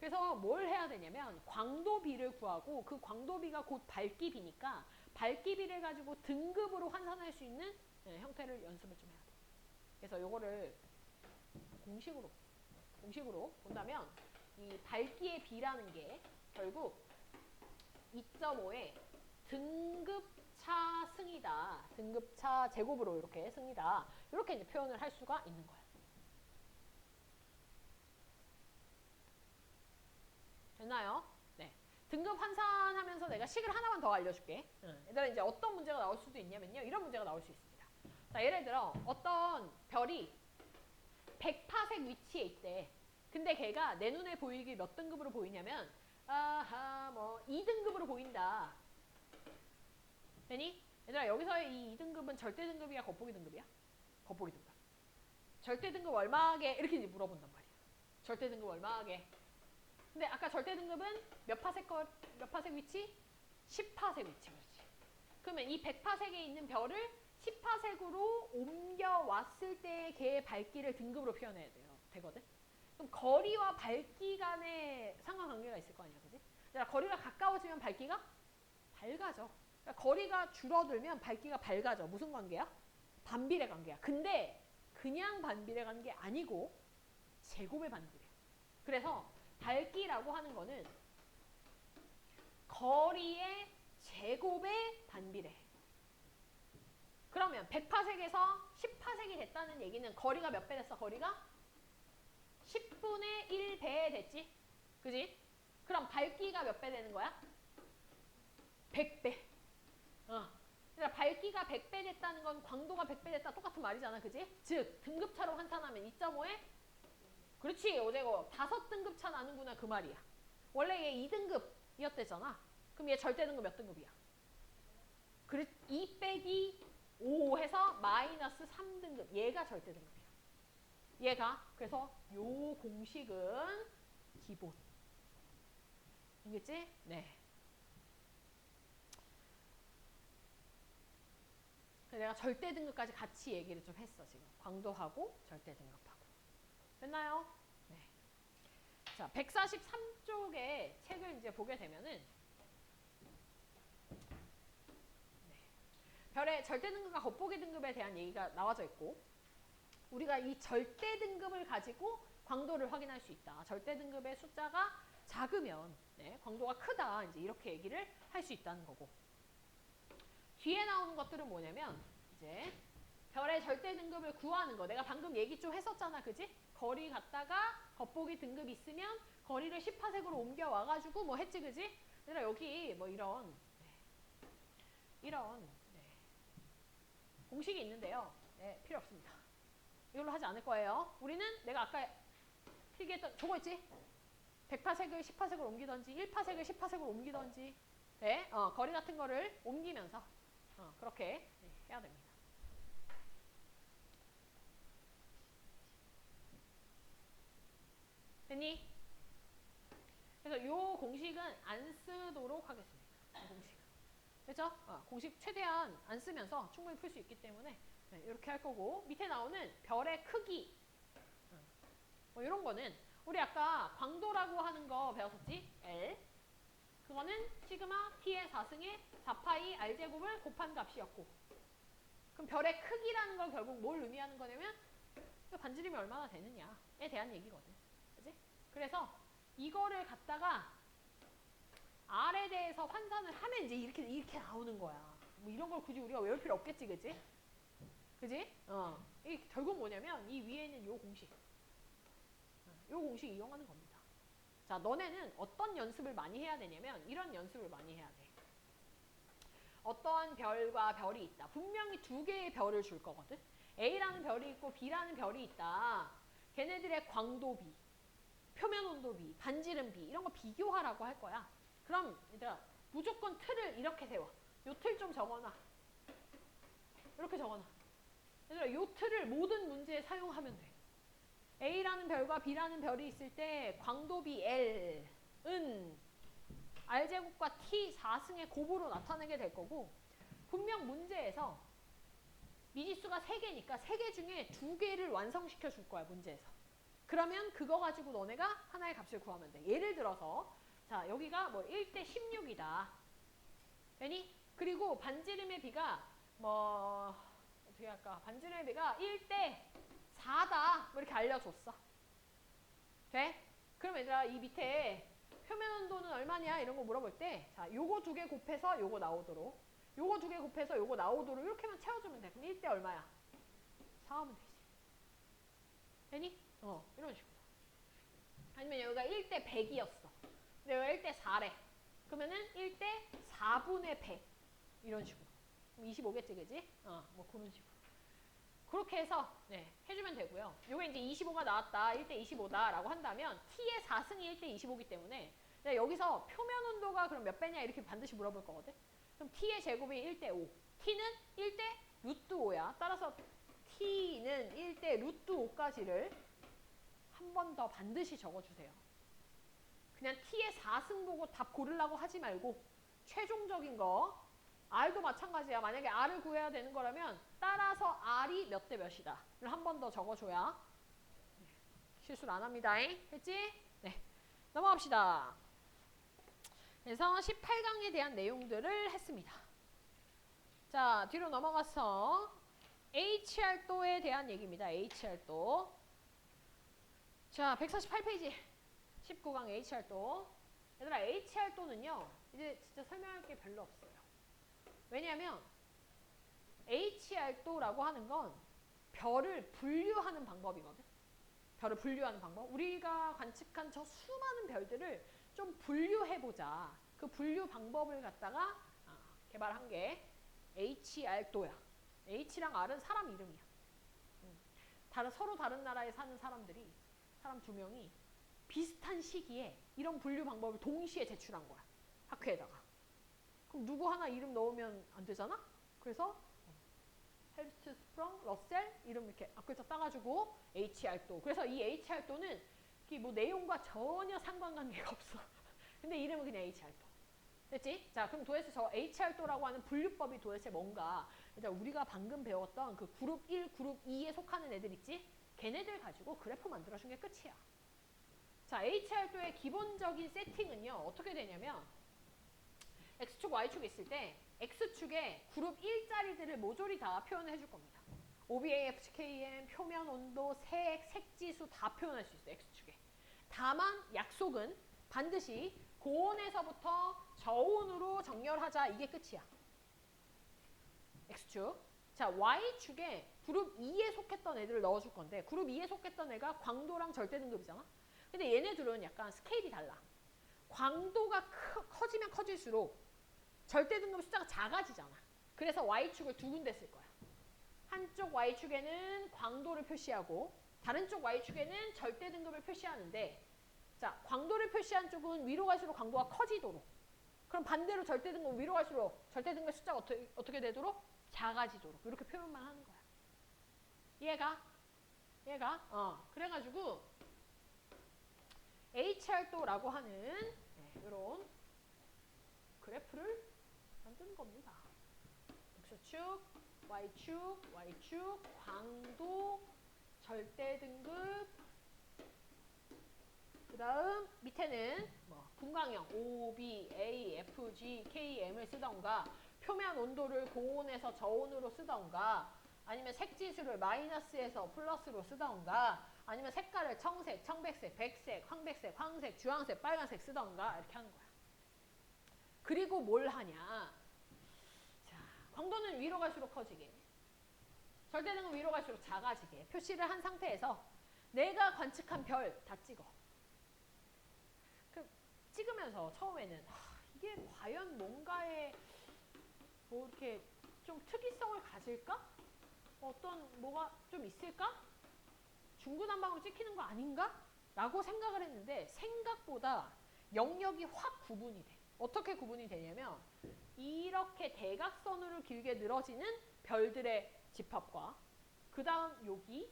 그래서 뭘 해야 되냐면 광도비를 구하고 그 광도비가 곧 밝기비니까 밝기비를 가지고 등급으로 환산할 수 있는 형태를 연습을 좀 해야 돼. 그래서 요거를 공식으로 본다면 이 밝기의 비라는 게 결국 2.5의 등급차 승이다. 등급차 제곱으로 이렇게 승이다. 이렇게 이제 표현을 할 수가 있는 거야. 됐나요? 네. 등급 환산하면서 내가 식을 하나만 더 알려줄게. 얘들아 이제 어떤 문제가 나올 수도 있냐면요. 이런 문제가 나올 수 있습니다. 자, 예를 들어 어떤 별이 100파색 위치에 있대. 근데 걔가 내 눈에 보이기 몇 등급으로 보이냐면 아하 뭐 2등급으로 보인다. 되니? 얘들아 여기서의 이 2등급은 절대 등급이야 겉보기 등급이야? 겉보기 등급. 절대 등급 얼마게? 이렇게 이제 물어본단 말이야. 절대 등급 얼마게? 근데 아까 절대 등급은 몇 파색 위치? 10파색 위치. 그렇지. 그러면 이 100파색에 있는 별을 10파색으로 옮겨왔을 때 걔의 밝기를 등급으로 표현해야 되거든. 그럼 거리와 밝기 간의 상관관계가 있을 거 아니야. 그지? 그러니까 거리가 가까워지면 밝기가 밝아져. 그러니까 거리가 줄어들면 밝기가 밝아져. 무슨 관계야? 반비례 관계야. 근데 그냥 반비례 관계 아니고 제곱의 반비례. 그래서 밝기라고 하는 거는 거리의 제곱의 반비례. 그러면 100파색에서 10파색이 됐다는 얘기는 거리가 몇 배 됐어? 거리가 10분의 1배 됐지? 그지? 그럼 밝기가 몇 배 되는 거야? 100배. 그러니까 밝기가 100배 됐다는 건 광도가 100배 됐다 똑같은 말이잖아. 그지? 즉 등급차로 환산하면 2.5에 그렇지. 어제고 5등급 차 나는구나 그 말이야. 원래 얘 2등급이었대잖아. 그럼 얘 절대 등급 몇 등급이야? 그래 2 빼기 5 해서 마이너스 3등급. 얘가 절대 등급이야. 얘가. 그래서 요 공식은 기본. 알겠지? 네. 내가 절대 등급까지 같이 얘기를 좀 했어 지금. 광도하고 절대 등급하고. 됐나요? 네. 자, 143쪽의 책을 이제 보게 되면은 별의 절대 등급과 겉보기 등급에 대한 얘기가 나와져 있고 우리가 이 절대 등급을 가지고 광도를 확인할 수 있다. 절대 등급의 숫자가 작으면 광도가 크다. 이제 이렇게 얘기를 할 수 있다는 거고. 뒤에 나오는 것들은 뭐냐면 이제 별의 절대 등급을 구하는 거. 내가 방금 얘기 좀 했었잖아. 그지? 거리 갖다가 겉보기 등급 있으면 거리를 10파색으로 옮겨 와가지고 뭐 했지. 그지? 얘들아 여기 뭐 이런 공식이 있는데요. 네, 필요 없습니다. 이걸로 하지 않을 거예요. 우리는 내가 아까 필기했던 저거 있지? 100파색을 10파색으로 옮기던지 1파색을 10파색으로 옮기던지 네? 거리 같은 거를 옮기면서 그렇게 해야 됩니다. 됐니? 그래서 이 공식은 안 쓰도록 하겠습니다. 이 공식은. 됐죠? 공식 최대한 안 쓰면서 충분히 풀 수 있기 때문에 이렇게 할 거고 밑에 나오는 별의 크기 뭐 이런 거는 우리 아까 광도라고 하는 거 배웠었지? L 그거는 시그마 T의 4승의 4파이 R제곱을 곱한 값이었고 그럼 별의 크기라는 건 결국 뭘 의미하는 거냐면 반지름이 얼마나 되느냐에 대한 얘기거든. 그치? 그래서 이거를 갖다가 R에 대해서 환산을 하면 이제 이렇게 나오는 거야. 뭐 이런 걸 굳이 우리가 외울 필요 없겠지, 그치? 그지? 이게 결국 뭐냐면 이 위에 있는 요 공식. 요 공식 이용하는 겁니다. 자, 너네는 어떤 연습을 많이 해야 되냐면 이런 연습을 많이 해야 돼. 어떠한 별과 별이 있다. 분명히 두 개의 별을 줄 거거든. A라는 별이 있고 B라는 별이 있다. 걔네들의 광도비, 표면 온도비, 반지름비 이런 거 비교하라고 할 거야. 그럼 얘들아 무조건 틀을 이렇게 세워. 요 틀 좀 적어놔. 이렇게 적어놔. 얘들아 요 틀을 모든 문제에 사용하면 돼. A라는 별과 B라는 별이 있을 때 광도비 L은 R제곱과 T 4승의 곱으로 나타내게 될 거고 분명 문제에서 미지수가 3개니까 3개 중에 2개를 완성시켜 줄 거야. 문제에서. 그러면 그거 가지고 너네가 하나의 값을 구하면 돼. 예를 들어서 자 여기가 뭐 1대 16이다. 되니? 그리고 반지름의 비가 뭐 어떻게 할까? 반지름의 비가 1대 4다. 뭐 이렇게 알려줬어. 돼? 그럼 얘들아 이 밑에 표면 온도는 얼마냐 이런 거 물어볼 때 자 요거 두 개 곱해서 요거 나오도록 요거 두 개 곱해서 요거 나오도록 이렇게만 채워주면 돼. 그럼 1대 얼마야? 4 하면 되지. 되니? 이런 식으로. 아니면 여기가 1대 100이었어. 근데 여기가 1대 4래. 그러면은 1대 4분의 100. 이런 식으로. 그럼 25겠지, 그지? 뭐 그런 식으로. 그렇게 해서 네, 해주면 되고요. 요게 이제 25가 나왔다. 1대 25다 라고 한다면 T의 4승이 1대 25이기 때문에 내가 여기서 표면 온도가 그럼 몇 배냐 이렇게 반드시 물어볼 거거든. 그럼 T의 제곱이 1대 5. T는 1대 루트 5야. 따라서 T는 1대 루트 5까지를 한 번 더 반드시 적어주세요. 그냥 T의 4승 보고 답 고르려고 하지 말고 최종적인 거 R도 마찬가지야. 만약에 R을 구해야 되는 거라면 따라서 R이 몇 대 몇이다. 를 한 번 더 적어줘야 실수를 안 합니다. 했지? 네. 넘어갑시다. 그래서 18강에 대한 내용들을 했습니다. 자, 뒤로 넘어가서 HR도에 대한 얘기입니다. HR도. 자, 148페이지. 19강 HR도. 얘들아, HR도는요. 이제 진짜 설명할 게 별로 없어요. 왜냐하면 HR도라고 하는 건 별을 분류하는 방법이거든. 별을 분류하는 방법. 우리가 관측한 저 수많은 별들을 좀 분류해보자. 그 분류 방법을 갖다가 개발한 게 HR도야. H랑 R은 사람 이름이야. 서로 다른 나라에 사는 사람들이 사람 두 명이 비슷한 시기에 이런 분류 방법을 동시에 제출한 거야. 학회에다가. 그럼 누구 하나 이름 넣으면 안 되잖아? 그래서 헬스트, 스프렁, 러셀 이름 이렇게 앞글자 따가지고 HR도. 그래서 이 HR도는 뭐 내용과 전혀 상관관계가 없어. 근데 이름은 그냥 HR도. 됐지? 자, 그럼 도대체 저 HR도라고 하는 분류법이 도대체 뭔가? 일단 우리가 방금 배웠던 그 그룹 1, 그룹 2에 속하는 애들 있지? 걔네들 가지고 그래프 만들어준 게 끝이야. 자, HR도의 기본적인 세팅은요. 어떻게 되냐면 X축, Y축 있을 때 X축에 그룹 1짜리들을 모조리 다 표현해 줄 겁니다. OBA, FKM, 표면 온도, 색지수 다 표현할 수 있어. X축에. 다만 약속은 반드시 고온에서부터 저온으로 정렬하자. 이게 끝이야. X축. 자, Y축에 그룹 2에 속했던 애들을 넣어줄 건데 그룹 2에 속했던 애가 광도랑 절대등급이잖아. 근데 얘네들은 약간 스케일이 달라. 광도가 커지면 커질수록 절대등급 숫자가 작아지잖아. 그래서 Y축을 두 군데 쓸 거야. 한쪽 Y축에는 광도를 표시하고 다른 쪽 Y축에는 절대등급을 표시하는데 자, 광도를 표시한 쪽은 위로 갈수록 광도가 커지도록 그럼 반대로 절대등급 위로 갈수록 절대등급 숫자가 어떻게 되도록? 작아지도록 이렇게 표현만 하는 거야. 얘가 그래가지고 HR도라고 하는 이런 그래프를 만드는 겁니다. X축, Y축, 광도, 절대등급 그 다음 밑에는 뭐 분광형 O, B, A, F, G, K, M을 쓰던가 표면 온도를 고온에서 저온으로 쓰던가 아니면 색지수를 마이너스에서 플러스로 쓰던가 아니면 색깔을 청색, 청백색, 백색, 황백색, 황색, 주황색, 빨간색 쓰던가 이렇게 하는 거야. 그리고 뭘 하냐. 자, 광도는 위로 갈수록 커지게 절대등은 위로 갈수록 작아지게 표시를 한 상태에서 내가 관측한 별 다 찍어. 찍으면서 처음에는 이게 과연 뭔가에 뭐 이렇게 좀 특이성을 가질까? 어떤 뭐가 좀 있을까? 중구난방으로 찍히는 거 아닌가? 라고 생각을 했는데 생각보다 영역이 확 구분이 돼. 어떻게 구분이 되냐면 이렇게 대각선으로 길게 늘어지는 별들의 집합과 그 다음 여기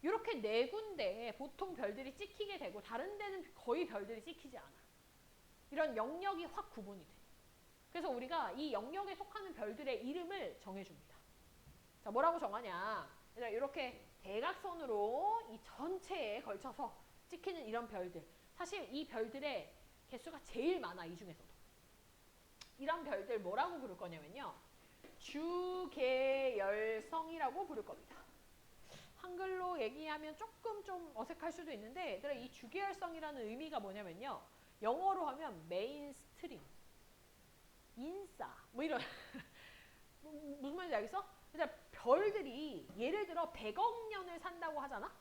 이렇게 네 군데에 보통 별들이 찍히게 되고 다른 데는 거의 별들이 찍히지 않아. 이런 영역이 확 구분이 돼. 그래서 우리가 이 영역에 속하는 별들의 이름을 정해줍니다. 자, 뭐라고 정하냐. 이렇게 대각선으로 이 전체에 걸쳐서 찍히는 이런 별들. 사실 이 별들의 개수가 제일 많아, 이 중에서도. 이런 별들 뭐라고 부를 거냐면요. 주계열성이라고 부를 겁니다. 한글로 얘기하면 조금 좀 어색할 수도 있는데, 얘들아, 이 주계열성이라는 의미가 뭐냐면요. 영어로 하면 메인스트림, 인싸, 뭐 이런. 무슨 말인지 알겠어? 그러니까 별들이 예를 들어 100억 년을 산다고 하잖아?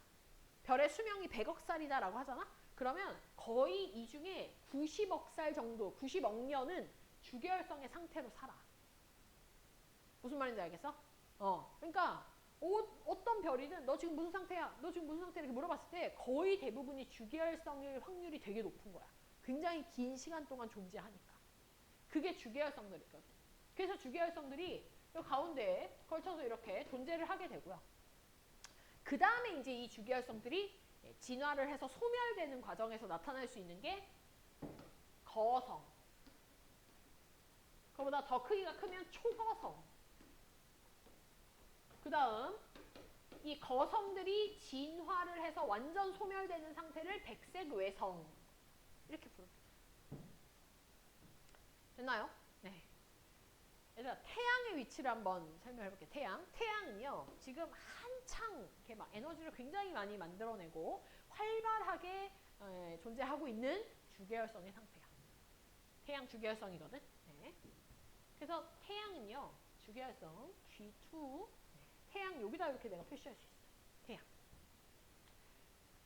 별의 수명이 100억 살이다라고 하잖아? 그러면 거의 이 중에 90억 살 정도, 90억 년은 주계열성의 상태로 살아. 무슨 말인지 알겠어? 그러니까 어떤 별이든 너 지금 무슨 상태야? 너 지금 무슨 상태야? 이렇게 물어봤을 때 거의 대부분이 주계열성일 확률이 되게 높은 거야. 굉장히 긴 시간 동안 존재하니까. 그게 주계열성들이거든. 그래서 주계열성들이 이 가운데에 걸쳐서 이렇게 존재를 하게 되고요. 그 다음에 이제 이 주계열성들이 진화를 해서 소멸되는 과정에서 나타날 수 있는 게 거성. 그보다 더 크기가 크면 초거성. 그 다음 이 거성들이 진화를 해서 완전 소멸되는 상태를 백색외성. 이렇게 부릅니다. 됐나요? 네. 얘들아, 태양의 위치를 한번 설명해 볼게요. 태양은요, 지금 한창 이렇게 막 에너지를 굉장히 많이 만들어내고 활발하게 존재하고 있는 주계열성의 상태야. 태양 주계열성이거든. 네. 그래서 태양은요, 주계열성 G2. 태양 여기다 이렇게 내가 표시할 수 있어. 태양.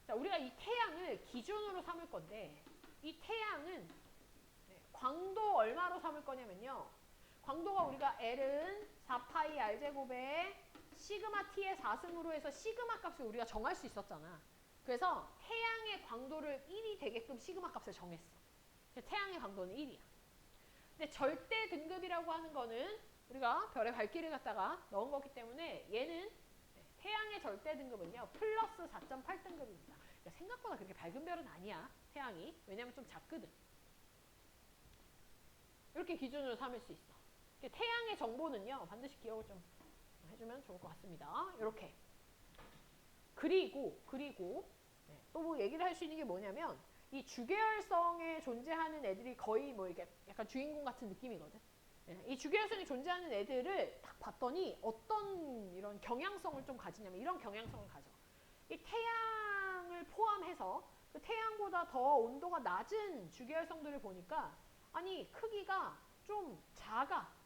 자, 우리가 이 태양을 기준으로 삼을 건데, 이 태양은 광도 얼마로 삼을 거냐면요. 광도가 우리가 L은 4파이 R제곱에 시그마 T의 4승으로 해서 시그마 값을 우리가 정할 수 있었잖아. 그래서 태양의 광도를 1이 되게끔 시그마 값을 정했어. 태양의 광도는 1이야. 근데 절대 등급이라고 하는 거는 우리가 별의 밝기를 갖다가 넣은 거기 때문에 얘는 태양의 절대 등급은요. 플러스 4.8등급입니다. 그러니까 생각보다 그렇게 밝은 별은 아니야. 태양이. 왜냐면 좀 작거든. 이렇게 기준으로 삼을 수 있어. 태양의 정보는요. 반드시 기억을 좀 해주면 좋을 것 같습니다. 이렇게. 그리고 또 뭐 얘기를 할 수 있는 게 뭐냐면 이 주계열성에 존재하는 애들이 거의 뭐 이게 약간 주인공 같은 느낌이거든. 이 주계열성에 존재하는 애들을 딱 봤더니 어떤 이런 경향성을 좀 가지냐면 이런 경향성을 가져. 이 태양을 포함해서 그 태양보다 더 온도가 낮은 주계열성들을 보니까 아니 크기가 좀 작아.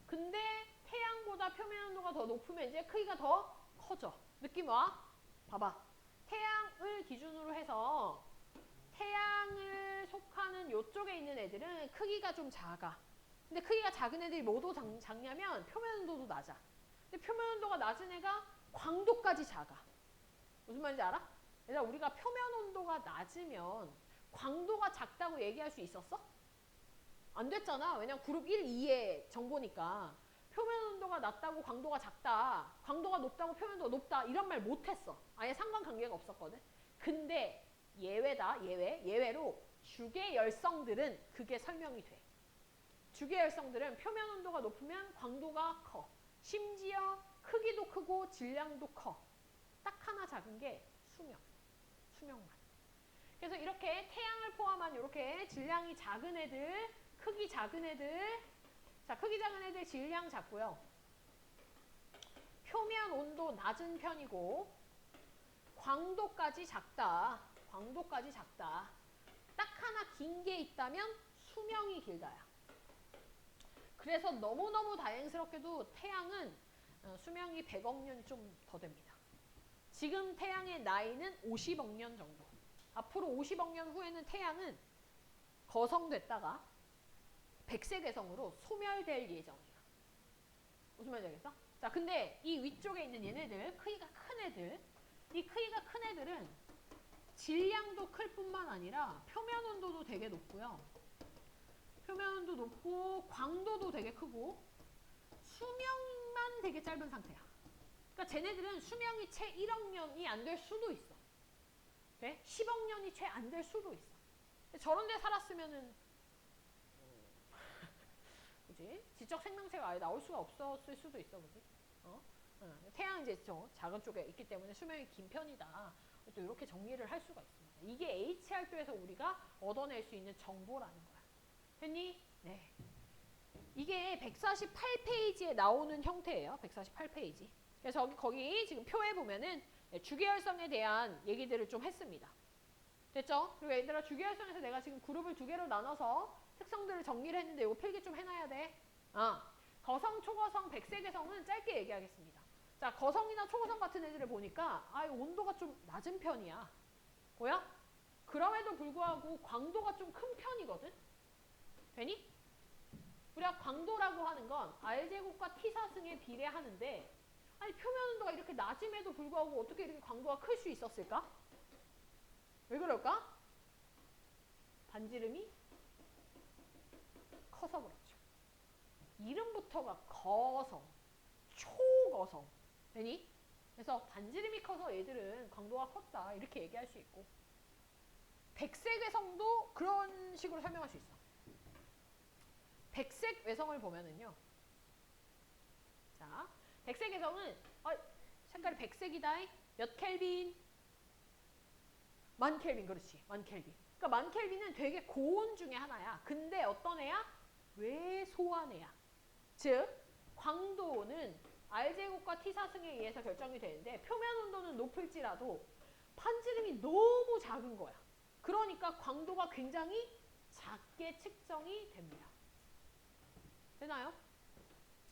근데 태양보다 표면 온도가 더 높으면 이제 크기가 더 커져. 느낌 와? 봐봐. 태양을 기준으로 해서 태양을 속하는 요쪽에 있는 애들은 크기가 좀 작아. 근데 크기가 작은 애들이 뭐도 작냐면 표면 온도도 낮아. 근데 표면 온도가 낮은 애가 광도까지 작아. 무슨 말인지 알아? 얘들아, 우리가 표면 온도가 낮으면 광도가 작다고 얘기할 수 있었어? 안 됐잖아. 왜냐면 그룹 1, 2의 정보니까. 표면 온도가 낮다고 광도가 작다. 광도가 높다고 표면 온도가 높다. 이런 말 못했어. 아예 상관관계가 없었거든. 근데 예외다. 예외로 주계열성들은 그게 설명이 돼. 주계열성들은 표면 온도가 높으면 광도가 커. 심지어 크기도 크고 질량도 커. 딱 하나 작은 게 수명만. 그래서 이렇게 태양을 포함한 이렇게 질량이 작은 애들, 크기 작은 애들, 자, 크기 작은 애들 질량 작고요. 표면 온도 낮은 편이고 광도까지 작다. 딱 하나 긴 게 있다면 수명이 길다야. 그래서 너무너무 다행스럽게도 태양은 수명이 100억 년이 좀 더 됩니다. 지금 태양의 나이는 50억 년 정도. 앞으로 50억 년 후에는 태양은 거성됐다가 백색외성으로 소멸될 예정이야. 무슨 말인지 알겠어? 자, 근데 이 위쪽에 있는 얘네들, 크기가 큰 애들, 이 크기가 큰 애들은 질량도 클 뿐만 아니라 표면 온도도 되게 높고요. 표면 온도 높고 광도도 되게 크고 수명만 되게 짧은 상태야. 그러니까 쟤네들은 수명이 채 1억 년이 안 될 수도 있어. 네? 10억 년이 채 안 될 수도 있어. 저런 데 살았으면은 그지? 지적 생명체가 아예 나올 수가 없었을 수도 있어, 그지? 태양은 이제 좀 작은 쪽에 있기 때문에 수명이 긴 편이다. 또 이렇게 정리를 할 수가 있습니다. 이게 HR도에서 우리가 얻어낼 수 있는 정보라는 거야. 됐니? 네. 이게 148페이지에 나오는 형태예요. 148페이지. 그래서 거기 지금 표에 보면은 주계열성에 대한 얘기들을 좀 했습니다. 됐죠? 그리고 얘들아 주계열성에서 내가 지금 그룹을 두 개로 나눠서 특성들을 정리를 했는데 이거 필기 좀 해놔야 돼. 거성, 초거성, 백색외성은 짧게 얘기하겠습니다. 자, 거성이나 초거성 같은 애들을 보니까 온도가 좀 낮은 편이야. 뭐야? 그럼에도 불구하고 광도가 좀 큰 편이거든? 되니? 우리가 광도라고 하는 건 R제곱과 T사승에 비례하는데 아니 표면 온도가 이렇게 낮음에도 불구하고 어떻게 이렇게 광도가 클 수 있었을까? 왜 그럴까? 반지름이 커서 그렇죠. 이름부터가 거성, 초거성. 되니? 그래서 반지름이 커서 얘들은 광도가 컸다. 이렇게 얘기할 수 있고. 백색외성도 그런 식으로 설명할 수 있어. 백색외성을 보면은요. 자, 백색외성은 색깔이 백색이다. 몇 켈빈? 10,000켈빈. 그렇지. 10,000켈빈. 그러니까 10,000켈빈은 되게 고온 중에 하나야. 근데 어떤 애야? 왜소한 애야. 즉 광도는 R제곱과 T사승에 의해서 결정이 되는데 표면 온도는 높을지라도 반지름이 너무 작은 거야. 그러니까 광도가 굉장히 작게 측정이 됩니다. 되나요?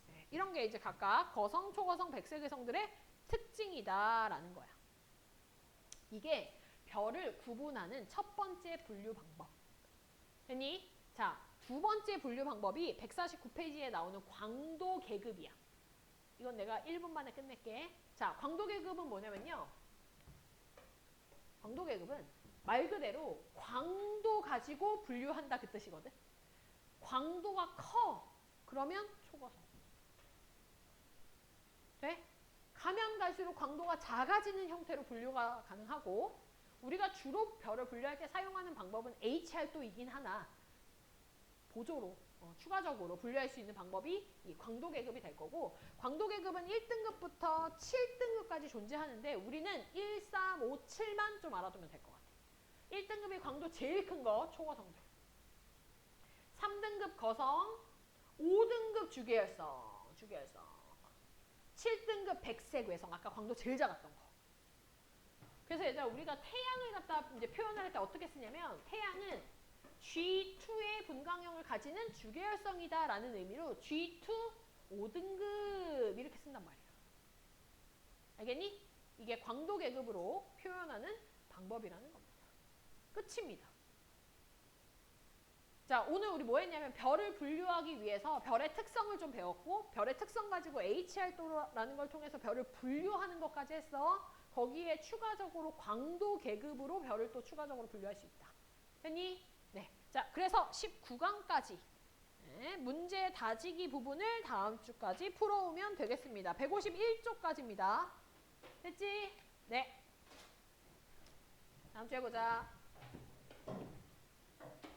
네, 이런 게 이제 각각 거성, 초거성, 백색외성들의 특징이다라는 거야. 이게 별을 구분하는 첫 번째 분류 방법. 됐니? 자, 두 번째 분류 방법이 149페이지에 나오는 광도 계급이야. 이건 내가 1분 만에 끝낼게. 자, 광도 계급은 뭐냐면요. 광도 계급은 말 그대로 광도 가지고 분류한다 그 뜻이거든. 광도가 커. 그러면 초거성. 돼? 가면 갈수록 광도가 작아지는 형태로 분류가 가능하고 우리가 주로 별을 분류할 때 사용하는 방법은 HR도이긴 하나 보조로 추가적으로 분류할 수 있는 방법이 이 광도 계급이 될 거고 광도 계급은 1등급부터 7등급까지 존재하는데 우리는 1, 3, 5, 7만 좀 알아두면 될 것 같아. 1등급이 광도 제일 큰 거 초거성들. 3등급 거성, 5등급 주계열성. 7등급 백색외성. 아까 광도 제일 작았던 거. 그래서 얘들아 우리가 태양을 갖다 이제 표현을 할 때 어떻게 쓰냐면 태양은 G2의 분광형을 가지는 주계열성이다 라는 의미로 G2 5등급 이렇게 쓴단 말이야. 알겠니? 이게 광도 계급으로 표현하는 방법이라는 겁니다. 끝입니다. 자, 오늘 우리 뭐 했냐면 별을 분류하기 위해서 별의 특성을 좀 배웠고 별의 특성 가지고 HR도라는 걸 통해서 별을 분류하는 것까지 했어. 거기에 추가적으로 광도 계급으로 별을 또 추가적으로 분류할 수 있다. 됐니? 네. 자, 그래서 19강까지 문제 다지기 부분을 다음 주까지 풀어오면 되겠습니다. 151쪽까지입니다. 됐지? 네. 다음 주에 보자.